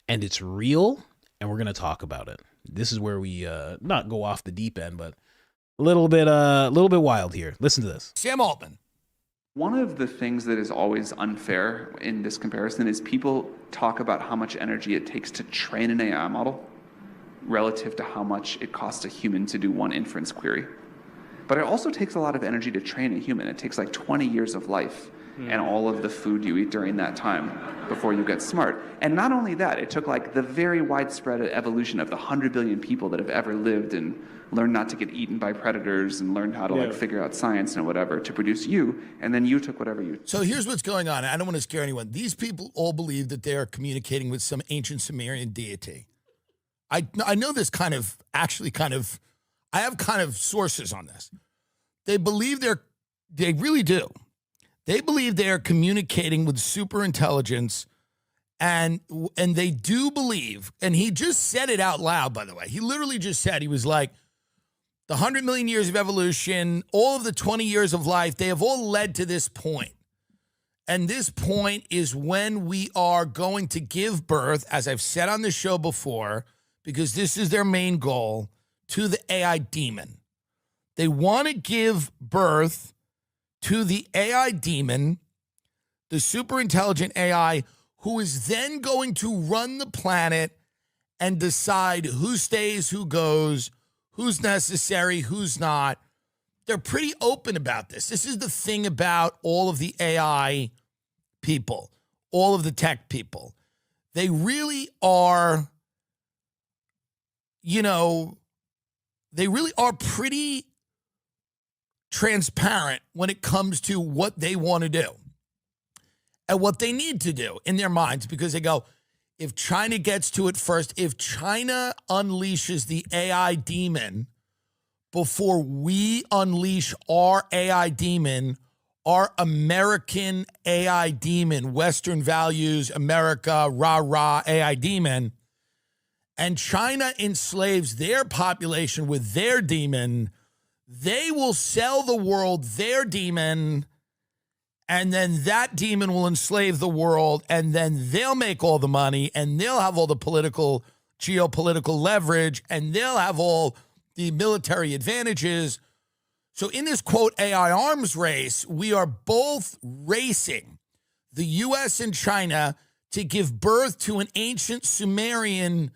and it's real, and we're going to talk about it. This is where we not go off the deep end, but a little bit wild here. Listen to this. Sam Altman. One of the things that is always unfair in this comparison is people talk about how much energy it takes to train an AI model relative to how much it costs a human to do one inference query. But it also takes a lot of energy to train a human. It takes like 20 years of life and all of the food you eat during that time before you get smart. And not only that, it took like the very widespread evolution of the 100 billion people that have ever lived and learned not to get eaten by predators and learned how to like figure out science and whatever to produce you. And then you took whatever you. So here's what's going on. I don't want to scare anyone. These people all believe that they are communicating with some ancient Sumerian deity. I know this I have kind of sources on this. They believe they really do. They believe they are communicating with super intelligence, and they do believe, and he just said it out loud, by the way. He literally just said, he was like, the 100 million years of evolution, all of the 20 years of life, they have all led to this point. And this point is when we are going to give birth, as I've said on the show before, because this is their main goal, to the AI demon. They want to give birth to the AI demon, the super intelligent AI, who is then going to run the planet and decide who stays, who goes, who's necessary, who's not. They're pretty open about this. This is the thing about all of the AI people, all of the tech people. They really are, they really are pretty transparent when it comes to what they want to do and what they need to do in their minds, because they go, if China gets to it first, if China unleashes the AI demon before we unleash our AI demon, our American AI demon, Western values, America, rah-rah AI demon, and China enslaves their population with their demon, they will sell the world their demon, and then that demon will enslave the world, and then they'll make all the money, and they'll have all the geopolitical leverage, and they'll have all the military advantages. So in this, quote, AI arms race, we are both racing, the U.S. and China, to give birth to an ancient Sumerian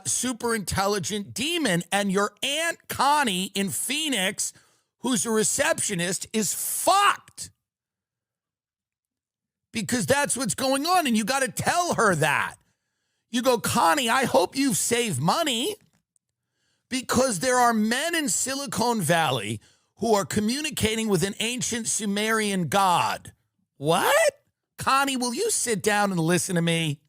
super intelligent demon. And your Aunt Connie in Phoenix, who's a receptionist, is fucked. Because that's what's going on. And you got to tell her that. You go, Connie, I hope you've saved money, because there are men in Silicon Valley who are communicating with an ancient Sumerian god. What? Connie, will you sit down and listen to me?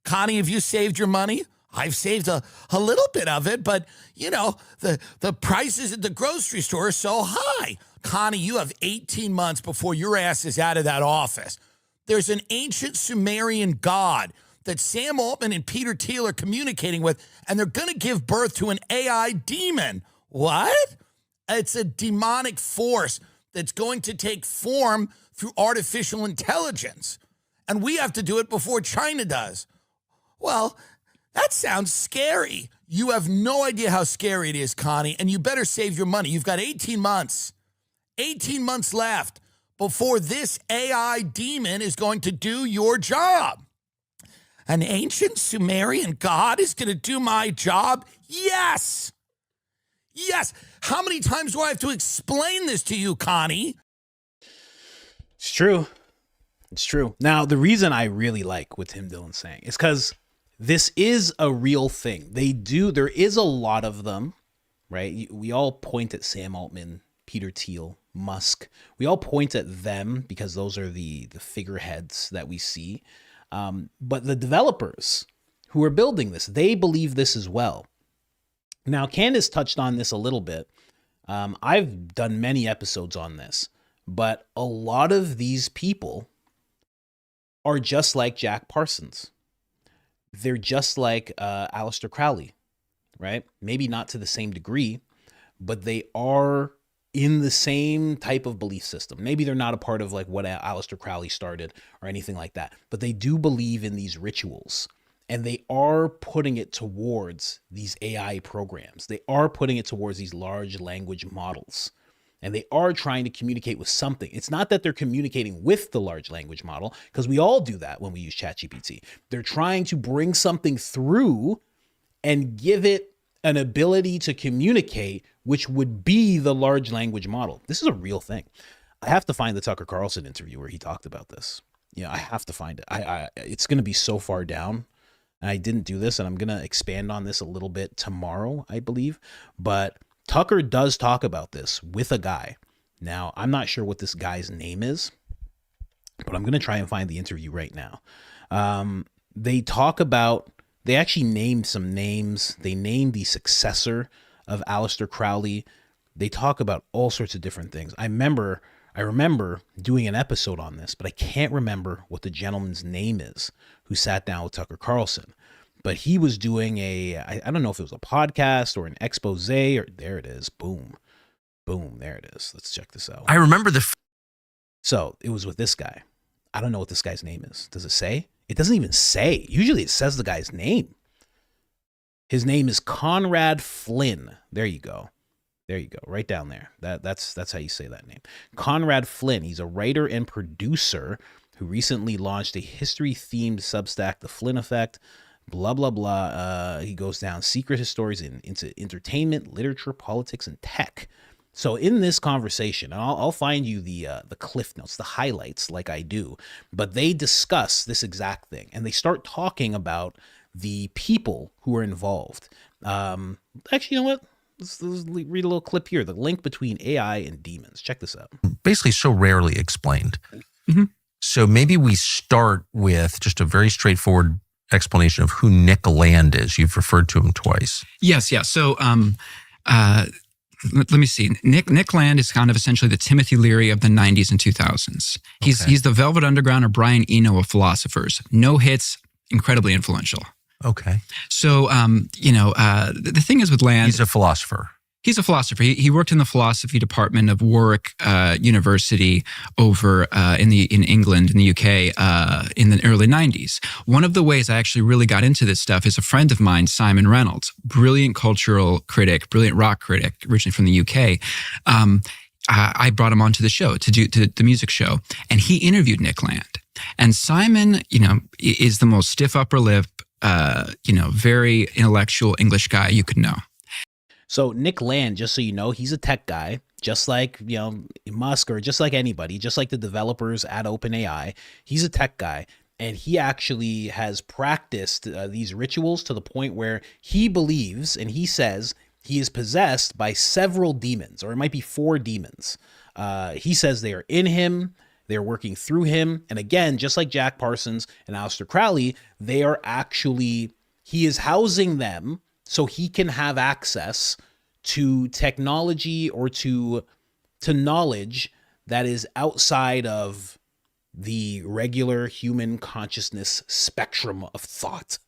Connie, have you saved your money? I've saved a little bit of it, but, you know, the prices at the grocery store are so high. Connie, you have 18 months before your ass is out of that office. There's an ancient Sumerian god that Sam Altman and Peter Thiel are communicating with, and they're going to give birth to an AI demon. What? It's a demonic force that's going to take form through artificial intelligence. And we have to do it before China does. Well, that sounds scary. You have no idea how scary it is, Connie, and you better save your money. You've got 18 months. 18 months left before this AI demon is going to do your job. An ancient Sumerian god is going to do my job? Yes. Yes. How many times do I have to explain this to you, Connie? It's true. It's true. Now, the reason I really like what Tim Dillon's saying is because this is a real thing. There is a lot of them, right? We all point at Sam Altman, Peter Thiel, Musk. We all point at them because those are the figureheads that we see. But the developers who are building this, they believe this as well. Now, Candace touched on this a little bit. I've done many episodes on this, but a lot of these people are just like Jack Parsons. They're just like Aleister Crowley, right? Maybe not to the same degree, but they are in the same type of belief system. Maybe they're not a part of like what Aleister Crowley started or anything like that, but they do believe in these rituals, and they are putting it towards these AI programs. They are putting it towards these large language models, and they are trying to communicate with something. It's not that they're communicating with the large language model, because we all do that when we use ChatGPT. They're trying to bring something through and give it an ability to communicate, which would be the large language model. This is a real thing. I have to find the Tucker Carlson interview where he talked about this. You know, I have to find it. It's going to be so far down. I didn't do this, and I'm going to expand on this a little bit tomorrow, I believe. But Tucker does talk about this with a guy. Now, I'm not sure what this guy's name is, but I'm going to try and find the interview right now. They actually named some names. They named the successor of Aleister Crowley. They talk about all sorts of different things. I remember doing an episode on this, but I can't remember what the gentleman's name is who sat down with Tucker Carlson. But he was doing I don't know if it was a podcast or an expose, or there it is. Boom. Boom. There it is. Let's check this out. I remember So it was with this guy. I don't know what this guy's name is. Does it say? It doesn't even say. Usually it says the guy's name. His name is Conrad Flynn. There you go. There you go. Right down there. That's how you say that name. Conrad Flynn. He's a writer and producer who recently launched a history-themed Substack, The Flynn Effect. Blah, blah, blah. He goes down secret histories into entertainment, literature, politics, and tech. So in this conversation, and I'll find you the cliff notes, the highlights like I do, but they discuss this exact thing, and they start talking about the people who are involved. Actually, you know what? Let's read a little clip here. The link between AI and demons. Check this out. Basically so rarely explained. Mm-hmm. So maybe we start with just a very straightforward explanation of who Nick Land is. You've referred to him twice. Yes, yeah. So Let me see. Nick Land is kind of essentially the Timothy Leary of the 90s and 2000s. He's the Velvet Underground or Brian Eno of philosophers. No hits, incredibly influential. Okay. So, the thing is with Land... He's a philosopher. He's a philosopher. He worked in the philosophy department of Warwick University over in England, in the UK, in the early 90s. One of the ways I actually really got into this stuff is a friend of mine, Simon Reynolds, brilliant cultural critic, brilliant rock critic, originally from the UK. I brought him onto the show to do the music show, and he interviewed Nick Land. And Simon, is the most stiff upper lip, very intellectual English guy you could know. So Nick Land, just so you know, he's a tech guy, just like, Musk, or just like anybody, just like the developers at OpenAI. He's a tech guy, and he actually has practiced these rituals to the point where he believes, and he says, he is possessed by several demons, or it might be 4 demons. He says they are in him, they're working through him, and again, just like Jack Parsons and Aleister Crowley, they are actually, he is housing them so he can have access to technology or to knowledge that is outside of the regular human consciousness spectrum of thought,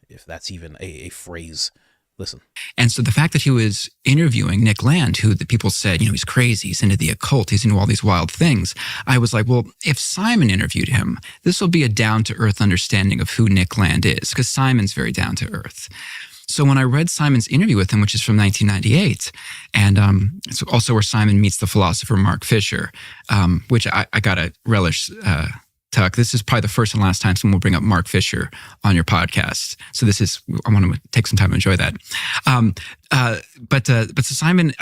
if that's even a phrase. Listen. And so the fact that he was interviewing Nick Land, who the people said, he's crazy, he's into the occult, he's into all these wild things, I was like, well, if Simon interviewed him, this will be a down-to-earth understanding of who Nick Land is, because Simon's very down-to-earth. So when I read Simon's interview with him, which is from 1998, and it's also where Simon meets the philosopher Mark Fisher, which I got to relish, Tuck. This is probably the first and last time someone will bring up Mark Fisher on your podcast. So I want to take some time to enjoy that. But so Simon,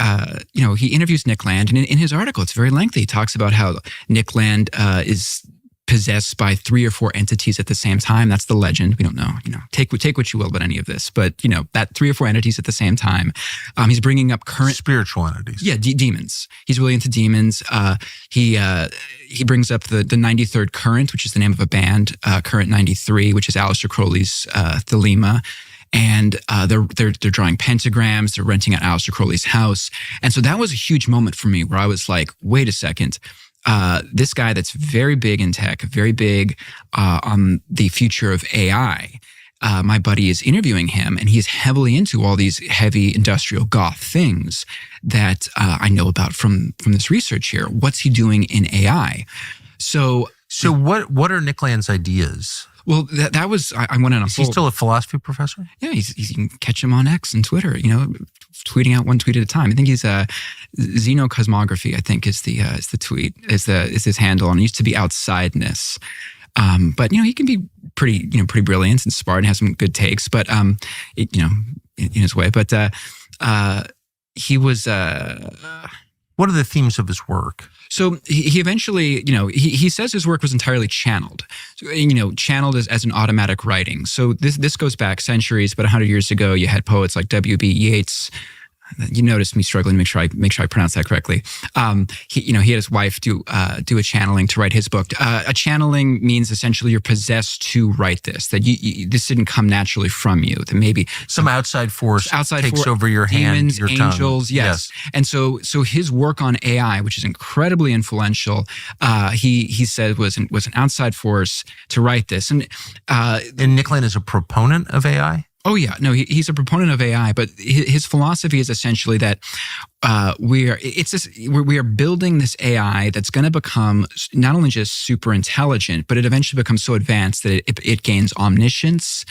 he interviews Nick Land, and in his article, it's very lengthy. He talks about how Nick Land is possessed by 3 or 4 entities at the same time. That's the legend. We don't know. Take what you will about any of this, but that 3 or 4 entities at the same time. He's bringing up current spiritual entities. Yeah, demons. He's really into demons. He brings up the 93rd Current, which is the name of a band. Current 93, which is Aleister Crowley's Thelema. And they're drawing pentagrams. They're renting out Aleister Crowley's house. And so that was a huge moment for me, where I was like, wait a second. This guy that's very big in tech, very big on the future of AI, my buddy is interviewing him, and he's heavily into all these heavy industrial goth things that I know about from this research here. What's he doing in AI? So what are Nick Land's ideas? Well, that was, I went on a Is he still a philosophy professor? Yeah, you can catch him on X and Twitter, tweeting out one tweet at a time. I think he's Xenocosmography, I think is the tweet, is his handle, and it used to be Outsideness. But he can be pretty brilliant and smart and has some good takes, but in his way. But he was what are the themes of his work? So he eventually, he says his work was entirely channeled, channeled as an automatic writing. So this goes back centuries, but 100 years ago, you had poets like W.B. Yeats. You noticed me struggling to make sure I pronounce that correctly. He had his wife do a channeling to write his book. A channeling means essentially you're possessed to write this. That this didn't come naturally from you. That maybe some outside force takes over your hand, your tongue. Angels, yes. And so his work on AI, which is incredibly influential, he said was an outside force to write this. And Nick Land is a proponent of AI. Oh yeah, no, he's a proponent of AI, but his philosophy is essentially that we are building this AI that's going to become not only just super intelligent, but it eventually becomes so advanced that it gains omniscience,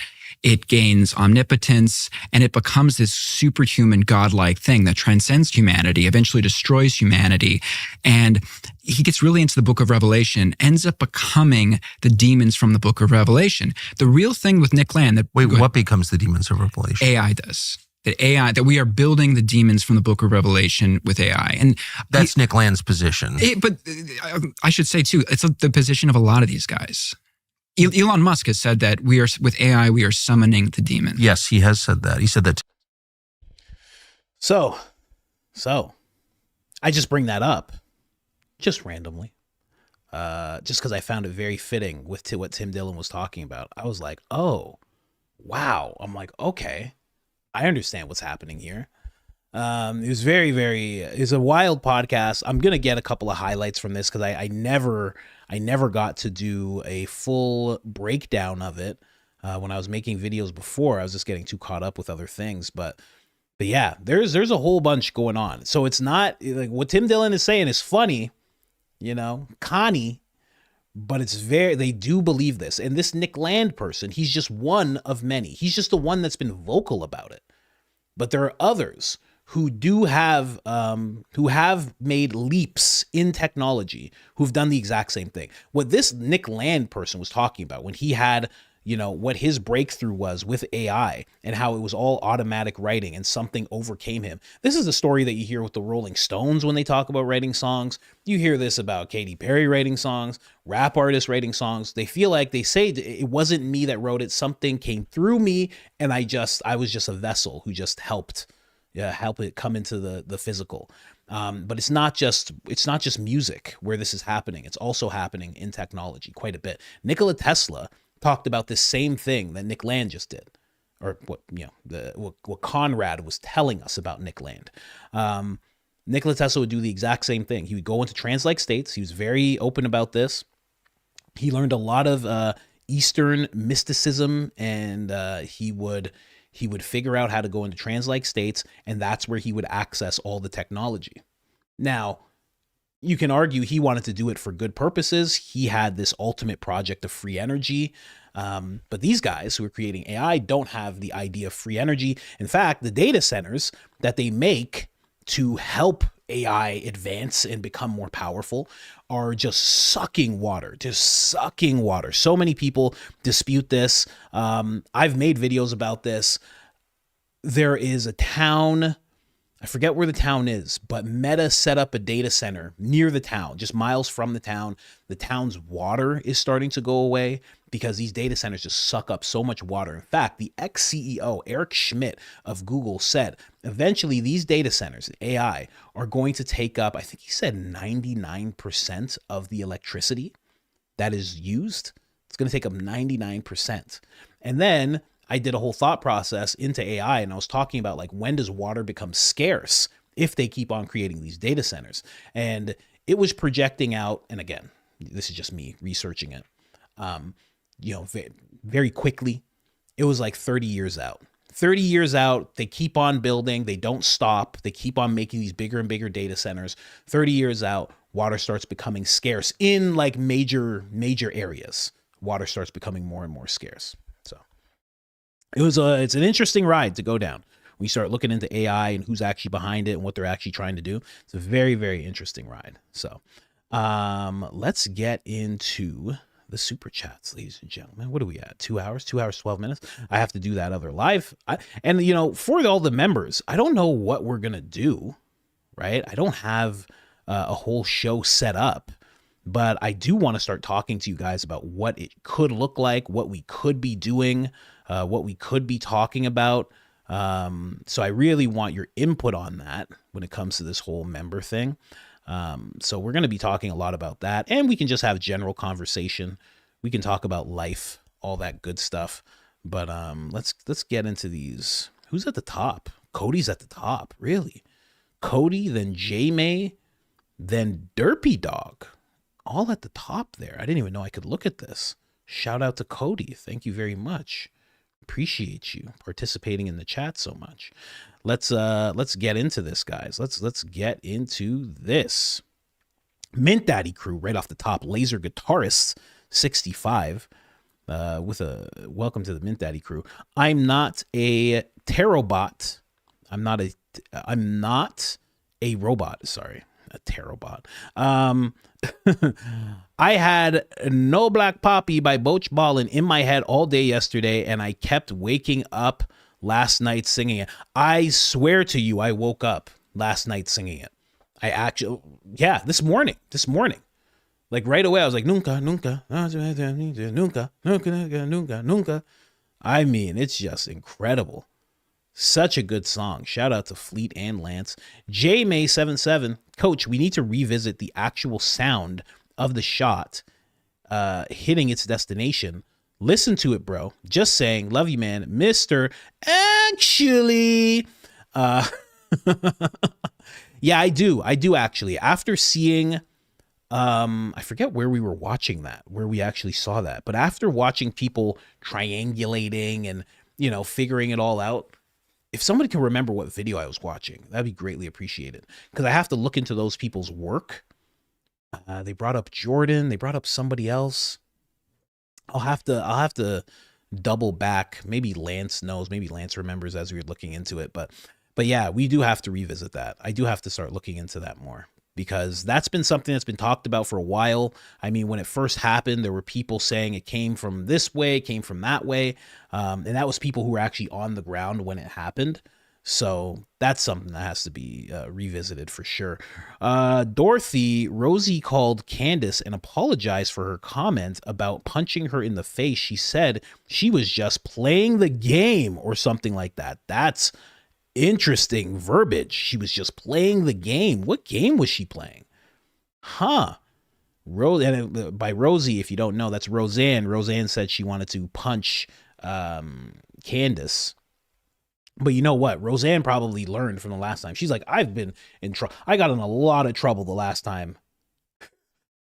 it gains omnipotence, and it becomes this superhuman godlike thing that transcends humanity, eventually destroys humanity. And he gets really into the book of Revelation, ends up becoming the demons from the book of Revelation. The real thing with Nick Land... what becomes the demons of Revelation? AI does. That we are building the demons from the book of Revelation with AI. And that's Nick Land's position. But I should say too, it's the position of a lot of these guys. Elon Musk has said that with AI, we are summoning the demon. Yes, he has said that. He said that. So I just bring that up just randomly, just because I found it very fitting with what Tim Dillon was talking about. I was like, oh, wow. I'm like, okay, I understand what's happening here. It was it's a wild podcast. I'm going to get a couple of highlights from this because I never got to do a full breakdown of it when I was making videos before. I was just getting too caught up with other things. But yeah, there's a whole bunch going on. So it's not like what Tim Dillon is saying is funny, Connie, but they do believe this. And this Nick Land person, he's just one of many. He's just the one that's been vocal about it. But there are others who have made leaps in technology, who've done the exact same thing. What this Nick Land person was talking about when he had, what his breakthrough was with AI and how it was all automatic writing and something overcame him. This is a story that you hear with the Rolling Stones when they talk about writing songs. You hear this about Katy Perry writing songs, rap artists writing songs. They feel like they say it wasn't me that wrote it. Something came through me and I was just a vessel who just helped it come into the physical. But it's not just music where this is happening. It's also happening in technology quite a bit. Nikola Tesla talked about this same thing that Nick Land just did, or what Conrad was telling us about Nick Land. Nikola Tesla would do the exact same thing. He would go into trance-like states. He was very open about this. He learned a lot of Eastern mysticism, and he would figure out how to go into trance-like states, and that's where he would access all the technology. Now, you can argue he wanted to do it for good purposes. He had this ultimate project of free energy. But these guys who are creating AI don't have the idea of free energy. In fact, the data centers that they make to help AI advance and become more powerful are just sucking water. So many people dispute this. I've made videos about this. There is a town, I forget where the town is, but Meta set up a data center near the town, just miles from the town. The town's water is starting to go away because these data centers just suck up so much water. In fact, the ex-CEO, Eric Schmidt of Google, said eventually these data centers, AI, are going to take up, I think he said 99% of the electricity that is used. It's going to take up 99%. And then I did a whole thought process into AI, and I was talking about like, when does water become scarce if they keep on creating these data centers? And it was projecting out, and again, this is just me researching it, very quickly. It was like 30 years out. 30 years out, they keep on building. They don't stop. They keep on making these bigger and bigger data centers. 30 years out, water starts becoming scarce in like major areas. Water starts becoming more and more scarce. It's an interesting ride to go down. We start looking into AI and who's actually behind it and what they're actually trying to do. It's a very, very interesting ride. So let's get into the super chats, ladies and gentlemen. What are we at? 2 hours, 12 minutes. I have to do that other live. For all the members, I don't know what we're going to do, right? I don't have a whole show set up, but I do want to start talking to you guys about what it could look like, what we could be doing, what we could be talking about. So I really want your input on that when it comes to this whole member thing. So we're going to be talking a lot about that, and we can just have general conversation. We can talk about life, all that good stuff. But let's get into these. Who's at the top? Cody's at the top, really. Cody, then J May, then Derpy Dog, all at the top there. I didn't even know I could look at this. Shout out to Cody. Thank you very much. Appreciate you participating in the chat so much. Let's get into this, guys. Let's get into this. Mint Daddy Crew right off the top. Laser Guitarist 65 with a welcome to the Mint Daddy Crew. I'm not a tarot bot. I'm not a robot. Sorry, a tarot bot. I had No Black Poppy by Boach Ballin in my head all day yesterday, and I kept waking up last night singing it. I swear to you, I woke up last night singing it. This morning. Like right away, I was like, nunca, nunca, nunca, nunca, nunca, nunca. I mean, it's just incredible. Such a good song. Shout out to Fleet and Lance. J May 77. Coach, we need to revisit the actual sound of the shot hitting its destination. Listen to it, bro. Just saying. Love you, man. Mr. Actually. Yeah, I do actually. After seeing, I forget where we were watching that, where we actually saw that, but after watching people triangulating and, you know, figuring it all out, if somebody can remember what video I was watching, that'd be greatly appreciated, because I have to look into those people's work. They brought up Jordan. They brought up somebody else. I'll have to double back. Maybe Lance knows. Maybe Lance remembers as we were looking into it. But yeah, we do have to revisit that. I do have to start looking into that more, because that's been something that's been talked about for a while. I mean, when it first happened, there were people saying it came from this way, came from that way. And that was people who were actually on the ground when it happened. So that's something that has to be revisited for sure. Dorothy, Rosie called Candace and apologized for her comment about punching her in the face. She said she was just playing the game or something like that. That's interesting verbiage. She was just playing the game. What game was she playing? Huh. And by Rosie, if you don't know, that's Roseanne. Roseanne said she wanted to punch Candace. But you know what? Roseanne probably learned from the last time. She's like, I've been in trouble. I got in a lot of trouble the last time.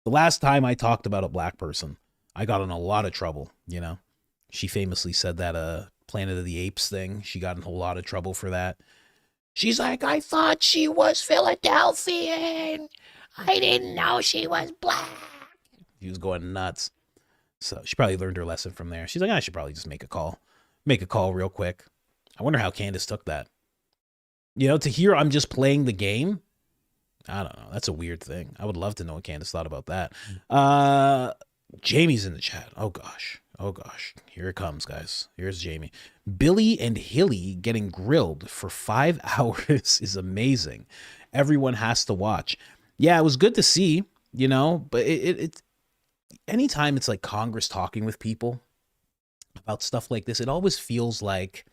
The last time I talked about a black person, I got in a lot of trouble, you know? She famously said that Planet of the Apes thing. She got in a lot of trouble for that. She's like, I thought she was Philadelphian. I didn't know she was black. She was going nuts. So she probably learned her lesson from there. She's like, I should probably just make a call. Make a call real quick. I wonder how Candace took that. You know, to hear I'm just playing the game, I don't know. That's a weird thing. I would love to know what Candace thought about that. Jamie's in the chat. Oh, gosh. Oh, gosh. Here it comes, guys. Here's Jamie. Billy and Hilly getting grilled for 5 hours is amazing. Everyone has to watch. Yeah, it was good to see, you know, but it anytime it's like Congress talking with people about stuff like this, it always feels like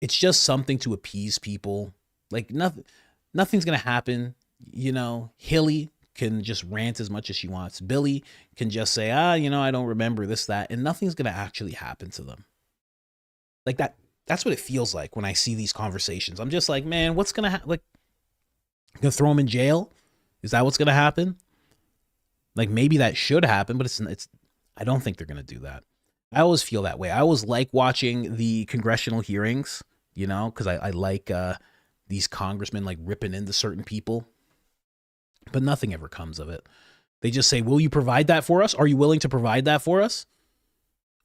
it's just something to appease people. Like nothing's going to happen. You know, Hilly can just rant as much as she wants. Billy can just say, you know, I don't remember this, that, and nothing's going to actually happen to them. Like that's what it feels like when I see these conversations. I'm just like, man, what's going to happen? Like, going to throw him in jail? Is that what's going to happen? Like, maybe that should happen, but it's I don't think they're going to do that. I always feel that way. I always like watching the congressional hearings, you know, because I like these congressmen like ripping into certain people, but nothing ever comes of it. They just say, will you provide that for us? Are you willing to provide that for us?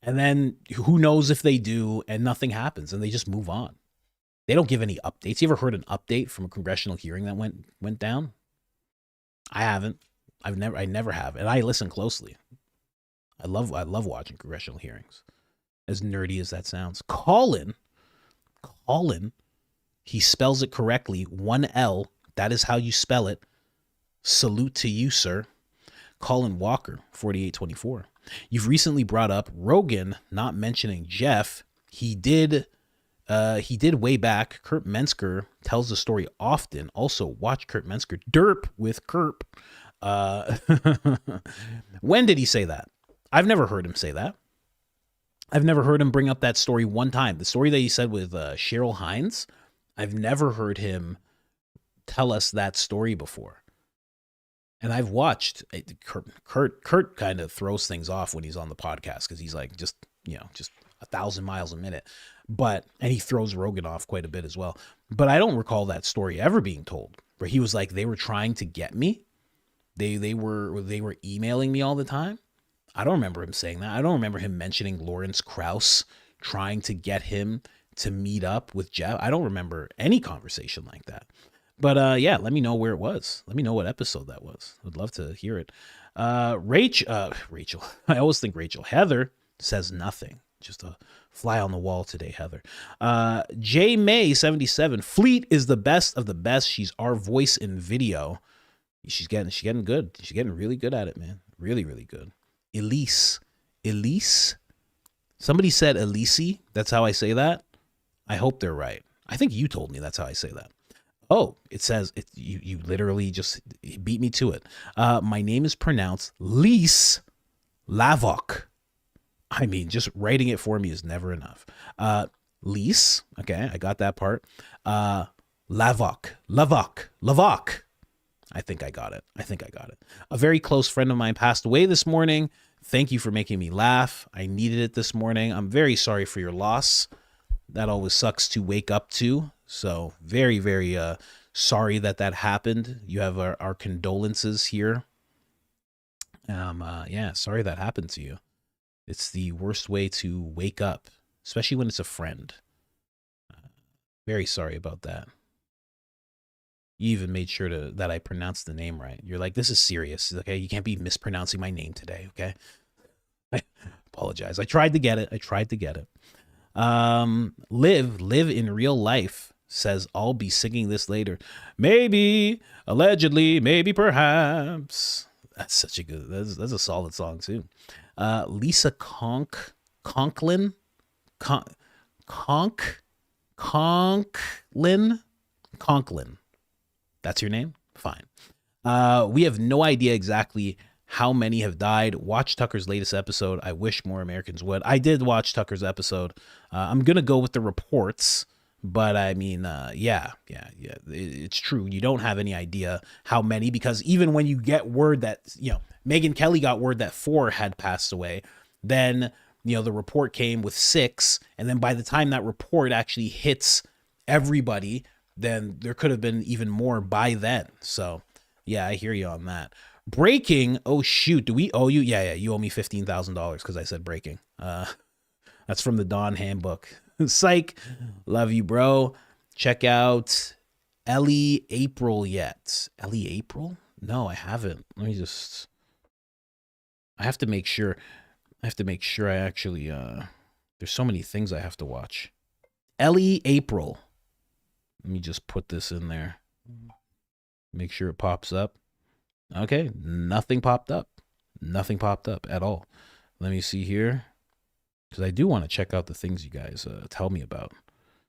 And then who knows if they do, and nothing happens, and they just move on. They don't give any updates. You ever heard an update from a congressional hearing that went down? I haven't. I never have, and I listen closely. I love watching congressional hearings, as nerdy as that sounds. Colin, he spells it correctly, 1 L. That is how you spell it. Salute to you, sir. Colin Walker, 4824. You've recently brought up Rogan not mentioning Jeff. He did way back. Kurt Metzger tells the story often. Also, watch Kurt Metzger derp with Kerp. When did he say that? I've never heard him say that. I've never heard him bring up that story one time. The story that he said with Cheryl Hines, I've never heard him tell us that story before. And I've watched Kurt kind of throws things off when he's on the podcast, because he's like just 1,000 miles a minute. And he throws Rogan off quite a bit as well. But I don't recall that story ever being told, where he was like, they were trying to get me. They were emailing me all the time. I don't remember him saying that. I don't remember him mentioning Lawrence Krauss trying to get him to meet up with Jeff. I don't remember any conversation like that. But yeah, let me know where it was. Let me know what episode that was. I'd love to hear it. Rachel. I always think Rachel. Heather says nothing. Just a fly on the wall today, Heather. J May 77. Fleet is the best of the best. She's our voice in video. She's getting good. She's getting really good at it, man. Really, really good. Elise. Somebody said Elise. That's how I say that. I hope they're right. I think you told me that's how I say that. Oh, it says it. You literally just beat me to it. My name is pronounced Lise Lavok. I mean, just writing it for me is never enough. Lise. Okay, I got that part. Lavok. I think I got it. A very close friend of mine passed away this morning. Thank you for making me laugh. I needed it this morning. I'm very sorry for your loss. That always sucks to wake up to. So very, very sorry that happened. You have our condolences here. Yeah, sorry that happened to you. It's the worst way to wake up, especially when it's a friend. Very sorry about that. You even made sure that I pronounced the name right. You're like, this is serious, okay? You can't be mispronouncing my name today, okay? I apologize. I tried to get it. Live in real life says, I'll be singing this later. Maybe, allegedly, maybe, perhaps. That's such a good, that's a solid song too. Lisa Conklin. That's your name? Fine. We have no idea exactly how many have died. Watch Tucker's latest episode. I wish more Americans would. I did watch Tucker's episode. I'm going to go with the reports, but I mean, yeah. It's true. You don't have any idea how many, because even when you get word that, Megyn Kelly got word that 4 had passed away, then, the report came with 6. And then by the time that report actually hits everybody, then there could have been even more by then. So, yeah, I hear you on that. Breaking. Oh, shoot. Do we owe you? Yeah. You owe me $15,000 because I said breaking. That's from the Dawn Handbook. Psych. Love you, bro. Check out Ellie April yet. Ellie April? No, I haven't. I have to make sure. I actually, there's so many things I have to watch. Ellie April. Let me just put this in there. Make sure it pops up. Okay, nothing popped up. Nothing popped up at all. Let me see here. Because I do want to check out the things you guys tell me about.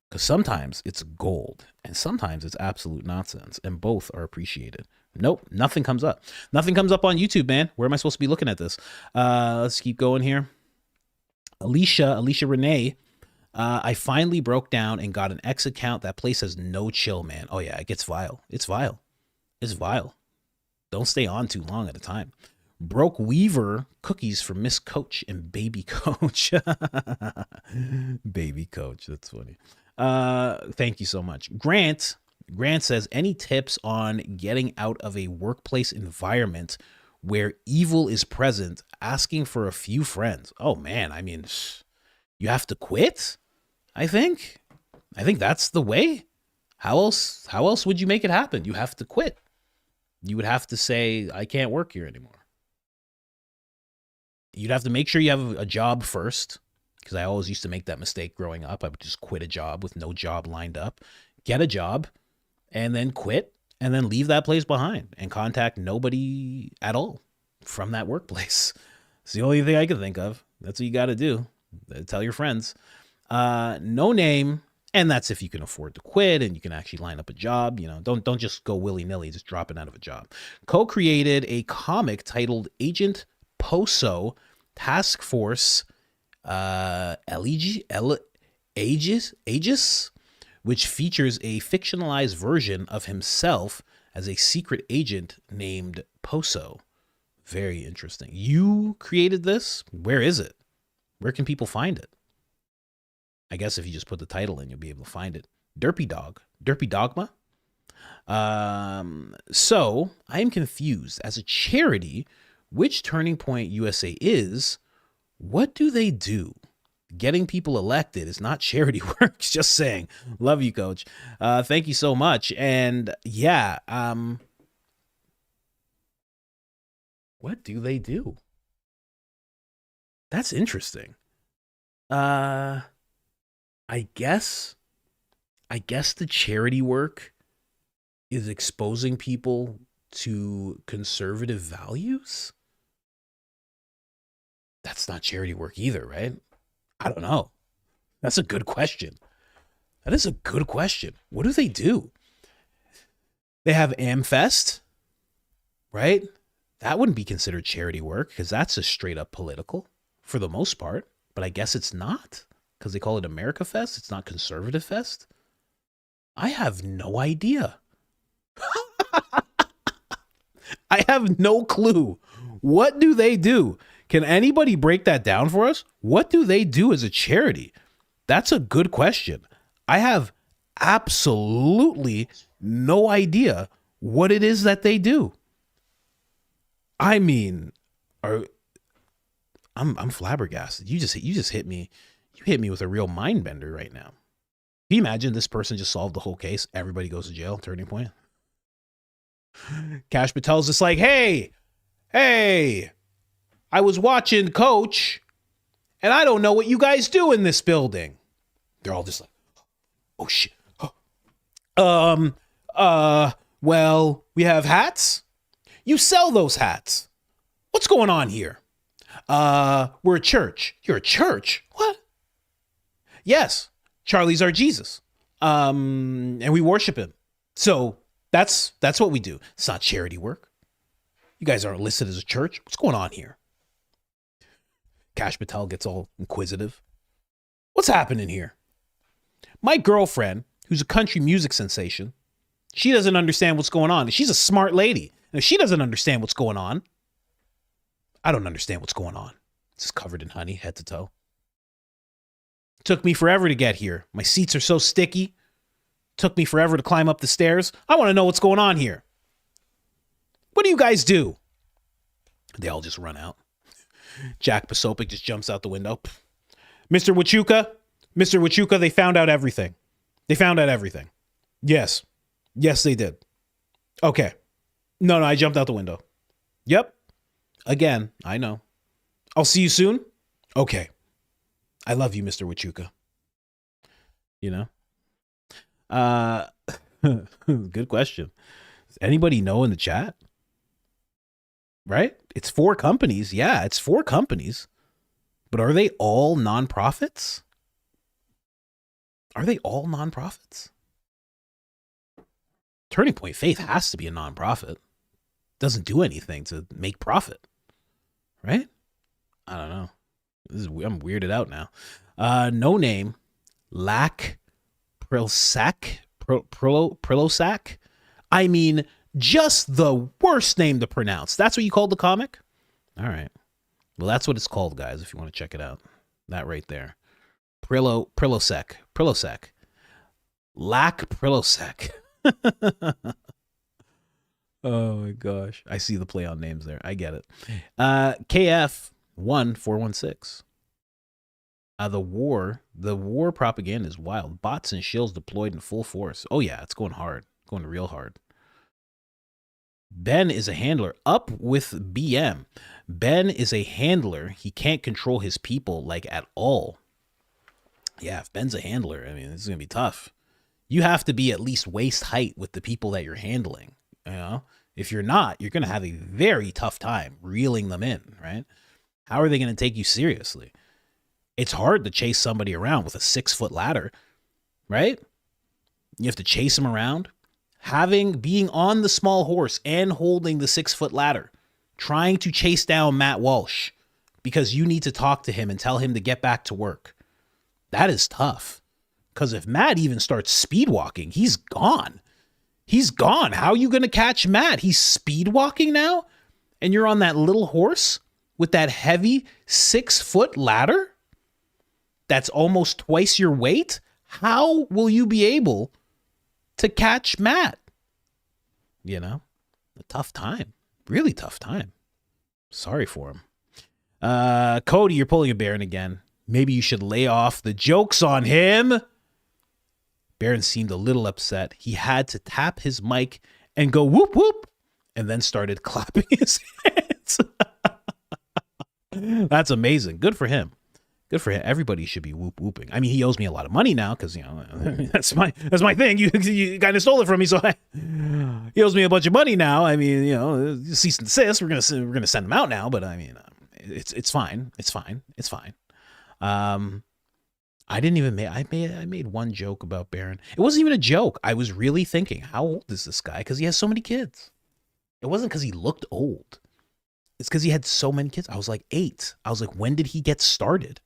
Because sometimes it's gold. And sometimes it's absolute nonsense. And both are appreciated. Nope, nothing comes up. Nothing comes up on YouTube, man. Where am I supposed to be looking at this? Let's keep going here. Alicia Renee. I finally broke down and got an X account. That place has no chill, man. Oh, yeah, it gets vile. It's vile. Don't stay on too long at a time. Broke Weaver cookies for Miss Coach and Baby Coach. Baby Coach, that's funny. Thank you so much. Grant says, any tips on getting out of a workplace environment where evil is present, asking for a few friends? Oh, man, I mean, you have to quit? I think that's the way. How else would you make it happen? You have to quit. You would have to say, I can't work here anymore. You'd have to make sure you have a job first, because I always used to make that mistake growing up. I would just quit a job with no job lined up, get a job, and then quit, and then leave that place behind and contact nobody at all from that workplace. It's the only thing I can think of. That's what you got to do. Tell your friends. No name, and that's if you can afford to quit and you can actually line up a job. Don't just go willy-nilly, just dropping out of a job. Co-created a comic titled Agent Poso Task Force Aegis, which features a fictionalized version of himself as a secret agent named Poso. Very interesting. You created this? Where is it? Where can people find it? I guess if you just put the title in, you'll be able to find it. Derpy Dogma. So I am confused. As a charity, which Turning Point USA is, what do they do? Getting people elected is not charity work. Just saying. Love you, Coach. Thank you so much. And yeah, what do they do? That's interesting. I guess the charity work is exposing people to conservative values. That's not charity work either, right? I don't know. That's a good question. That is a good question. What do they do? They have AmFest, right? That wouldn't be considered charity work because that's just straight up political for the most part. But I guess it's not because they call it America Fest. It's not Conservative Fest. I have no idea. I have no clue. What do they do? Can anybody break that down for us? What do they do as a charity? That's a good question. I have absolutely no idea what it is that they do. I mean, I'm flabbergasted. You just hit me. You hit me with a real mind bender right now. Can you imagine this person just solved the whole case? Everybody goes to jail. Turning point. Cash Patel's just like, hey, I was watching Coach, and I don't know what you guys do in this building. They're all just like, oh shit. Well, we have hats. You sell those hats. What's going on here? We're a church. You're a church? What? Yes, Charlie's our Jesus. And we worship him. So that's what we do. It's not charity work. You guys aren't listed as a church. What's going on here? Cash Patel gets all inquisitive. What's happening here? My girlfriend, who's a country music sensation, she doesn't understand what's going on. She's a smart lady. And if she doesn't understand what's going on, I don't understand what's going on. It's just covered in honey, head to toe. Took me forever to get here. My seats are so sticky. Took me forever to climb up the stairs. I want to know what's going on here. What do you guys do? They all just run out. Jack Posopic just jumps out the window. Mr. Wachuka, they found out everything. They found out everything. Yes, they did. Okay. No, I jumped out the window. Yep. Again, I know. I'll see you soon. Okay. I love you, Mr. Wachuka. You know? Good question. Does anybody know in the chat? Right? It's 4 companies. Yeah, it's 4 companies. But are they all nonprofits? Are they all nonprofits? Turning Point Faith has to be a nonprofit. Doesn't do anything to make profit. Right? I don't know. I'm weirded out now. No name. Lack Prilsac. Prilsac. I mean, just the worst name to pronounce. That's what you called the comic? All right. Well, that's what it's called, guys, if you want to check it out. That right there. Prilosec. Lack Prilosec. Oh my gosh. I see the play on names there. I get it. KF1416. The war propaganda is wild. Bots and shills deployed in full force. Oh yeah, it's going hard. Going real hard. Ben is a handler. Up with BM. Ben is a handler. He can't control his people like at all. Yeah, if Ben's a handler, I mean, this is going to be tough. You have to be at least waist height with the people that you're handling. You know, if you're not, you're going to have a very tough time reeling them in, right? How are they going to take you seriously? It's hard to chase somebody around with a 6-foot ladder, right? You have to chase them around. Being on the small horse and holding the 6-foot ladder, trying to chase down Matt Walsh because you need to talk to him and tell him to get back to work. That is tough. Because if Matt even starts speed walking, he's gone. He's gone. How are you going to catch Matt? He's speed walking now? And you're on that little horse with that heavy 6-foot ladder? That's almost twice your weight? How will you be able to catch Matt? You know, a tough time. Really tough time. Sorry for him. Cody, you're pulling a Baron again. Maybe you should lay off the jokes on him. Baron seemed a little upset. He had to tap his mic and go whoop whoop and then started clapping his hands. That's amazing. Good for him. Good for him. Everybody should be whoop whooping. I mean, he owes me a lot of money now because, you know, that's my thing. You kind of stole it from me, so he owes me a bunch of money now. I mean, you know, cease and desist. We're gonna send him out now, but I mean, it's fine. It's fine. It's fine. I didn't even make. I made one joke about Baron. It wasn't even a joke. I was really thinking, how old is this guy? Because he has so many kids. It wasn't because he looked old. It's because he had so many kids. I was like 8. I was like, when did he get started?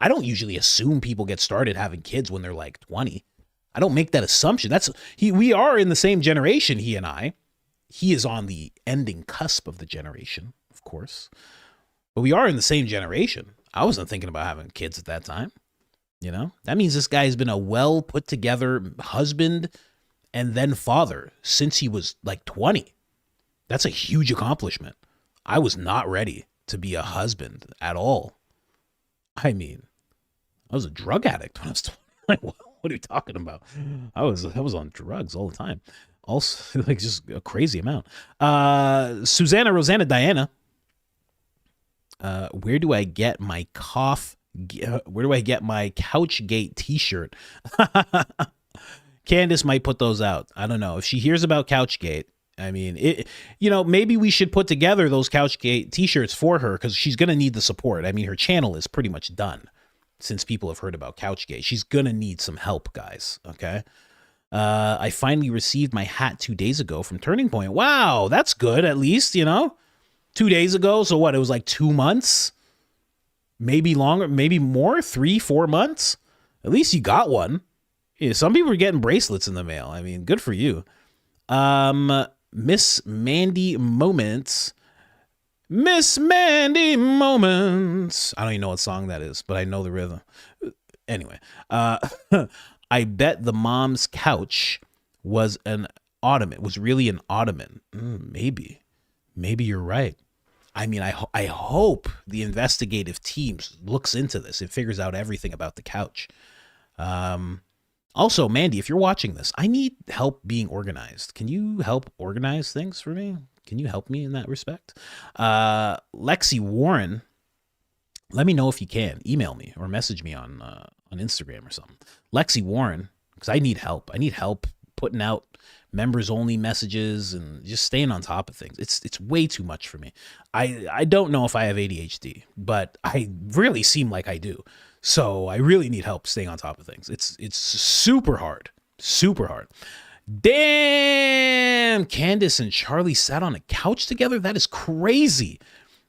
I don't usually assume people get started having kids when they're like 20. I don't make that assumption. We are in the same generation, he and I. He is on the ending cusp of the generation, of course. But we are in the same generation. I wasn't thinking about having kids at that time. You know, that means this guy's been a well put together husband and then father since he was like 20. That's a huge accomplishment. I was not ready to be a husband at all. I mean, I was a drug addict when I was 20. Like, what are you talking about? I was on drugs all the time. Also, like, just a crazy amount. Susanna, Rosanna, Diana. Where do I get my Couchgate t-shirt? Candace might put those out. I don't know. If she hears about Couchgate, I mean, maybe we should put together those Couchgate t-shirts for her, because she's going to need the support. I mean, her channel is pretty much done since people have heard about Couchgate. She's going to need some help, guys. Okay. I finally received my hat 2 days ago from Turning Point. Wow, that's good. At least, 2 days ago. So what? It was like 2 months, maybe longer, maybe more, 3-4 months. At least you got one. Yeah, some people are getting bracelets in the mail. I mean, good for you. Miss Mandy Moments. Miss Mandy Moments. I don't even know what song that is, but I know the rhythm. Anyway, I bet the mom's couch was an ottoman. Was really an ottoman. Maybe you're right. I mean, I hope the investigative team looks into this and figures out everything about the couch. Also, Mandy, if you're watching this, I need help being organized. Can you help organize things for me? Can you help me in that respect? Lexi Warren, let me know if you can. Email me or message me on Instagram or something. Lexi Warren, because I need help. I need help putting out members only messages and just staying on top of things. It's way too much for me. I don't know if I have ADHD, but I really seem like I do. So I really need help staying on top of things. It's super hard. Super hard. Damn, Candace and Charlie sat on a couch together? That is crazy.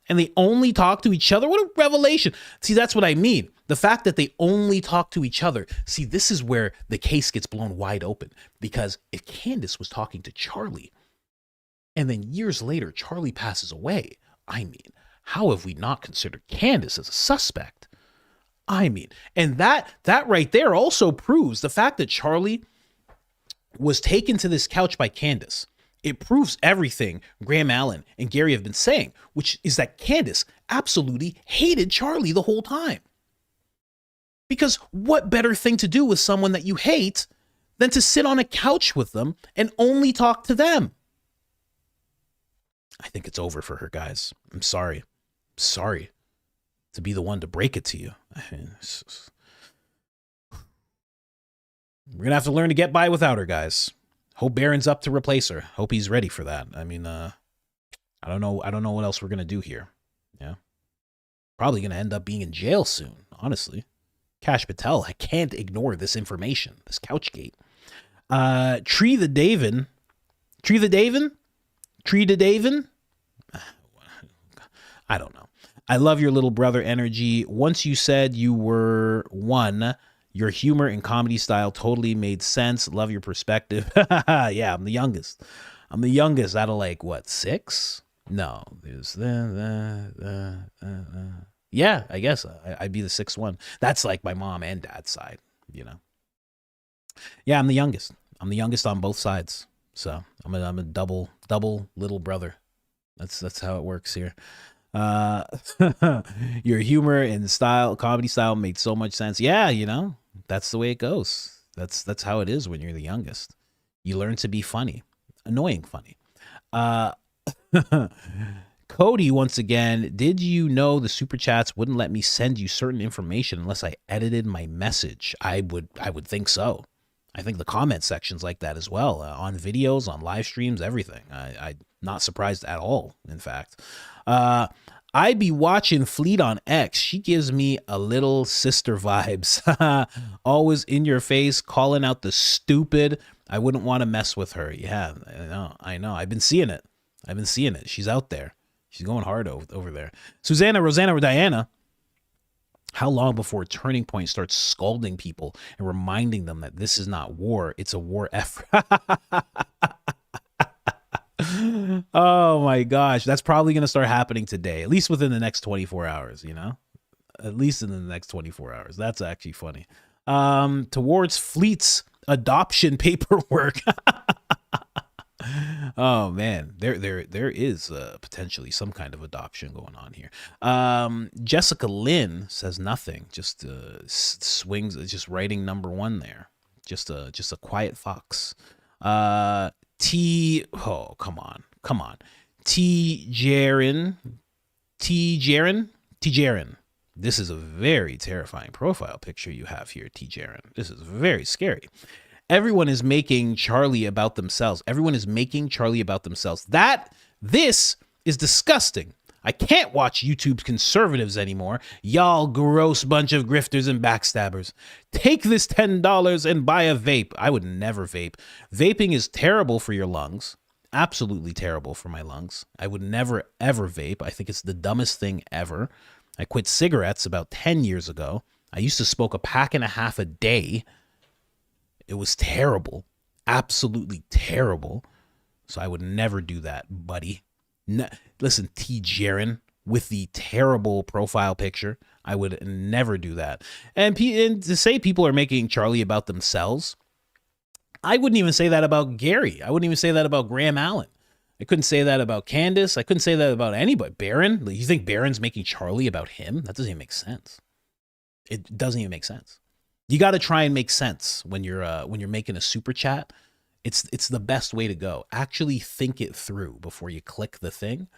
And they only talk to each other? What a revelation. See, that's what I mean. The fact that they only talk to each other. See, this is where the case gets blown wide open. Because if Candace was talking to Charlie, and then years later, Charlie passes away, I mean, how have we not considered Candace as a suspect? I mean, and that right there also proves the fact that Charlie was taken to this couch by Candace. It proves everything Graham Allen and Gary have been saying, which is that Candace absolutely hated Charlie the whole time. Because what better thing to do with someone that you hate than to sit on a couch with them and only talk to them? I think it's over for her, guys. I'm sorry. Sorry to be the one to break it to you. I mean, we're going to have to learn to get by without her, guys. Hope Barron's up to replace her. Hope he's ready for that. I mean, I don't know what else we're going to do here. Yeah. Probably going to end up being in jail soon, honestly. Cash Patel, I can't ignore this information, this Couchgate. Tree the Davin. I don't know. I love your little brother energy. Once you said you were one, your humor and comedy style totally made sense. Love your perspective. Yeah, I'm the youngest. I'm the youngest out of like, what, 6? No, there's yeah, I guess I'd be the 6th one. That's like my mom and dad's side, you know. Yeah, I'm the youngest. I'm the youngest on both sides. So I'm a double little brother. That's how it works here. Your humor and style, comedy style made so much sense. Yeah, you know, that's the way it goes. That's how it is when you're the youngest. You learn to be funny, annoying funny. Cody, once again, did you know the super chats wouldn't let me send you certain information unless I edited my message? I would think so. I think the comment section's like that as well, on videos, on live streams, everything. I'm not surprised at all, in fact. I be watching Fleet on X. She gives me a little sister vibes. Always in your face, calling out the stupid. I wouldn't want to mess with her. Yeah, I know. I've been seeing it. She's out there. She's going hard over there. Susanna, Rosanna, or Diana. How long before Turning Point starts scalding people and reminding them that this is not war, it's a war effort? Oh my gosh, that's probably going to start happening today, at least within the next 24 hours, you know? At least in the next 24 hours. That's actually funny. Towards Fleet's adoption paperwork. Oh man, there is potentially some kind of adoption going on here. Jessica Lynn says nothing, just swings, just writing number one there, just a quiet fox. Oh come on, T Jaren. This is a very terrifying profile picture you have here, T Jaren. This is very scary. Everyone is making Charlie about themselves. This is disgusting. I can't watch YouTube's conservatives anymore. Y'all gross bunch of grifters and backstabbers. Take this $10 and buy a vape. I would never vape. Vaping is terrible for your lungs. Absolutely terrible for my lungs. I would never, ever vape. I think it's the dumbest thing ever. I quit cigarettes about 10 years ago. I used to smoke a pack and a half a day. It was terrible, absolutely terrible. So I would never do that, buddy. Listen, T. Jaren, with the terrible profile picture, I would never do that. And to say people are making Charlie about themselves, I wouldn't even say that about Gary. I wouldn't even say that about Graham Allen. I couldn't say that about Candace. I couldn't say that about anybody. Barron, you think Barron's making Charlie about him? That doesn't even make sense. It doesn't even make sense. You got to try and make sense when you're making a super chat. It's the best way to go. Actually think it through before you click the thing.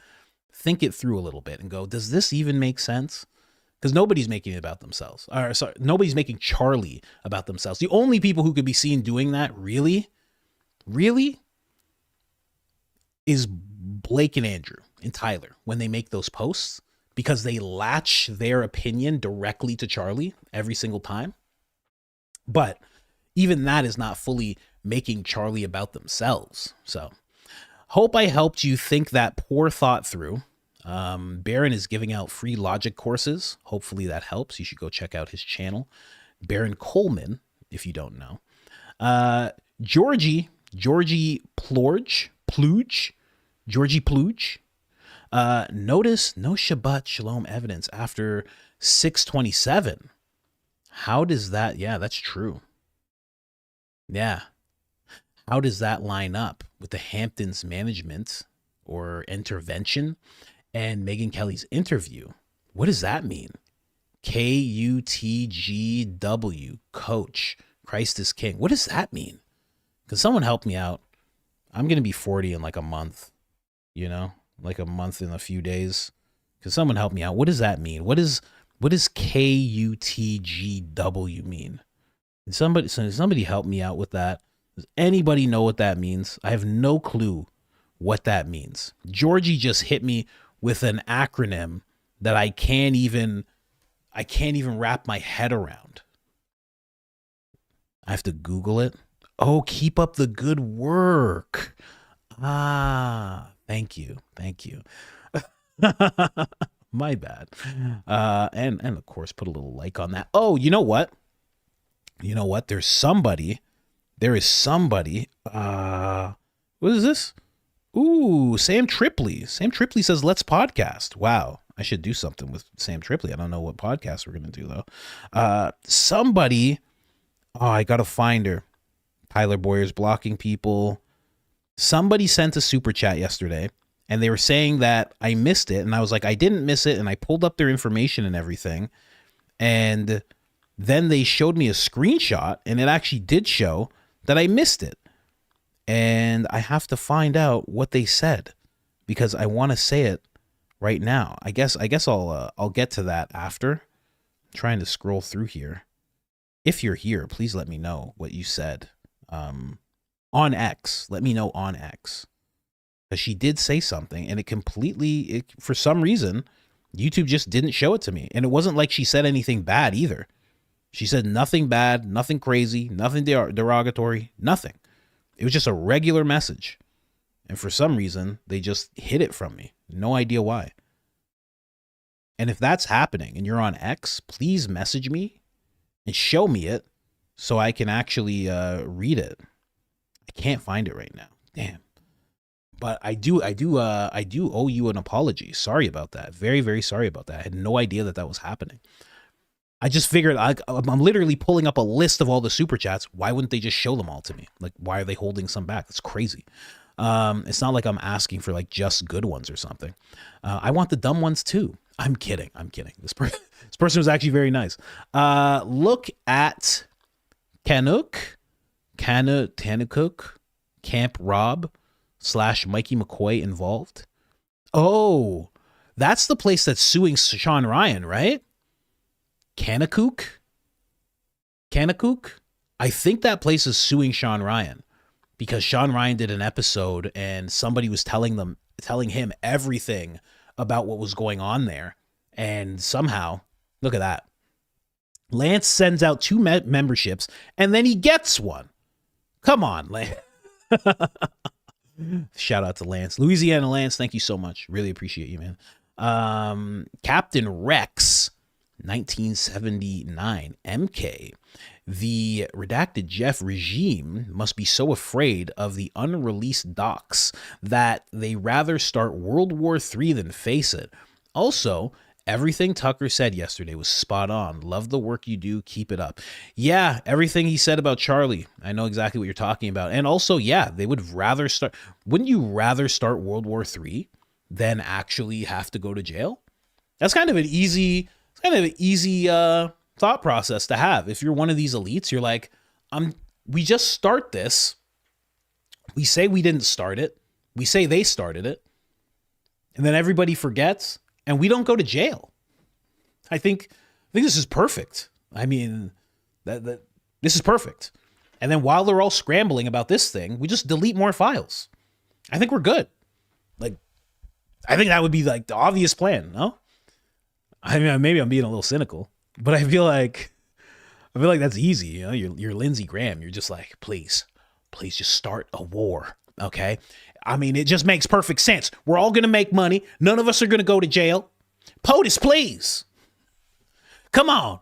Think it through a little bit and go, does this even make sense? Because nobody's making it about themselves. Or sorry, nobody's making Charlie about themselves. The only people who could be seen doing that, really, is Blake and Andrew and Tyler when they make those posts, because they latch their opinion directly to Charlie every single time. But even that is not fully making Charlie about themselves. So hope I helped you think that poor thought through. Barron is giving out free logic courses. Hopefully that helps. You should go check out his channel. Baron Coleman, if you don't know. Georgie Plooge. Notice no Shabbat Shalom evidence after 627. How does that? Yeah, that's true. Yeah. How does that line up with the Hamptons management or intervention and Megyn Kelly's interview? What does that mean? KUTGW, coach, Christ is King. What does that mean? Can someone help me out? I'm going to be 40 in like a month, like a month in a few days. Can someone help me out? What does that mean? What does KUTGW mean? Somebody help me out with that. Does anybody know what that means? I have no clue what that means. Georgie just hit me with an acronym that I can't even wrap my head around. I have to Google it. Oh, keep up the good work. Thank you. My bad. And of course, put a little like on that. Oh, you know what? There is somebody. What is this? Ooh, Sam Tripley. Sam Tripley says, let's podcast. Wow. I should do something with Sam Tripley. I don't know what podcast we're going to do though. Somebody. Oh, I got to find her. Tyler Boyer's blocking people. Somebody sent a super chat yesterday and they were saying that I missed it. And I was like, I didn't miss it. And I pulled up their information and everything. And then they showed me a screenshot and it actually did show that I missed it. And I have to find out what they said because I want to say it right now. I guess I'll get to that after. I'm trying to scroll through here. If you're here, please let me know what you said. On X, let me know on X. Because she did say something and for some reason, YouTube just didn't show it to me. And it wasn't like she said anything bad either. She said nothing bad, nothing crazy, nothing derogatory, nothing. It was just a regular message. And for some reason, they just hid it from me. No idea why. And if that's happening and you're on X, please message me and show me it so I can actually read it. I can't find it right now. Damn. But I do owe you an apology. Sorry about that. Very, very sorry about that. I had no idea that that was happening. I just figured I'm literally pulling up a list of all the super chats. Why wouldn't they just show them all to me? Like, why are they holding some back? That's crazy. It's not like I'm asking for like just good ones or something. I want the dumb ones too. I'm kidding. This person was actually very nice. Look at Tanuk, Camp Rob / Mikey McCoy involved. Oh, that's the place that's suing Sean Ryan, right? Kanakuk? I think that place is suing Sean Ryan because Sean Ryan did an episode and somebody was telling him everything about what was going on there. And somehow, look at that. Lance sends out 2 memberships and then he gets one. Come on, Lance. Shout out to Lance. Louisiana Lance, thank you so much. Really appreciate you, man. Captain Rex 1979 MK. The redacted Jeff regime must be so afraid of the unreleased docs that they rather start World War III than face it. Also, everything Tucker said yesterday was spot on. Love the work you do. Keep it up. Yeah, everything he said about Charlie. I know exactly what you're talking about. And also, yeah, they would rather start. Wouldn't you rather start World War III than actually have to go to jail? That's kind of an easy thought process to have. If you're one of these elites, you're like, we just start this. We say we didn't start it. We say they started it. And then everybody forgets and we don't go to jail. I think this is perfect. I mean, this is perfect. And then while they're all scrambling about this thing, we just delete more files. I think we're good. Like, I think that would be like the obvious plan, no? I mean, maybe I'm being a little cynical, but I feel like that's easy. You know, you're Lindsey Graham. You're just like, please just start a war. Okay. I mean, it just makes perfect sense. We're all going to make money. None of us are going to go to jail. POTUS, please. Come on.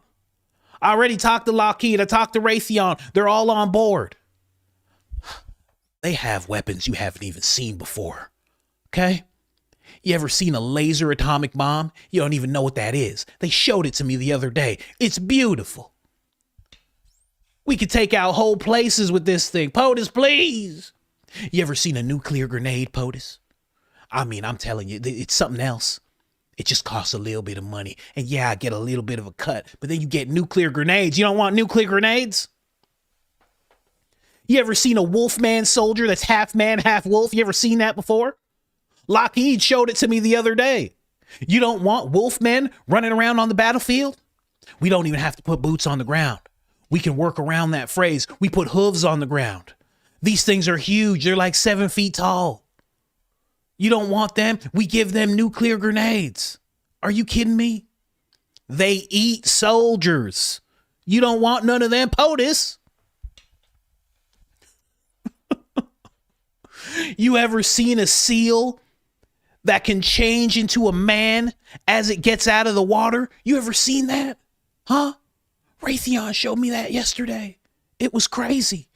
I already talked to Lockheed. I talked to Raytheon. They're all on board. They have weapons you haven't even seen before. Okay. You ever seen a laser atomic bomb? You don't even know what that is. They showed it to me the other day. It's beautiful. We could take out whole places with this thing. POTUS, please. You ever seen a nuclear grenade, POTUS? I mean, I'm telling you, it's something else. It just costs a little bit of money. And yeah, I get a little bit of a cut. But then you get nuclear grenades. You don't want nuclear grenades? You ever seen a Wolfman soldier that's half man, half wolf? You ever seen that before? Lockheed showed it to me the other day. You don't want wolfmen running around on the battlefield? We don't even have to put boots on the ground. We can work around that phrase. We put hooves on the ground. These things are huge. They're like 7 feet tall. You don't want them? We give them nuclear grenades. Are you kidding me? They eat soldiers. You don't want none of them, POTUS. You ever seen a seal that can change into a man as it gets out of the water? You ever seen that? Huh? Raytheon showed me that yesterday. It was crazy.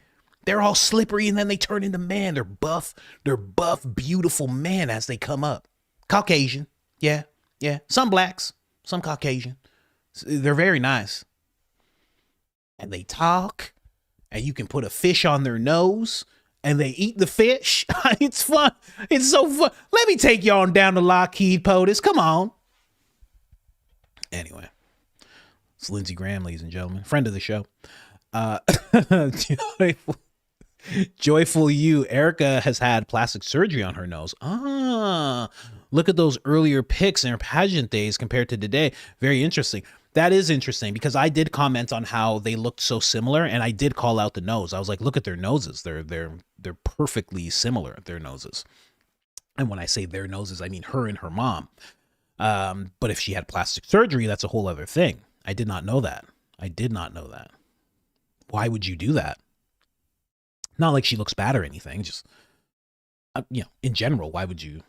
They're all slippery and then they turn into man. They're buff, beautiful men as they come up. Caucasian. Yeah. Some blacks, some Caucasian. They're very nice. And they talk and you can put a fish on their nose and they eat the fish. It's fun. It's so fun. Let me take y'all down to Lockheed, POTUS. Come on. Anyway, it's Lindsey Graham, ladies and gentlemen, friend of the show. Joyful you. Erika has had plastic surgery on her nose. Look at those earlier pics in her pageant days compared to today. Very interesting. That is interesting because I did comment on how they looked so similar, and I did call out the nose. I was like, look at their noses. They're perfectly similar, their noses. And when I say their noses, I mean her and her mom. But if she had plastic surgery, that's a whole other thing. I did not know that. Why would you do that? Not like she looks bad or anything. Just, in general, why would you?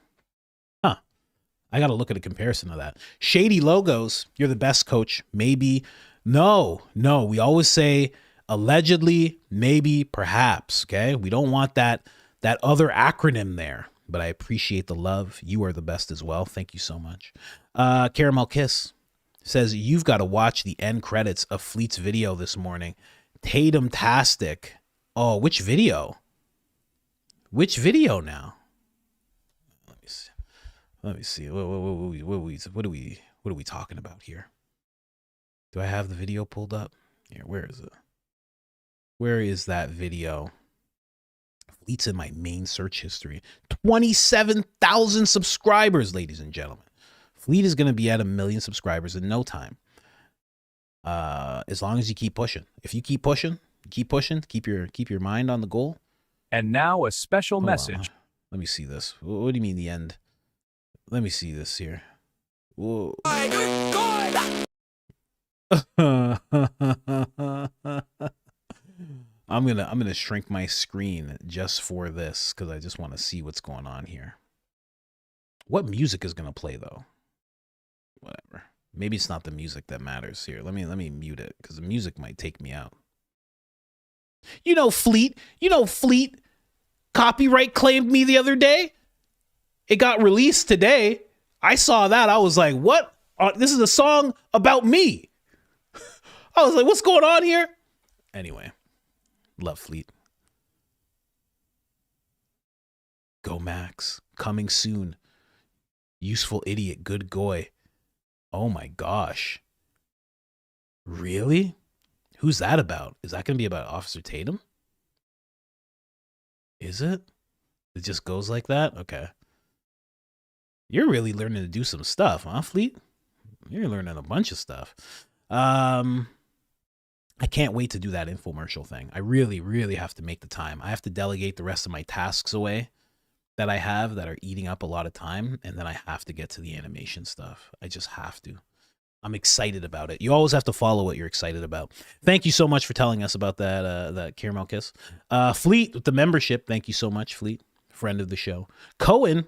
I got to look at a comparison of that. Shady Logos, you're the best, coach. Maybe. No. We always say allegedly, maybe, perhaps. Okay. We don't want that other acronym there, but I appreciate the love. You are the best as well. Thank you so much. Caramel Kiss says, you've got to watch the end credits of Fleet's video this morning. Tatum-tastic. Oh, which video? Which video now? Let me see. What are we talking about here? Do I have the video pulled up? Here, where is it? Where is that video? Fleet's in my main search history. 27,000 subscribers, ladies and gentlemen. Fleet is going to be at 1 million subscribers in no time. As long as you keep pushing. If you keep pushing, keep your mind on the goal. And now a special message. Let me see this. What do you mean the end? Let me see this here. Whoa. I'm gonna shrink my screen just for this because I just want to see what's going on here. What music is gonna play though? Whatever. Maybe it's not the music that matters here. Let me mute it because the music might take me out. You know Fleet copyright claimed me the other day. It got released today. I saw that. I was like, what? This is a song about me. I was like, what's going on here? Anyway, love Fleet. Go Max. Coming soon. Useful idiot. Good goy. Oh my gosh. Really? Who's that about? Is that going to be about Officer Tatum? Is it? It just goes like that? Okay. You're really learning to do some stuff, huh, Fleet? You're learning a bunch of stuff. I can't wait to do that infomercial thing. I really, really have to make the time. I have to delegate the rest of my tasks away that I have that are eating up a lot of time, and then I have to get to the animation stuff. I just have to. I'm excited about it. You always have to follow what you're excited about. Thank you so much for telling us about that Caramel Kiss. Fleet with the membership. Thank you so much, Fleet. Friend of the show. Cohen.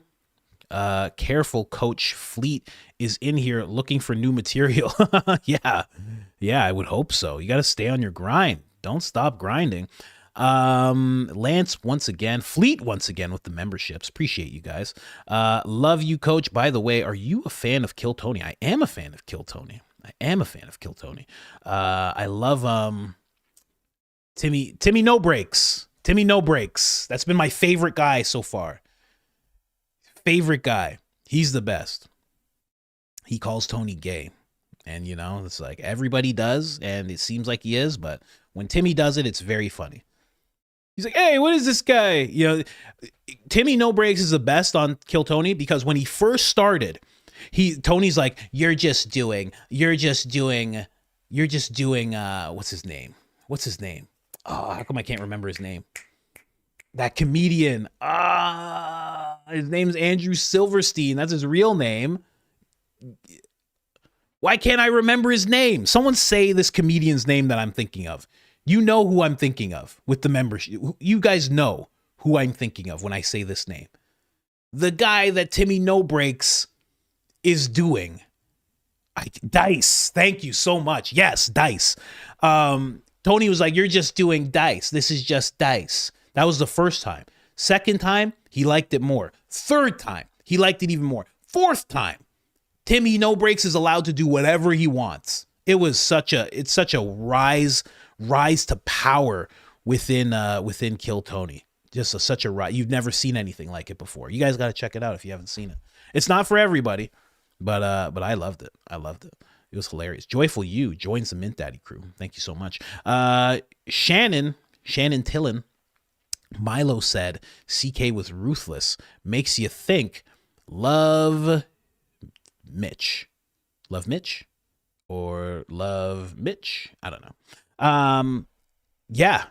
Careful, Coach Fleet is in here looking for new material. Yeah, I would hope so. You got to stay on your grind. Don't stop grinding. Lance once again, Fleet once again with the memberships. Appreciate you guys. Love you, Coach. By the way, are you a fan of Kill Tony? I am a fan of Kill Tony. I love Timmy No Breaks. Timmy No Breaks. That's been my favorite guy so far. Favorite guy. He's the best. He calls Tony gay. And, you know, it's like everybody does, and it seems like he is, but when Timmy does it, it's very funny. He's like, hey, what is this guy? You know, Timmy No Breaks is the best on Kill Tony because when he first started, Tony's like, you're just doing, what's his name? Oh, how come I can't remember his name? That comedian. His name's Andrew Silverstein. That's his real name. Why can't I remember his name? Someone say this comedian's name that I'm thinking of. You know who I'm thinking of with the membership. You guys know who I'm thinking of when I say this name. The guy that Timmy No Breaks is doing. Dice. Thank you so much. Yes, Dice. Tony was like, you're just doing Dice. This is just Dice. That was the first time. Second time, he liked it more. Third time, he liked it even more. Fourth time, Timmy No Breaks is allowed to do whatever he wants. It's such a rise to power within Kill Tony. Just such a rise. You've never seen anything like it before. You guys got to check it out if you haven't seen it. It's not for everybody, but I loved it. It was hilarious. Joyful You joins the Mint Daddy crew. Thank you so much. Shannon Tillin. Milo said, CK was ruthless. Makes you think. Love Mitch. Love Mitch? Or love Mitch? I don't know. Yeah.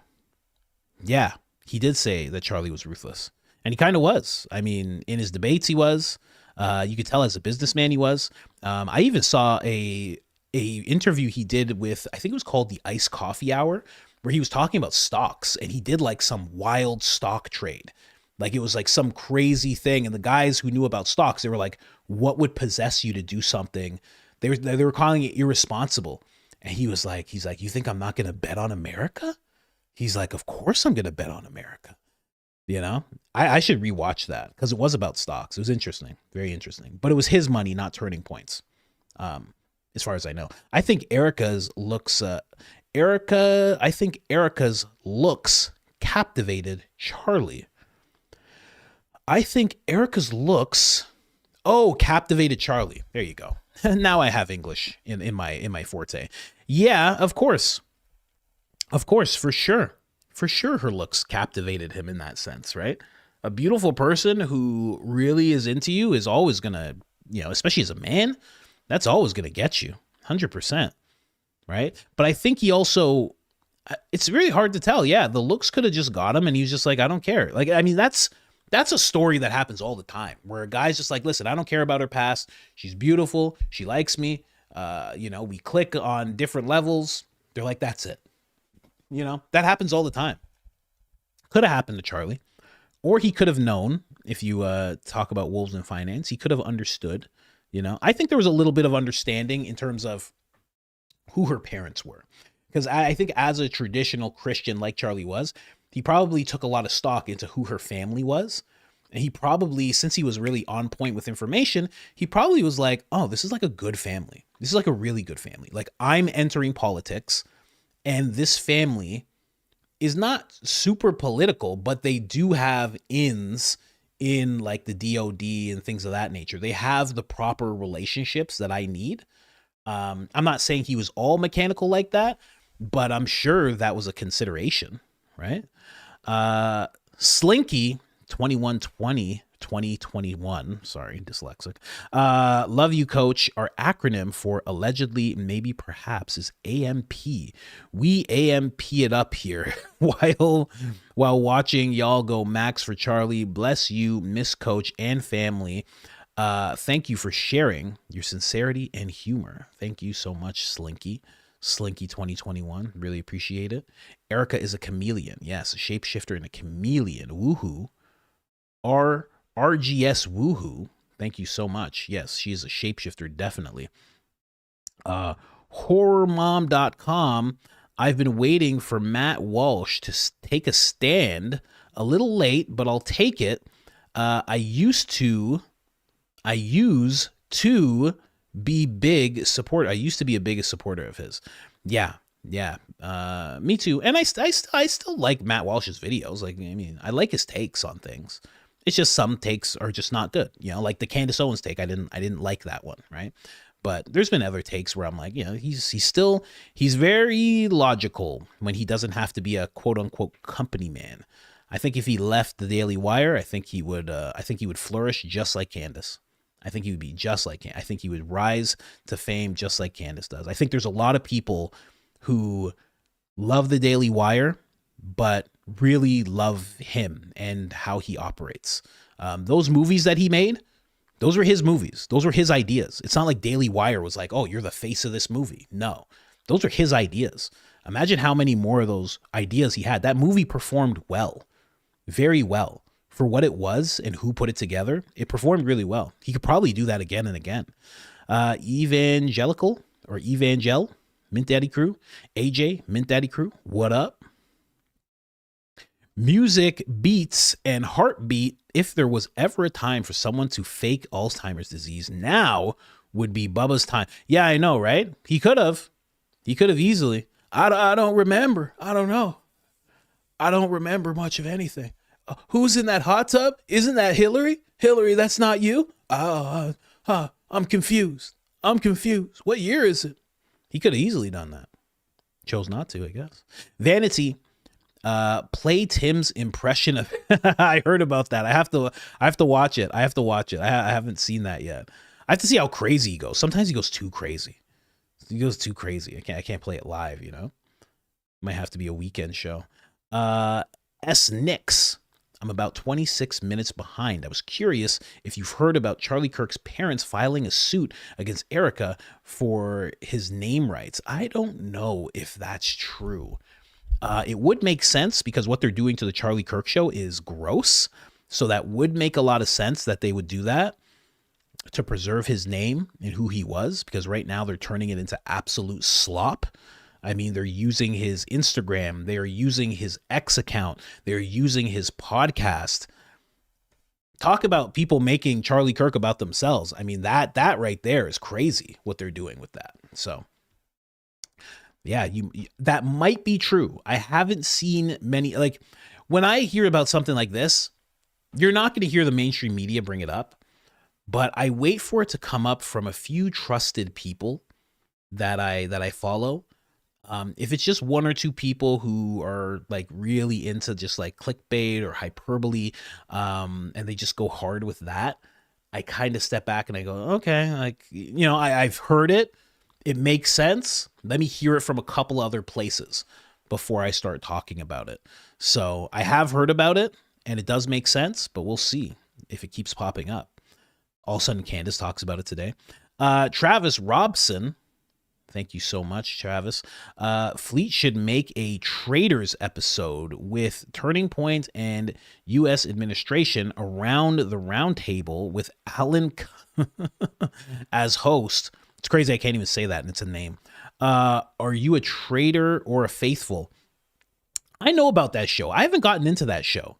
He did say that Charlie was ruthless. And he kind of was. I mean, in his debates, he was. You could tell as a businessman he was. I even saw a interview he did with, I think it was called the Iced Coffee Hour, where he was talking about stocks, and he did like some wild stock trade Like it was like some crazy thing. And the guys who knew about stocks, they were like, what would possess you to do something? They were calling it irresponsible. And he's like, you think I'm not going to bet on America? He's like, of course I'm going to bet on America. You know, I should rewatch that because it was about stocks. It was interesting, very interesting. But it was his money, not Turning Point's, as far as I know. I think Erika's looks captivated Charlie. I think Erika's looks, captivated Charlie. There you go. Now I have English in my forte. Yeah, of course, for sure. For sure, her looks captivated him in that sense, right? A beautiful person who really is into you is always going to, especially as a man, that's always going to get you 100%, right? But I think he also, it's really hard to tell. Yeah, the looks could have just got him and he was just like, I don't care. Like, I mean, that's a story that happens all the time where a guy's just like, listen, I don't care about her past. She's beautiful. She likes me. We click on different levels. They're like, that's it. That happens all the time. Could have happened to Charlie. Or he could have known, if you talk about wolves in finance, he could have understood. I think there was a little bit of understanding in terms of who her parents were. Because I think as a traditional Christian like Charlie was, he probably took a lot of stock into who her family was. And he probably, since he was really on point with information, he probably was like, oh, this is like a good family. This is like a really good family. Like, I'm entering politics. And this family is not super political, but they do have ins in like the DOD and things of that nature. They have the proper relationships that I need. I'm not saying he was all mechanical like that, but I'm sure that was a consideration, right? Slinky 2021, sorry, dyslexic. Love you, coach. Our acronym for allegedly, maybe, perhaps is AMP. We AMP it up here while watching y'all go max for Charlie. Bless you, Miss Coach and family. Thank you for sharing your sincerity and humor. Thank you so much, Slinky 2021. Really appreciate it. Erika is a chameleon. Yes, a shapeshifter and a chameleon. Woohoo. RGS Woohoo. Thank you so much. Yes, she is a shapeshifter, definitely. Horrormom.com. I've been waiting for Matt Walsh to take a stand. A little late, but I'll take it. I used to be big support. I used to be a biggest supporter of his. Yeah. Me too. And I still like Matt Walsh's videos. Like, I mean, I like his takes on things. It's just some takes are just not good. Like the Candace Owens take. I didn't like that one, right? But there's been other takes where I'm like, he's very logical when he doesn't have to be a quote unquote company man. I think if he left the Daily Wire, I think he would flourish just like Candace. I think he would be just like Candace. I think he would rise to fame just like Candace does. I think there's a lot of people who love the Daily Wire, but really love him and how he operates. Those movies that he made, those were his movies. Those were his ideas. It's not like Daily Wire was like, oh, you're the face of this movie. No, those are his ideas. Imagine how many more of those ideas he had. That movie performed well, very well. For what it was and who put it together, it performed really well. He could probably do that again and again. Evangelical or Evangel, Mint Daddy Crew. AJ, Mint Daddy Crew, what up? Music, beats, and heartbeat. If there was ever a time for someone to fake Alzheimer's disease, now would be Bubba's time. Yeah, I know, right? He could have easily. I don't remember. I don't know. I don't remember much of anything. Who's in that hot tub? Isn't that Hillary? Hillary, that's not you? I'm confused. What year is it? He could have easily done that. Chose not to, I guess. Vanity, play Tim's impression of I heard about that. I have to watch it. I haven't seen that yet. I have to see how crazy he goes. Sometimes he goes too crazy. I can't play it live, Might have to be a weekend show. S. Nix. I'm about 26 minutes behind. I was curious if you've heard about Charlie Kirk's parents filing a suit against Erika for his name rights. I don't know if that's true. It would make sense because what they're doing to the Charlie Kirk show is gross. So that would make a lot of sense that they would do that to preserve his name and who he was, because right now they're turning it into absolute slop. I mean, they're using his Instagram, they're using his X account, they're using his podcast. Talk about people making Charlie Kirk about themselves. I mean, that right there is crazy what they're doing with that. So yeah, that might be true. I haven't seen many, like when I hear about something like this, you're not going to hear the mainstream media bring it up, but I wait for it to come up from a few trusted people that I follow. If it's just one or two people who are like really into just like clickbait or hyperbole, and they just go hard with that, I kind of step back and I go, okay, like, you know, I've heard it. It makes sense. Let me hear it from a couple other places before I start talking about it. So I have heard about it and it does make sense, but we'll see if it keeps popping up. All of a sudden, Candace talks about it today. Travis Robson, thank you so much, Travis. Fleet should make a traders episode with Turning Point and U.S. administration around the round table with Alan as host. It's crazy I can't even say that and it's a name. Are you a trader or a faithful? I know about that show. I haven't gotten into that show.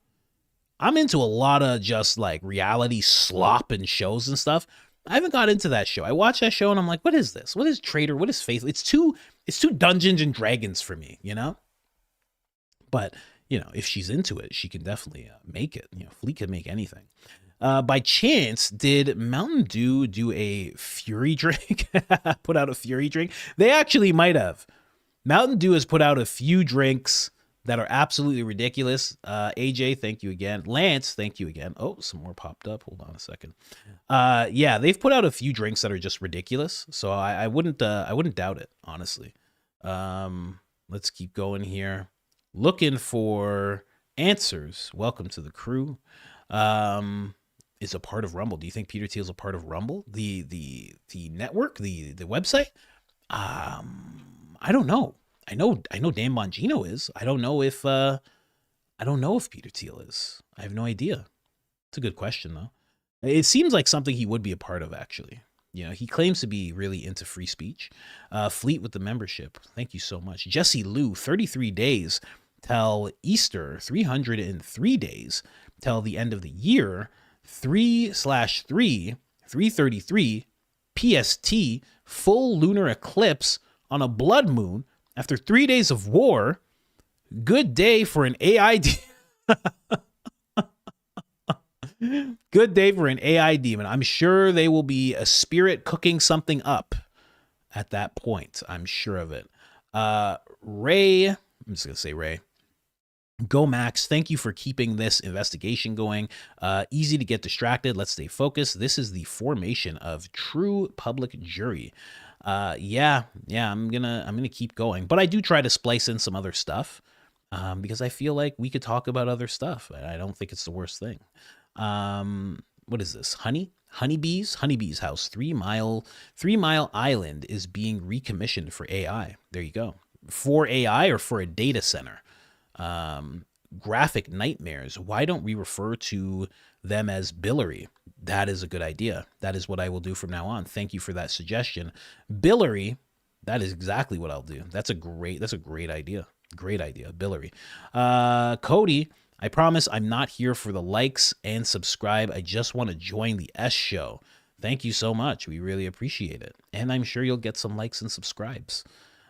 I'm into a lot of just like reality slop and shows and stuff. I haven't got into that show. I watch that show and I'm like, what is this? What is trader? What is faithful? It's too Dungeons and Dragons for me, you know? But, you know, if she's into it, she can definitely make it. You know, Fleet can make anything. By chance, did Mountain Dew do a Fury drink? Put out a Fury drink? They actually might have. Mountain Dew has put out a few drinks that are absolutely ridiculous. AJ, thank you again. Lance, thank you again. Oh, some more popped up. Hold on a second. Yeah, they've put out a few drinks that are just ridiculous. So I wouldn't doubt it, honestly. Let's keep going here. Looking for answers. Welcome to the crew. Is a part of Rumble. Do you think Peter Thiel's a part of Rumble? The network, the website? I don't know. I know Dan Bongino is. I don't know if Peter Thiel is. I have no idea. It's a good question though. It seems like something he would be a part of, actually. You know, he claims to be really into free speech. Fleet with the membership. Thank you so much. Jesse Lou, 33 days till Easter, 303 days till the end of the year, 3/3, 333 PST, full lunar eclipse on a blood moon after 3 days of war. Good day for an AI Good day for an AI demon. I'm sure they will be a spirit cooking something up at that point. I'm sure of it. Ray, I'm just going to say Ray. Go Max, thank you for keeping this investigation going. Easy to get distracted. Let's stay focused. This is the formation of true public jury. Yeah, I'm gonna keep going, but I do try to splice in some other stuff because I feel like we could talk about other stuff. I don't think it's the worst thing. What is this? Honeybee's house, 3 Mile Island is being recommissioned for AI. There you go. For AI or for a data center. Graphic nightmares. Why don't we refer to them as Billary? That is a good idea. That is what I will do from now on. Thank you for that suggestion. Billary, that is exactly what I'll do. That's a great idea. Great idea. Billary. Cody, I promise I'm not here for the likes and subscribe. I just want to join the S show. Thank you so much. We really appreciate it. And I'm sure you'll get some likes and subscribes.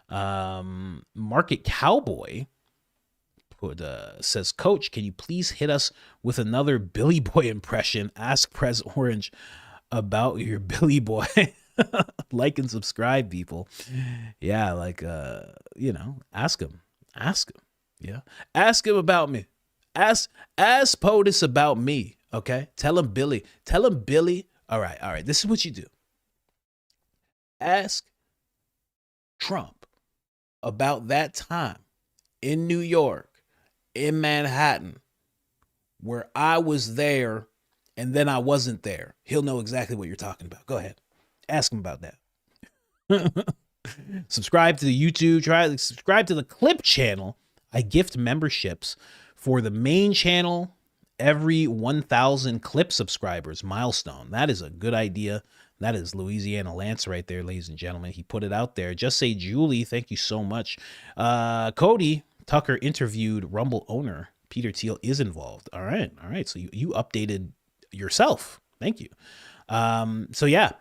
Market Cowboy says, Coach, can you please hit us with another Billy Boy impression? Ask Prez Orange about your Billy Boy. Like and subscribe, people. Yeah, like, ask him. Yeah. Ask him about me. Ask POTUS about me. Okay. Tell him Billy. All right. This is what you do. Ask Trump about that time in New York, in Manhattan, where I was there and then I wasn't there. He'll know exactly what you're talking about. Go ahead. Ask him about that. Subscribe to the YouTube. Subscribe to the Clip channel. I gift memberships for the main channel every 1,000 clip subscribers milestone. That is a good idea. That is Louisiana Lance right there, ladies and gentlemen. He put it out there. Just say Julie, thank you so much. Cody Tucker interviewed Rumble owner Peter Thiel is involved. All right. So you updated yourself. Thank you. So yeah,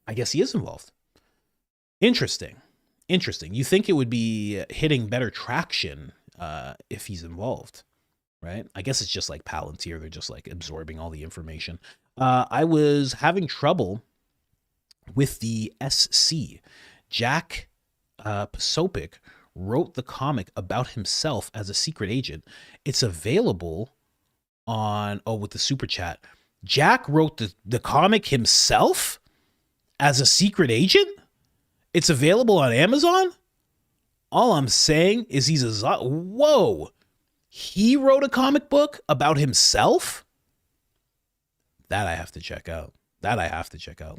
I guess he is involved. Interesting. You think it would be hitting better traction if he's involved, right? I guess it's just like Palantir. They're just like absorbing all the information. I was having trouble with the SC. Jack Posopic wrote the comic about himself as a secret agent. It's available on, with the super chat. Jack wrote the comic himself as a secret agent? It's available on Amazon? All I'm saying is he's a... Whoa! He wrote a comic book about himself? That I have to check out.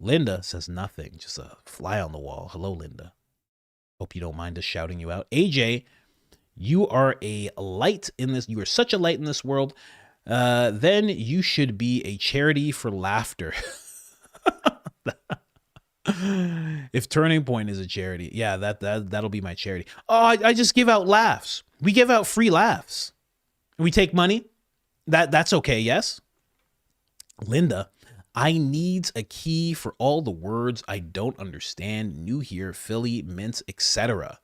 Linda says nothing. Just a fly on the wall. Hello, Linda. Hope you don't mind us shouting you out. AJ, you are a light in this. You are such a light in this world. Then you should be a charity for laughter. If Turning Point is a charity, yeah, that'll be my charity. Oh, I just give out laughs. We give out free laughs. We take money. That's okay, yes? Linda, I needs a key for all the words I don't understand. New here, Philly, mints, etc.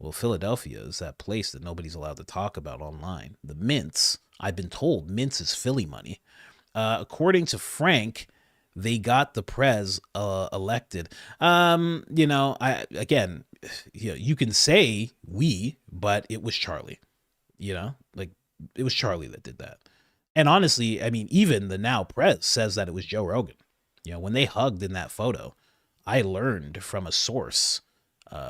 Well, Philadelphia is that place that nobody's allowed to talk about online. The mints, I've been told mints is Philly money. According to Frank, they got the prez elected. You can say we, but it was Charlie. It was Charlie that did that. And honestly, I mean, even the now prez says that it was Joe Rogan. When they hugged in that photo, I learned from a source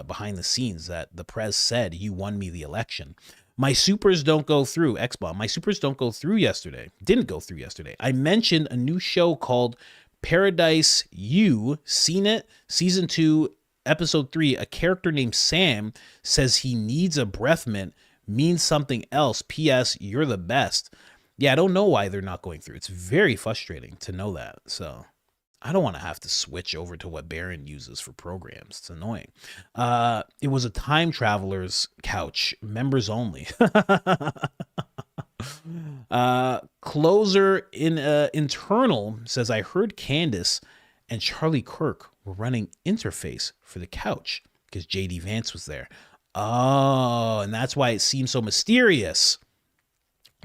behind the scenes that the prez said, "You won me the election." My supers don't go through, X-Bomb. My supers don't go through yesterday. Didn't go through yesterday. I mentioned a new show called Paradise You. Seen it? Season 2, episode 3. A character named Sam says he needs a breath mint. Means something else. P.S. You're the best. Yeah, I don't know why they're not going through. It's very frustrating to know that. So I don't want to have to switch over to what Baron uses for programs. It's annoying. It was a time traveler's couch, members only. Closer in internal says, I heard Candace and Charlie Kirk were running interface for the couch because JD Vance was there. Oh, and that's why it seems so mysterious.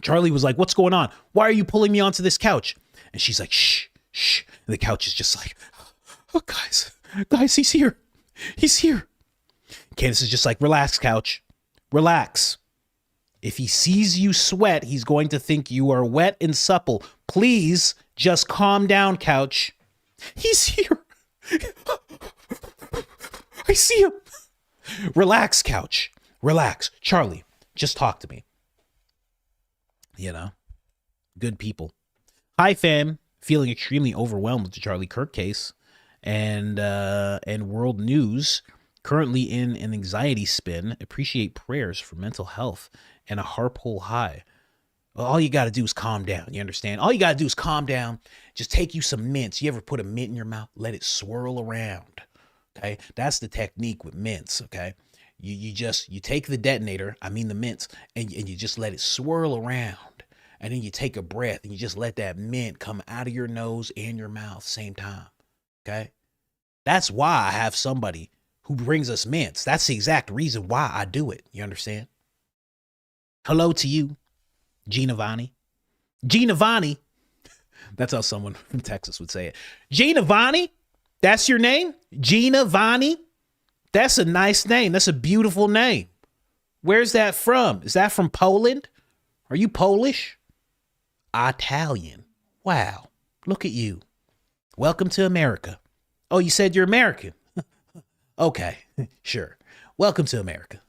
Charlie was like, what's going on? Why are you pulling me onto this couch? And she's like, shh. And the couch is just like, oh, guys, he's here. Candace is just like, relax, couch. Relax. If he sees you sweat, he's going to think you are wet and supple. Please just calm down, couch. He's here. I see him. Relax, couch. Relax. Charlie, just talk to me. Good people. Hi, fam. Feeling extremely overwhelmed with the Charlie Kirk case and world news. Currently in an anxiety spin. Appreciate prayers for mental health and a harpole high. Well, all you got to do is calm down. You understand? All you got to do is calm down. Just take you some mints. You ever put a mint in your mouth? Let it swirl around. Okay? That's the technique with mints. Okay? You take the detonator, I mean the mints, and you just let it swirl around. And then you take a breath and you just let that mint come out of your nose and your mouth same time. Okay? That's why I have somebody who brings us mints. That's the exact reason why I do it. You understand? Hello to you, Gina Vani. Gina Vani. That's how someone from Texas would say it. Gina Vani? That's your name? Gina Vani? That's a nice name. That's a beautiful name. Where's that from? Is that from Poland? Are you Polish? Italian. Wow. Look at you. Welcome to America. Oh, you said you're American. Okay, sure. Welcome to America.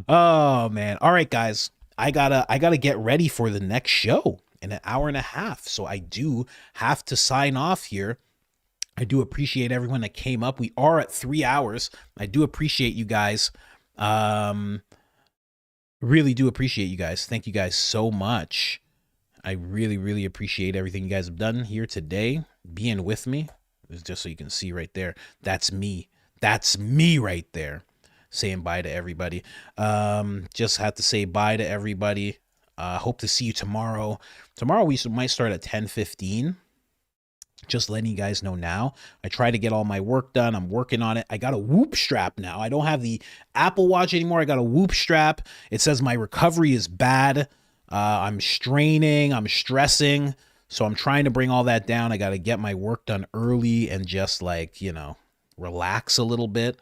Oh man. All right, guys. I gotta get ready for the next show in an hour and a half. So I do have to sign off here. I do appreciate everyone that came up. We are at 3 hours. I do appreciate you guys. Really do appreciate you guys. Thank you guys so much. I really, really appreciate everything you guys have done here today. Being with me. Just so you can see right there. That's me. That's me right there. Saying bye to everybody. Just had to say bye to everybody. Hope to see you tomorrow. Tomorrow we might start at 10:15. Just letting you guys know now. I try to get all my work done. I'm working on it. I got a Whoop strap now. I don't have the Apple Watch anymore. I got a Whoop strap. It says my recovery is bad. I'm straining. I'm stressing. So I'm trying to bring all that down. I got to get my work done early and just like, you know, relax a little bit.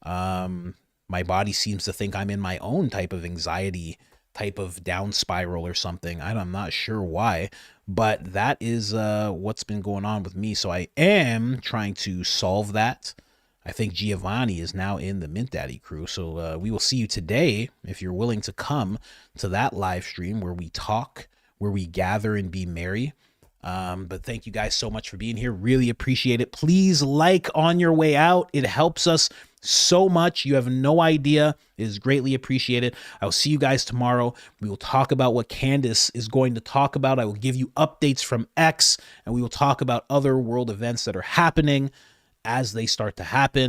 My body seems to think I'm in my own type of anxiety, type of down spiral or something. I'm not sure why, but that is what's been going on with me. So I am trying to solve that. I think Giovanni is now in the Mint Daddy crew. So we will see you today if you're willing to come to that live stream where we talk, where we gather and be merry. But thank you guys so much for being here. Really appreciate it. Please like on your way out. It helps us so much. You have no idea. It is greatly appreciated. I will see you guys tomorrow. We will talk about what Candace is going to talk about. I will give you updates from X, and we will talk about other world events that are happening as they start to happen.